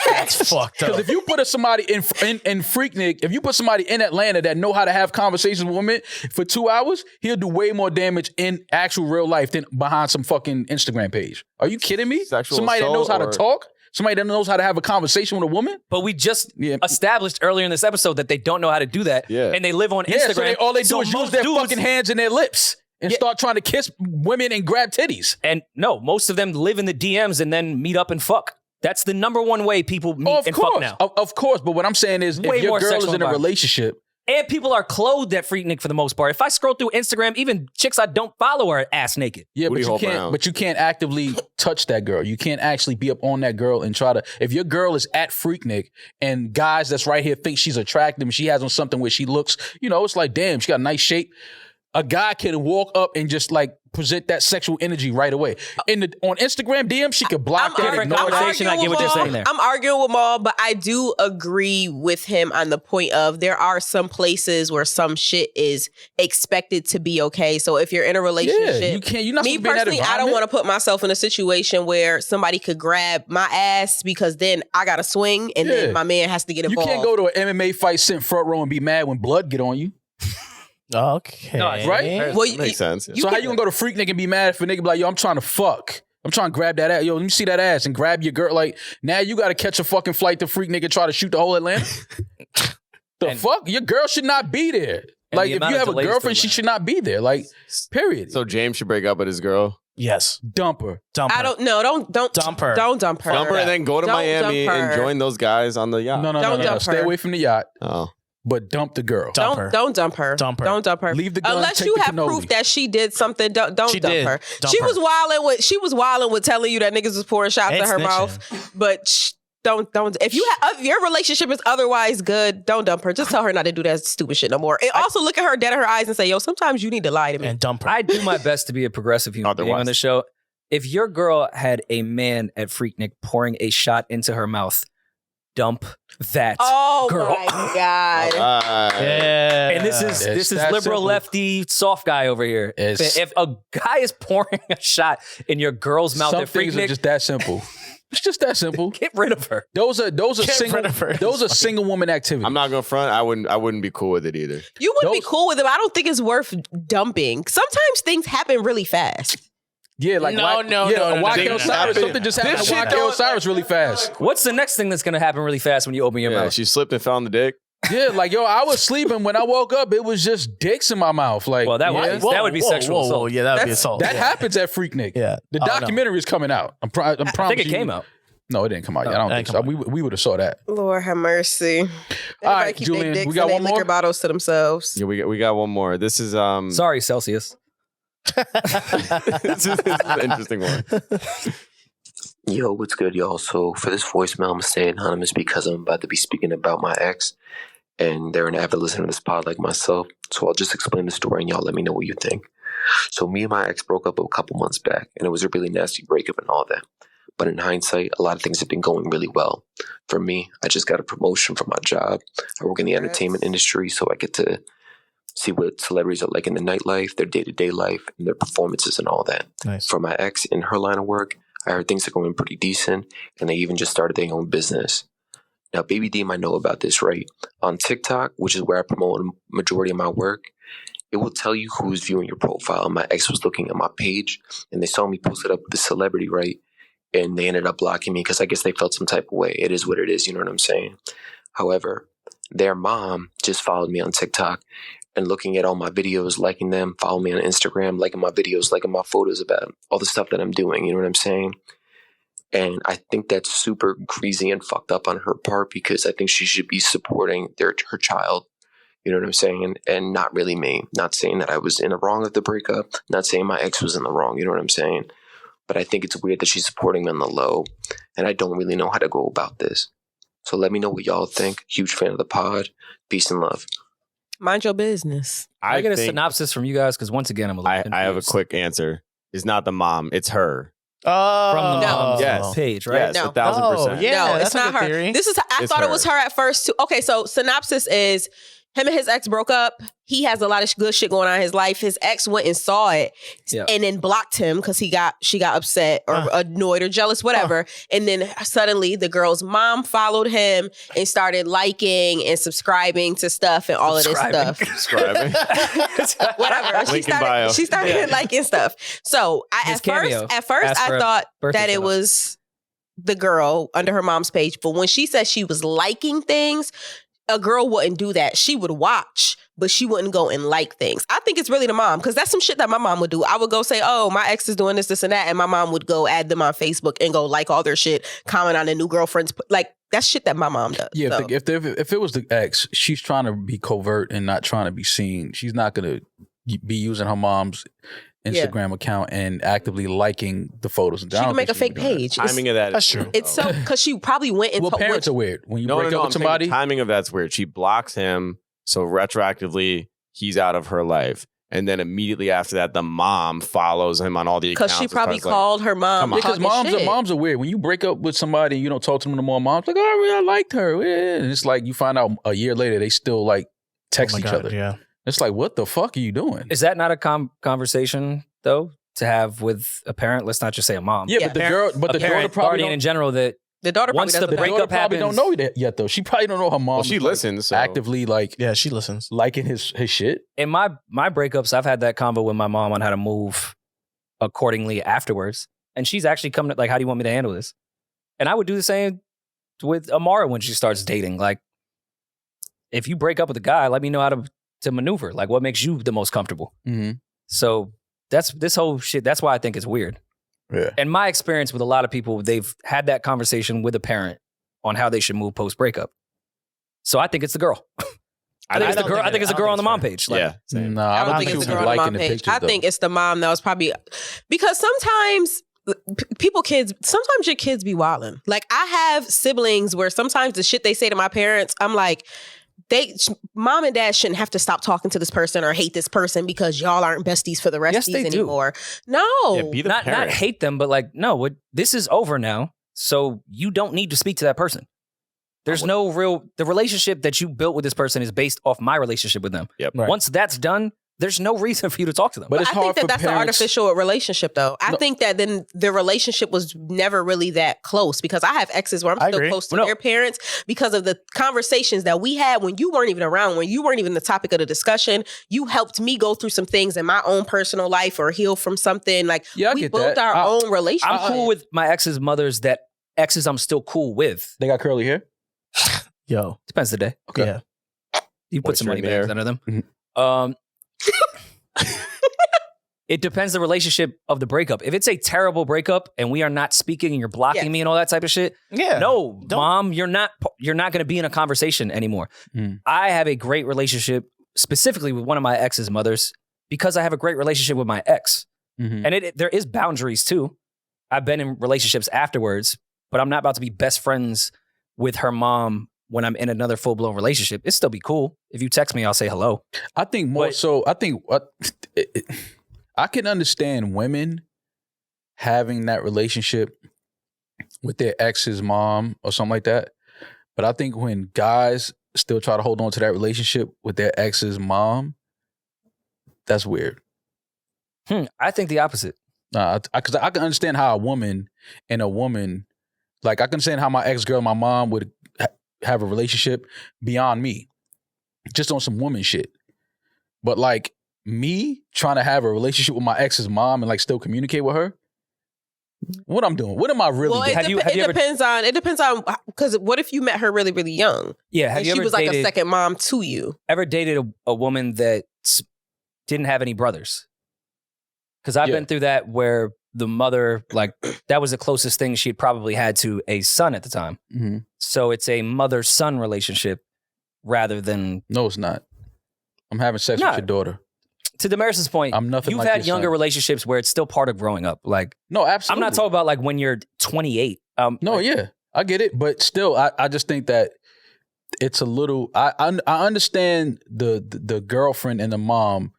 That's fucked up. Because if you put somebody in Freaknik, if you put somebody in Atlanta that know how to have conversations with women for 2 hours, he'll do way more damage in actual real life than behind some fucking Instagram page. Are you kidding me? Sexual Somebody that knows how assault to talk. Somebody that knows how to have a conversation with a woman. But we just Yeah. established earlier in this episode that they don't know how to do that. Yeah. And they live on Yeah, Instagram. so all they do is use most their dudes- fucking hands and their lips and start trying to kiss women and grab titties. And no, most of them live in the DMs and then meet up and fuck. That's the number one way people meet and fuck now. Of course, but what I'm saying is, Way if your more girl is sexual in a environment. relationship, And people are clothed at Freaknik for the most part. If I scroll through Instagram, even chicks I don't follow are ass naked. yeah, Booty hole brown. but you can't actively touch that girl. You can't actually be up on that girl and try to. If your girl is at Freaknik and guys that's right here think she's attractive and she has on something where she looks, it's like, damn, she got a nice shape. A guy can walk up and just like present that sexual energy right away. On Instagram DM, she could block that. different Ignore that. conversation. I get what you're saying there. I'm arguing with Maul, but I do agree with him on the point of there are some places where some shit is expected to be okay. So if you're in a relationship, Yeah, you can't. You're not me supposed to be in that personally, I don't environment. want to put myself in a situation where somebody could grab my ass because then I got to swing and Yeah. then my man has to get You involved. can't go to an MMA fight, sit in front row, and be mad when blood get on you. Okay. No, it's Right? Well, Makes sense. you So how can- you gonna go to Freaknik and be mad if a nigga be like, yo, I'm trying to fuck. I'm trying to grab that ass. Yo, let me see that ass and grab your girl. Like, now you got to catch a fucking flight to Freaknik and try to shoot the whole Atlanta? And- fuck? Your girl should not be there. And Like, the if amount you of have a delays girlfriend, for she that. should not be there. Like, period. So James should break up with his girl. Yes. Dump her. Dump her. I don't know. Don't Dump her. Don't dump her. Dump her and then go to Don't Miami dump her. and join those guys on the yacht. No. Don't dump Stay her. away from the yacht, Oh. but dump the girl. Dump her. Don't dump her. Dump her. Don't dump her. Leave the gun, Unless take you the have cannoli. proof that she did something. Don't She dump did. her. Dump She her. was wilding with telling you that niggas was pouring shots Ain't in her snitching. mouth. But don't. If your relationship is otherwise good, don't dump her. Just tell her not to do that stupid shit no more. And also look at her dead in her eyes and say, "Yo, sometimes you need to lie to me." And dump her. I do my best to be a progressive human being Otherwise. on the show. If your girl had a man at Freaknik pouring a shot into her mouth, dump that Oh girl. my god! yeah. And this is It's that liberal simple. lefty soft guy over here. It's- If a guy is pouring a shot in your girl's mouth Some at things are Freaknik, just that simple. It's just that simple. get rid of her. Those are Get single rid of her. those are single woman activities. I'm not going to front. I wouldn't be cool with it either. You would be Those- cool with it. But I don't think it's worth dumping. Sometimes things happen really fast. Yeah, like No, Whack- no, yeah, no, no, Whack no, Hill no, no. Cyrus. Something just happened This to shit Whack Hill don't- Cyrus really fast. What's the next thing that's going to happen really fast when you open your Yeah, mouth? she slipped and fell on the dick. Yeah, like yo, I was sleeping when I woke up. It was just dicks in my mouth. Like, Well, that yeah, would be sexual assault. Yeah, that would be That's- assault. that Yeah. happens at Freaknik. Yeah. The Oh, no. documentary is coming out. I'm I promising. think it came out. No, it didn't come out yet. I don't that think didn't so. come We would have saw that. Lord have mercy. Everybody right, keep Julian, their dicks we got and one their liquor more? bottles to themselves. Yeah, we got one more. This is Sorry, Celsius. this is an interesting one. Yo, what's good, y'all? So for this voicemail, I'm gonna stay anonymous because I'm about to be speaking about my ex, and they're an avid listener to this pod like myself. So I'll just explain the story, and y'all let me know what you think. So me and my ex broke up a couple months back, and it was a really nasty breakup and all that. But in hindsight, a lot of things have been going really well. For me, I just got a promotion for my job. I work in the entertainment industry, so I get to see what celebrities are like in the nightlife, their day-to-day life, and their performances and all that. Nice. For my ex, in her line of work, I heard things are going pretty decent, and they even just started their own business. Now, Baby D might know about this, right? On TikTok, which is where I promote a majority of my work, it will tell you who's viewing your profile. And my ex was looking at my page, and they saw me post it up with the celebrity, right? And they ended up blocking me because I guess they felt some type of way. It is what it is, you know what I'm saying? However, their mom just followed me on TikTok and looking at all my videos, liking them, following me on Instagram, liking my videos, liking my photos about all the stuff that I'm doing, you know what I'm saying? And I think that's super crazy and fucked up on her part because I think she should be supporting her child, you know what I'm saying? And not really me. Not saying that I was in the wrong of the breakup, not saying my ex was in the wrong, you know what I'm saying? But I think it's weird that she's supporting me on the low, and I don't really know how to go about this. So let me know what y'all think. Huge fan of the pod. Peace and love. Mind your business. I get a think synopsis from you guys because once again, I'm a little confused. I have a quick answer. It's not the mom. It's her. Oh. From the No. mom's Yes. page, right? Yes, No. 1,000%. Oh, yeah. no, that's it's a not good her. theory. This is. I It's thought it her. was her at first too. Okay, so synopsis is him and his ex broke up. He has a lot of good shit going on in his life. His ex went and saw it, Yeah. and then blocked him because she got upset or annoyed or jealous, whatever. And then suddenly the girl's mom followed him and started liking and subscribing to stuff and all of this stuff. Subscribing. Whatever. Link in bio. She started liking stuff. So His at cameo. first Asked for I a thought birthday that it shout-out. was the girl under her mom's page. But when she said she was liking things, a girl wouldn't do that. She would watch, but she wouldn't go and like things. I think it's really the mom, because that's some shit that my mom would do. I would go say, oh, my ex is doing this, this, and that. And my mom would go add them on Facebook and go like all their shit, comment on the new girlfriends. Like, that's shit that my mom does. Yeah, so. if it was the ex, she's trying to be covert and not trying to be seen. She's not going to be using her mom's Instagram account and actively liking the photos. She can make a fake page. Timing of that. That's true. It's so, because she probably went and well, parents are weird. When you break up with somebody. The timing of that's weird. She blocks him, so retroactively, he's out of her life. And then immediately after that, the mom follows him on all the accounts. Because she probably called her mom. Because moms are weird. When you break up with somebody and you don't talk to them no more, mom's like, oh, I really liked her. Yeah. And it's like you find out a year later, they still like text each other. Yeah. It's like, what the fuck are you doing? Is that not a conversation, though, to have with a parent? Let's not just say a mom. Yeah, but the girl, but the daughter probably guardian in general, that the daughter once the breakup probably happens, don't know that yet, though. She probably don't know her mom. Well, she listens. So. Actively, like, Yeah, she listens. liking his shit. in my breakups, I've had that convo with my mom on how to move accordingly afterwards. And she's actually come to, like, how do you want me to handle this? And I would do the same with Amara when she starts dating. Like, if you break up with a guy, let me know how to maneuver. Like, what makes you the most comfortable? Mm-hmm. So that's this whole shit. That's why I think it's weird. Yeah. And my experience with a lot of people, they've had that conversation with a parent on how they should move post breakup. So I think it's the girl. I think it's the girl on the mom page. Like, Yeah. Same. No, I don't think it's the girl on the mom page. I think it's the mom that was probably, because sometimes sometimes your kids be wilding. Like, I have siblings where sometimes the shit they say to my parents, I'm like, mom and dad shouldn't have to stop talking to this person or hate this person because y'all aren't besties for the rest of these anymore. No. Yeah, be the not hate them, but like, no, this is over now. So you don't need to speak to that person. There's the relationship that you built with this person is based off my relationship with them. Yep. Right. Once that's done, there's no reason for you to talk to them. But it's I hard think for that's parents. an artificial relationship, though. I think that then the relationship was never really that close, because I have exes where I'm still close to their parents because of the conversations that we had when you weren't even around, when you weren't even the topic of the discussion. You helped me go through some things in my own personal life or heal from something. Like, we built our own relationship. I'm cool with my ex's mothers that exes I'm still cool with. They got curly hair? Yo. Depends the day. Okay. Yeah. You put some money there. bags under them. Mm-hmm. It depends the relationship of the breakup. If it's a terrible breakup and we are not speaking and you're blocking me and all that type of shit, no, mom, you're not going to be in a conversation anymore. I have a great relationship specifically with one of my ex's mothers because I have a great relationship with my ex. And there is boundaries too. I've been in relationships afterwards, but I'm not about to be best friends with her mom when I'm in another full-blown relationship. It'd still be cool. If you text me, I'll say hello. I think I can understand women having that relationship with their ex's mom or something like that. But I think when guys still try to hold on to that relationship with their ex's mom, that's weird. I think the opposite. Because I can understand how a woman, like I can understand how my ex-girl and my mom would have a relationship beyond me, just on some woman shit. But like me trying to have a relationship with my ex's mom and like still communicate with her, what I'm doing? What am I really doing? It depends on, because what if you met her really, really young? Yeah, and she was like a second mom to you? Ever dated a woman that didn't have any brothers? Because I've been through that where the mother, like, that was the closest thing she'd probably had to a son at the time. So it's a mother-son relationship rather than... No, it's not. I'm having sex with your daughter. To Demaris' point, I'm nothing you've like had your younger son. relationships where it's still part of growing up. Like, no, absolutely. I'm not talking about like when you're 28. I get it. But still, I just think that it's a little... I understand the girlfriend and the mom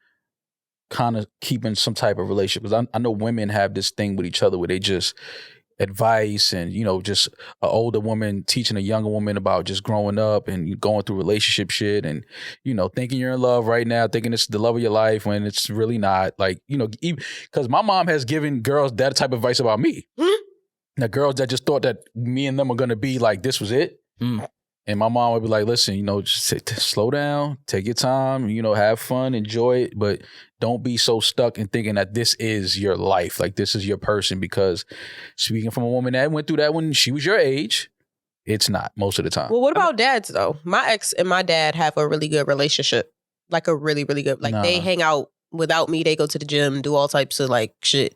kind of keeping some type of relationship, because I know women have this thing with each other where they just advice and, you know, just an older woman teaching a younger woman about just growing up and going through relationship shit and, you know, thinking you're in love right now, thinking it's the love of your life when it's really not. Like, you know, because my mom has given girls that type of advice about me. The girls that just thought that me and them are going to be like, this was it. And my mom would be like, listen, you know, just slow down, take your time, you know, have fun, enjoy it, but don't be so stuck in thinking that this is your life, like this is your person, because speaking from a woman that went through that when she was your age, it's not most of the time. Well, what about dads though? My ex and my dad have a really good relationship. Like a really, really good. Like they hang out without me. They go to the gym, do all types of like shit.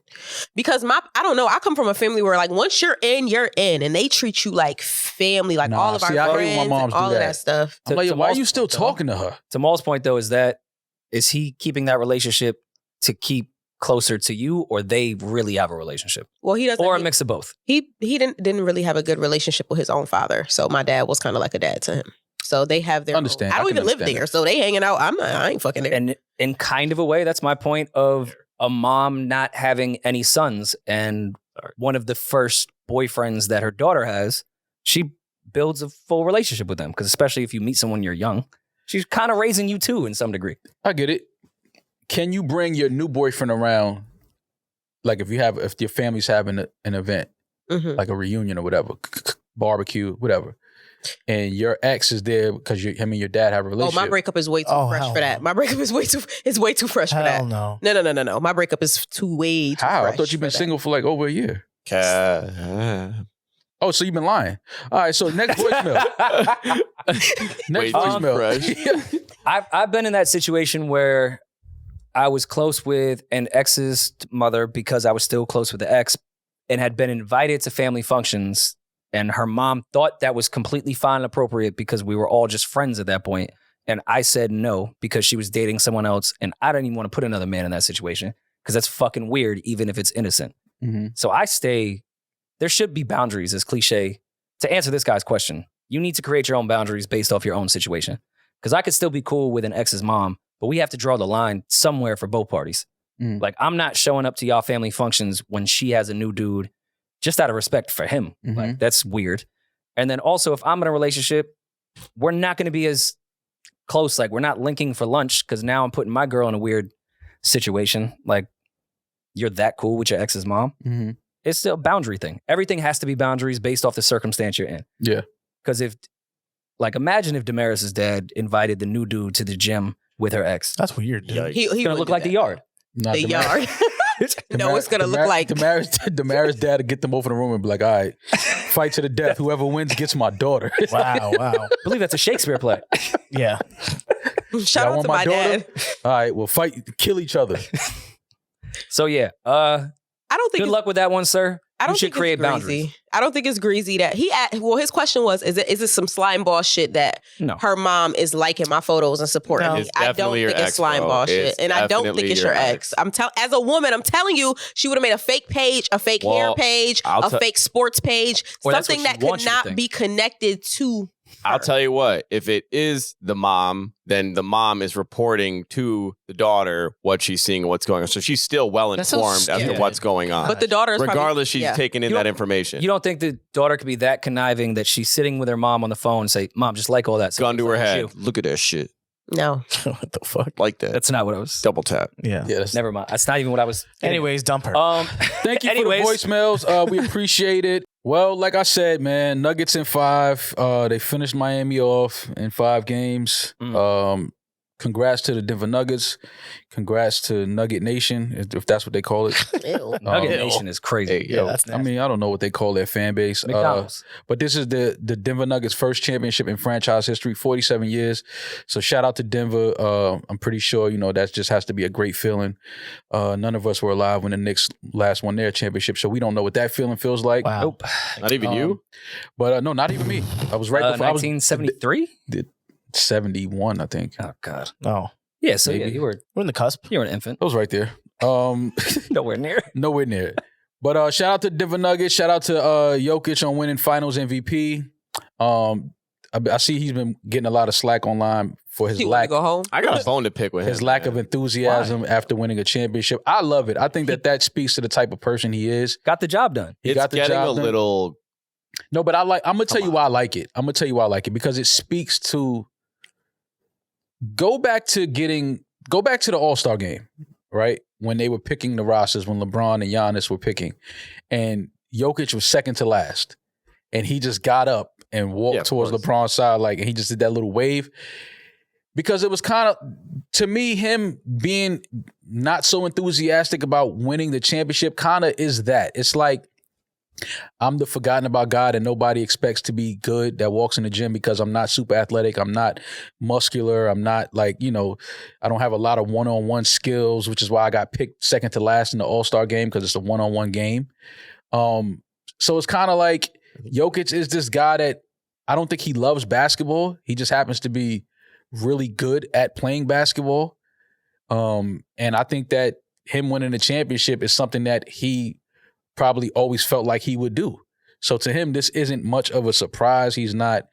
Because I don't know. I come from a family where like once you're in, and they treat you like family, like all of our friends, and all of that stuff. I'm like, why are you still talking to her? To Maul's point though, is he keeping that relationship to keep closer to you, or they really have a relationship? Well, he doesn't, or a mix of both. He didn't really have a good relationship with his own father, so my dad was kind of like a dad to him. So they have their understand. I don't even live there, so they hanging out. I ain't fucking there. And in kind of a way, that's my point of a mom not having any sons, and one of the first boyfriends that her daughter has, she builds a full relationship with them, because especially if you meet someone you're young, she's kind of raising you too in some degree. I get it. Can you bring your new boyfriend around, like if your family's having an event, like a reunion or whatever, barbecue, whatever, and your ex is there because your dad have a relationship? Oh, my breakup is way too fresh for that. My breakup is way too fresh for that. No. No. My breakup is way too How? fresh. I thought you've been single for like over a year. Oh, so you've been lying. All right, so next voicemail. Next voicemail. I've been in that situation where I was close with an ex's mother because I was still close with the ex, and had been invited to family functions, and her mom thought that was completely fine and appropriate because we were all just friends at that point. And I said no because she was dating someone else, and I didn't even want to put another man in that situation because that's fucking weird, even if it's innocent. So I stay. There should be boundaries, as cliche. To answer this guy's question, you need to create your own boundaries based off your own situation. Because I could still be cool with an ex's mom, but we have to draw the line somewhere for both parties. Like, I'm not showing up to y'all family functions when she has a new dude just out of respect for him. Like, that's weird. And then also, if I'm in a relationship, we're not going to be as close. Like, we're not linking for lunch because now I'm putting my girl in a weird situation. Like, you're that cool with your ex's mom. It's still a boundary thing. Everything has to be boundaries based off the circumstance you're in. Yeah. Because imagine if Demaris' dad invited the new dude to the gym with her ex. That's weird, dude. He It's gonna look like the yard. The yard. No, it's gonna look like Demaris' dad to get them over the room and be like, all right, fight to the death. Whoever wins gets my daughter. Wow. I believe that's a Shakespeare play. Yeah. Shout out to my dad. All right, we'll kill each other. So yeah, I don't think good luck with that one, sir. I don't you should think create it's greasy. boundaries. I don't think it's greasy that his question was, is it some slime ball shit that her mom is liking my photos and supporting me? I don't think it's slime ball shit. And I don't think it's your ex. As a woman, I'm telling you, she would have made a fake page, a fake hair page, a fake sports page, something that could not be connected to her. I'll tell you what, if it is the mom, then the mom is reporting to the daughter what she's seeing and what's going on. So she's still well informed as to what's going on. But the daughter is regardless, she's taking in that information. You don't think the daughter could be that conniving that she's sitting with her mom on the phone and say, "Mom, just like all that." Gun to her head. Look at that shit. No. What the fuck? Like that. That's not what I was. Double tap. Yeah. Never mind. That's not even what I was. Anyways, dump her. Thank you for the voicemails. We appreciate it. Well, like I said, man, Nuggets in 5. They finished Miami off in 5 games. Congrats to the Denver Nuggets. Congrats to Nugget Nation, if that's what they call it. Nugget Nation is crazy. Yeah, that's I mean, I don't know what they call their fan base. But this is the Denver Nuggets' first championship in franchise history, 47 years. So shout out to Denver. I'm pretty sure, that just has to be a great feeling. None of us were alive when the Knicks last won their championship, so we don't know what that feeling feels like. Wow. Nope. Not even you? But no, not even me. I was right before. 1973? 71, I think. Oh, God. No. Yeah, so yeah, We're in the cusp. you were an infant. I was right there. Nowhere near. Nowhere near it. But shout out to Denver Nuggets. Shout out to Jokic on winning Finals MVP. I see he's been getting a lot of slack online for his lack. Go home? I got a bone to pick with him. His lack of enthusiasm after winning a championship. I love it. I think that speaks to the type of person he is. Got the job done. He got the getting job a done. little. No, but I'm gonna tell you why I like it. Because it speaks to go back to the All-Star game, right? When they were picking the rosters, when LeBron and Giannis were picking, and Jokic was second to last, and he just got up and walked towards LeBron's side, and he just did that little wave. Because it was kind of, to me, him being not so enthusiastic about winning the championship kind of is that. It's like I'm the forgotten about guy that nobody expects to be good, that walks in the gym because I'm not super athletic. I'm not muscular. I'm not like, I don't have a lot of one-on-one skills, which is why I got picked second to last in the All-Star game because it's a one-on-one game. So it's kind of like Jokic is this guy that I don't think he loves basketball. He just happens to be really good at playing basketball. And I think that him winning the championship is something that he probably always felt like he would do. So to him, this isn't much of a surprise. He's not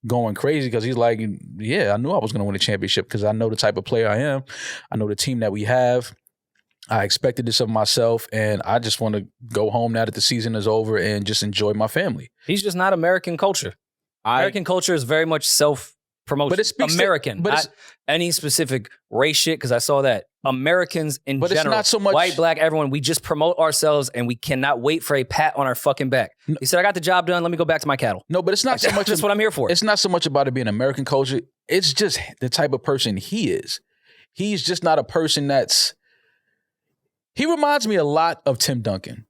going crazy because he's like, yeah, I knew I was going to win a championship because I know the type of player I am. I know the team that we have. I expected this of myself, and I just want to go home now that the season is over and just enjoy my family. He's just not American culture. American culture is very much self-promotion. But it speaks American, not any specific race shit, because I saw that. Americans in general, it's not so much white, black, everyone, we just promote ourselves and we cannot wait for a pat on our fucking back. He said, I got the job done. Let me go back to my cattle. No, but it's not so much. That's what I'm here for. It's not so much about it being American culture. It's just the type of person he is. He's just not a person he reminds me a lot of Tim Duncan.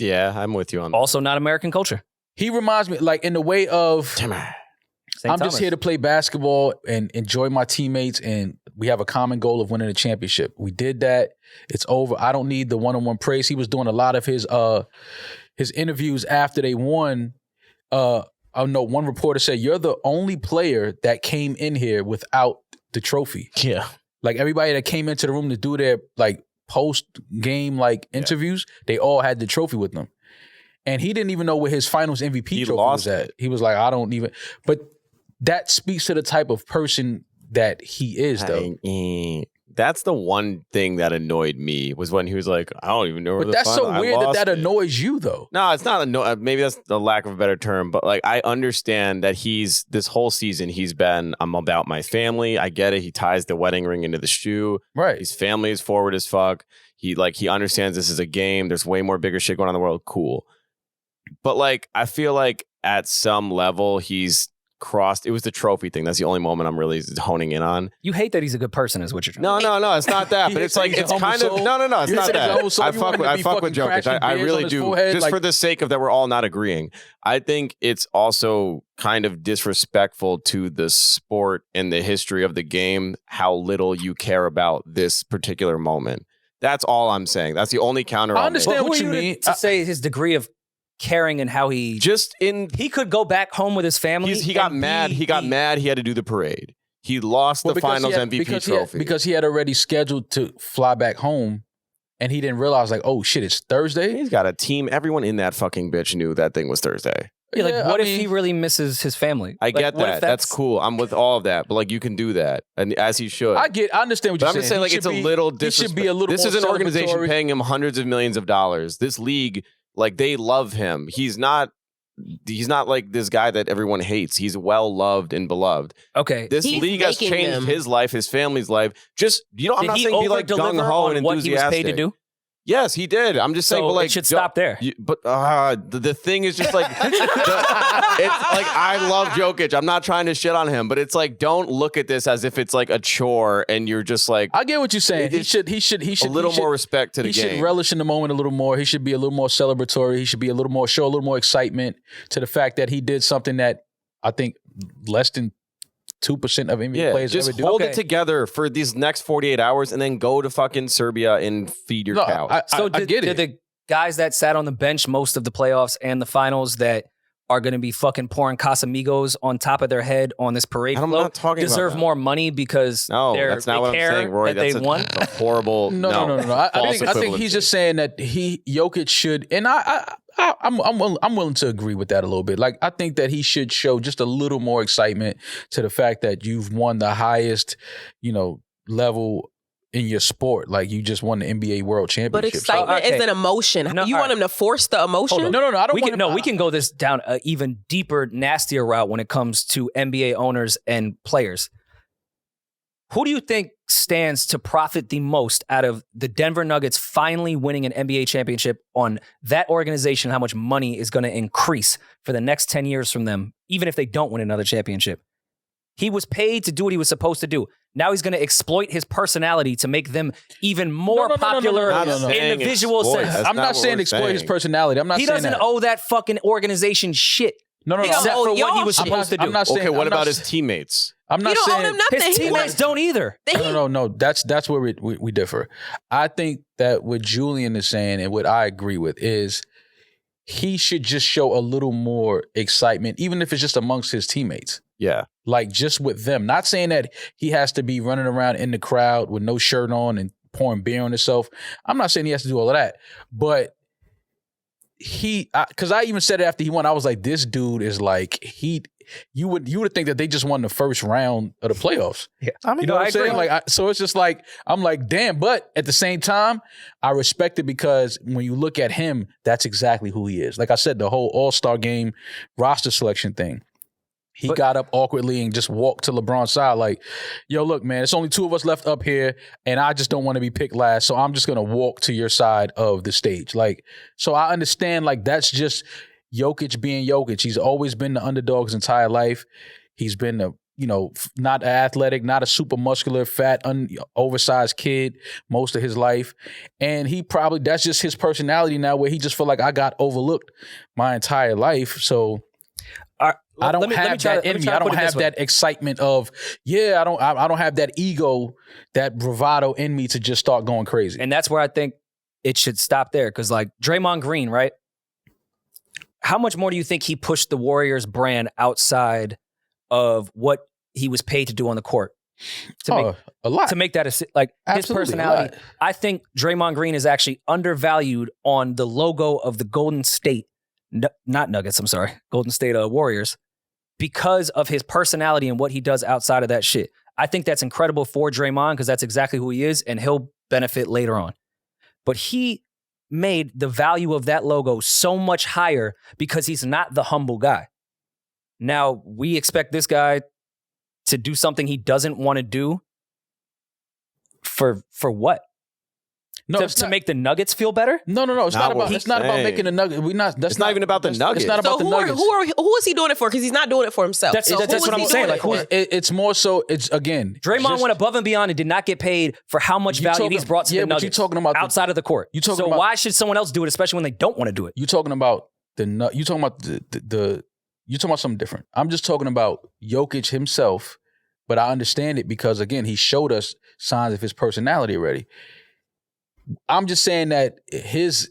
Yeah, I'm with you on that. Also not American culture. He reminds me like in the way of I'm just here to play basketball and enjoy my teammates, and we have a common goal of winning a championship. We did that. It's over. I don't need the one-on-one praise. He was doing a lot of his interviews after they won. One reporter said, "You're the only player that came in here without the trophy." Yeah. Like everybody that came into the room to do their like post-game interviews, they all had the trophy with them. And he didn't even know where his finals MVP trophy was at. He was like, I don't even. But that speaks to the type of person that he is, though. That's the one thing that annoyed me was when he was like, I don't even know where But that's so weird that annoys you, though. No, it's not. Maybe that's the lack of a better term. But like, I understand that this whole season, he's been, I'm about my family. I get it. He ties the wedding ring into the shoe. Right. His family is forward as fuck. He understands this is a game. There's way more bigger shit going on in the world. Cool. But like, I feel like at some level, he's crossed. It was the trophy thing. That's the only moment I'm really honing in on. You hate that he's a good person is what you're trying to say. No, it's not that. But it's like, it's kind of, no, it's not that. I fuck with Jokic. I really do. Just for the sake of that we're all not agreeing. I think it's also kind of disrespectful to the sport and the history of the game, how little you care about this particular moment. That's all I'm saying. That's the only counter. I understand what you mean. To say his degree of caring and how he he could go back home with his family. He got mad. He had to do the parade. He lost the finals MVP trophy because he had already scheduled to fly back home, and he didn't realize like, oh shit, it's Thursday. He's got a team. Everyone in that fucking bitch knew that thing was Thursday. Yeah, what if he really misses his family? I get that. That's cool. I'm with all of that. But like, you can do that, and as he should. I understand what you're saying. I'm just saying, like, it's a little disrespectful. This is an organization paying him hundreds of millions of dollars. This league. Like, they love him. He's not like this guy that everyone hates. He's well loved and beloved. Okay. This league has changed his life, his family's life. Just, I'm not saying be like gung-ho and enthusiastic. What he was paid to do? Yes, he did. I'm just saying, but like, it should stop there. But the thing is just like, it's like, I love Jokic. I'm not trying to shit on him, but it's like, don't look at this as if it's like a chore, and you're just like, I get what you're saying. He should a little more respect to the game. He should relish in the moment a little more. He should be a little more celebratory. He should be show a little more excitement to the fact that he did something that I think less than 2% of NBA players just ever do. Hold it together for these next 48 hours and then go to fucking Serbia and feed your cows. Did the guys that sat on the bench most of the playoffs and the finals that are going to be fucking pouring Casamigos on top of their head on this parade float deserve more money because that's not what I'm saying, Rory. That's a won? Horrible. No. I think he's just saying that Jokic should, and I'm willing to agree with that a little bit. Like, I think that he should show just a little more excitement to the fact that you've won the highest, level in your sport. Like, you just won the NBA World Championship. But excitement is an emotion. You want him to force the emotion? No. I don't we can go this down an even deeper, nastier route when it comes to NBA owners and players. Who do you think stands to profit the most out of the Denver Nuggets finally winning an NBA championship on that organization? How much money is going to increase for the next 10 years from them, even if they don't win another championship? He was paid to do what he was supposed to do. Now he's going to exploit his personality to make them even more popular in the visual sense. I'm not saying exploit his personality. I'm not saying he doesn't owe that fucking organization shit. No. Except for what he was supposed to do. I'm not saying, okay, what about his teammates? I'm not saying owe him nothing. His teammates don't either. No. That's where we differ. I think that what Julian is saying and what I agree with is he should just show a little more excitement, even if it's just amongst his teammates. Yeah. Like just with them. Not saying that he has to be running around in the crowd with no shirt on and pouring beer on himself. I'm not saying he has to do all of that. But because I even said it after he won, I was like, this dude is like, you would think that they just won the first round of the playoffs. Yeah. I mean, you know what I'm saying? So it's just like, I'm like, damn. But at the same time, I respect it because when you look at him, that's exactly who he is. Like I said, the whole All-Star game roster selection thing. He got up awkwardly and just walked to LeBron's side like, yo, look, man, it's only two of us left up here and I just don't want to be picked last. So I'm just going to walk to your side of the stage. Like, so I understand like that's just Jokic being Jokic. He's always been the underdog his entire life. He's been not athletic, not a super muscular, fat, oversized kid most of his life. And that's just his personality now where he just feel like I got overlooked my entire life. So I don't have that in me. I don't have that excitement of, I don't have that ego, that bravado in me to just start going crazy. And that's where I think it should stop there. Because like Draymond Green, right? How much more do you think he pushed the Warriors brand outside of what he was paid to do on the court? A lot. To make that his personality. I think Draymond Green is actually undervalued on the logo of the Golden State, not Nuggets, I'm sorry, Golden State Warriors, because of his personality and what he does outside of that shit. I think that's incredible for Draymond because that's exactly who he is and he'll benefit later on. But he made the value of that logo so much higher because he's not the humble guy. Now, we expect this guy to do something he doesn't want to do for what? No, to make the Nuggets feel better? No. It's not about making the Nuggets. It's not even about the Nuggets. It's not about the Nuggets. Who is he doing it for? Because he's not doing it for himself. That's what I'm saying. Like, it's more so. It's again. Draymond went above and beyond and did not get paid for how much value he's brought to the Nuggets. You're talking about outside of the court. Why should someone else do it, especially when they don't want to do it? You're talking about you're talking about something different. I'm just talking about Jokic himself, but I understand it because again, he showed us signs of his personality already. I'm just saying that his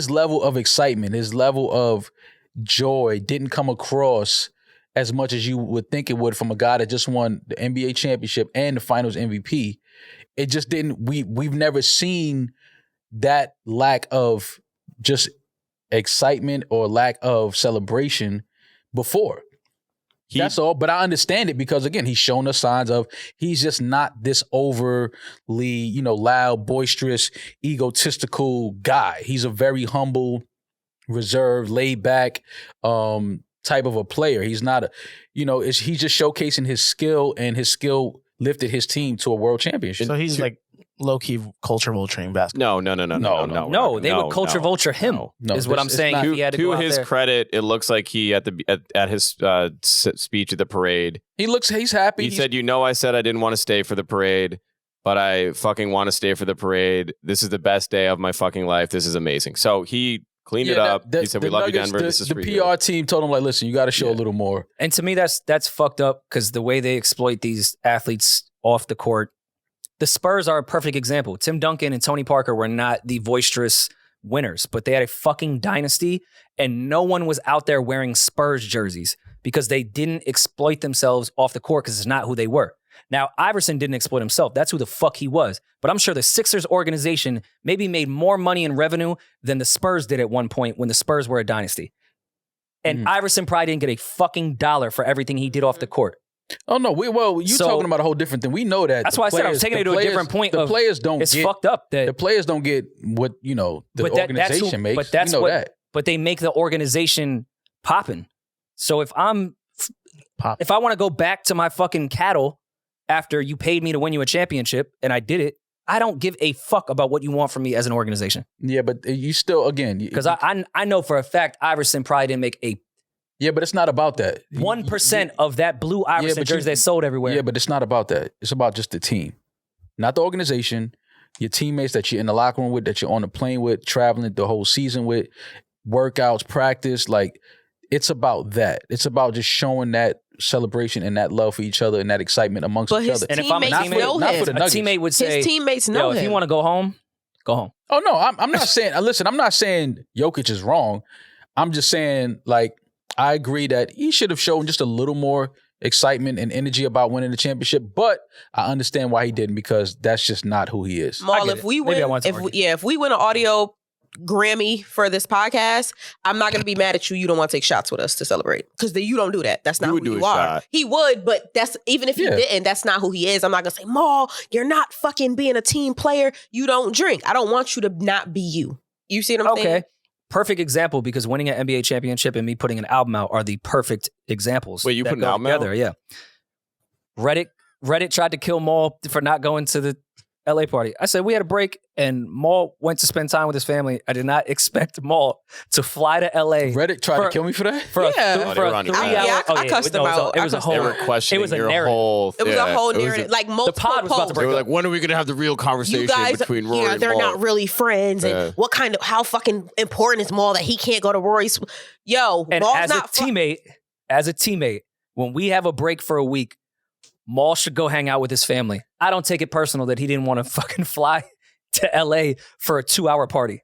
level of excitement, his level of joy didn't come across as much as you would think it would from a guy that just won the NBA championship and the finals MVP. It just didn't, we've never seen that lack of just excitement or lack of celebration before. That's all. But I understand it because, again, he's shown us signs of he's just not this overly, loud, boisterous, egotistical guy. He's a very humble, reserved, laid back type of a player. He's not he's just showcasing his skill, and his skill lifted his team to a world championship. So he's like low-key culture vulturing basketball. No, they would culture vulture him. Is what I'm saying. To his credit, it looks like he at his speech at the parade, he's happy. He said, I said I didn't want to stay for the parade, but I fucking want to stay for the parade. This is the best day of my fucking life. This is amazing. So he cleaned it up. He said, we love you, Denver. This is for you. The PR team told him, like, listen, you got to show a little more. And to me, that's fucked up because the way they exploit these athletes off the court. The Spurs are a perfect example. Tim Duncan and Tony Parker were not the boisterous winners, but they had a fucking dynasty, and no one was out there wearing Spurs jerseys because they didn't exploit themselves off the court because it's not who they were. Now, Iverson didn't exploit himself. That's who the fuck he was. But I'm sure the Sixers organization maybe made more money in revenue than the Spurs did at one point when the Spurs were a dynasty. And Iverson probably didn't get a fucking dollar for everything he did off the court. Oh no! You're talking about a whole different thing. We know that. That's why I said I was taking it to a different point. The players don't. It's fucked up that the players don't get what the organization makes. But that's what. But they make the organization popping. So if I want to go back to my fucking cattle after you paid me to win you a championship and I did it, I don't give a fuck about what you want from me as an organization. Yeah, but you still because I know for a fact Iverson probably didn't make a Yeah, but it's not about that. 1% of that blue Iverson jersey they sold everywhere. Yeah, but it's not about that. It's about just the team, not the organization. Your teammates that you're in the locker room with, that you're on the plane with, traveling the whole season with, workouts, practice. Like, it's about that. It's about just showing that celebration and that love for each other and that excitement amongst each other. And if I'm a teammate would say, his teammates know him. If you want to go home, go home. Oh no, I'm not saying. Listen, I'm not saying Jokic is wrong. I'm just saying, like, I agree that he should have shown just a little more excitement and energy about winning the championship, but I understand why he didn't, because that's just not who he is. Maul, if we win, if we win an audio Grammy for this podcast, I'm not going to be mad at you. You don't want to take shots with us to celebrate, because you don't do that. That's not who you are. Shot. He would, but that's even if he didn't, that's not who he is. I'm not going to say, Maul, you're not fucking being a team player. You don't drink. I don't want you to not be you. You see what I'm saying? Perfect example, because winning an NBA championship and me putting an album out are the perfect examples. Wait, you put an album out? Yeah. Reddit tried to kill Maul for not going to the LA party. I said we had a break and Maul went to spend time with his family. I did not expect Maul to fly to LA. Reddit tried to kill me for that? For a 3-hour. I cussed them out. It was a whole. They were questioning your whole. It was a whole narrative. Like multiple the pod was about to break. They were like, when are we going to have the real conversation between Rory and Maul? They're not really friends. And how fucking important is Maul that he can't go to Rory's? Yo, and Maul's as a teammate, when we have a break for a week, Maul should go hang out with his family. I don't take it personal that he didn't want to fucking fly to LA for a 2-hour party.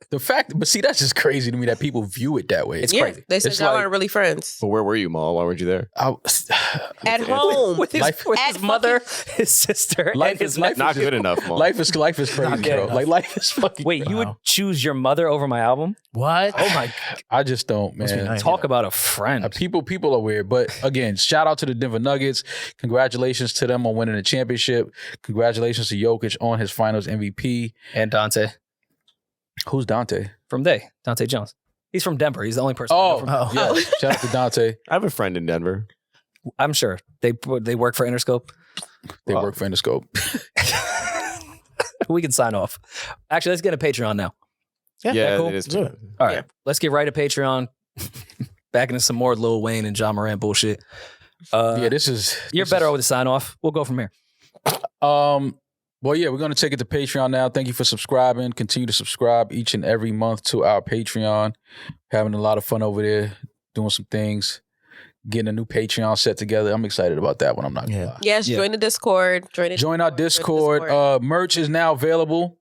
But see, that's just crazy to me that people view it that way. It's crazy. They said y'all aren't really friends. But where were you, Maul? Why weren't you there? At home. With his mother, his sister, and his life. Not good enough, Maul. Life is crazy, bro. Like, life is fucking Wait, you would choose your mother over my album? What? Oh my God. I just don't, man. Talk about a friend. People are weird. But again, shout out to the Denver Nuggets. Congratulations to them on winning the championship. Congratulations to Jokic on his finals MVP. And Dante. Who's Dante? From Dante Jones. He's from Denver. He's the only person. Yeah. Shout out to Dante. I have a friend in Denver. I'm sure. They work for Interscope. They work for Interscope. We can sign off. Actually, let's get a Patreon now. Yeah, cool? it is too. All right. Let's get right to Patreon. Back into some more Lil Wayne and John Moran bullshit. You're better with the sign off. We'll go from here. Well, yeah, we're going to take it to Patreon now. Thank you for subscribing. Continue to subscribe each and every month to our Patreon. Having a lot of fun over there, doing some things, getting a new Patreon set together. I'm excited about that one. I'm not going to lie. Yes, join the Discord. Join our Discord. Merch is now available.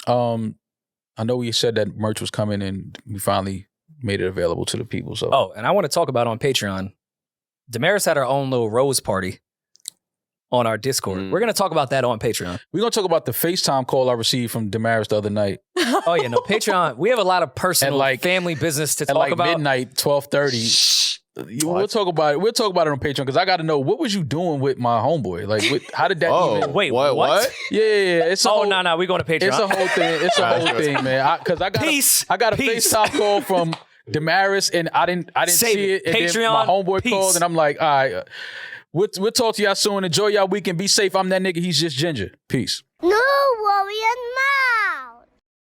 I know we said that merch was coming and we finally made it available to the people. So, and I want to talk about on Patreon, Demaris had our own little rose party on our Discord. We're going to talk about that on Patreon. We're going to talk about the FaceTime call I received from Demaris the other night. Oh, yeah, no, Patreon. We have a lot of personal family business to talk about. At midnight, 12:30. We'll talk about it. We'll talk about it on Patreon because I got to know, what was you doing with my homeboy? Like, how did that even... Wait, what? Yeah. It's no, we're going to Patreon. It's a whole thing. It's a whole thing, man. Because I got a FaceTime call from Demaris and I didn't see it. And Patreon, then my homeboy called and I'm like, all right, we'll talk to y'all soon. Enjoy y'all weekend. Be safe. I'm that nigga. He's just ginger. Peace. NewRoryNMal.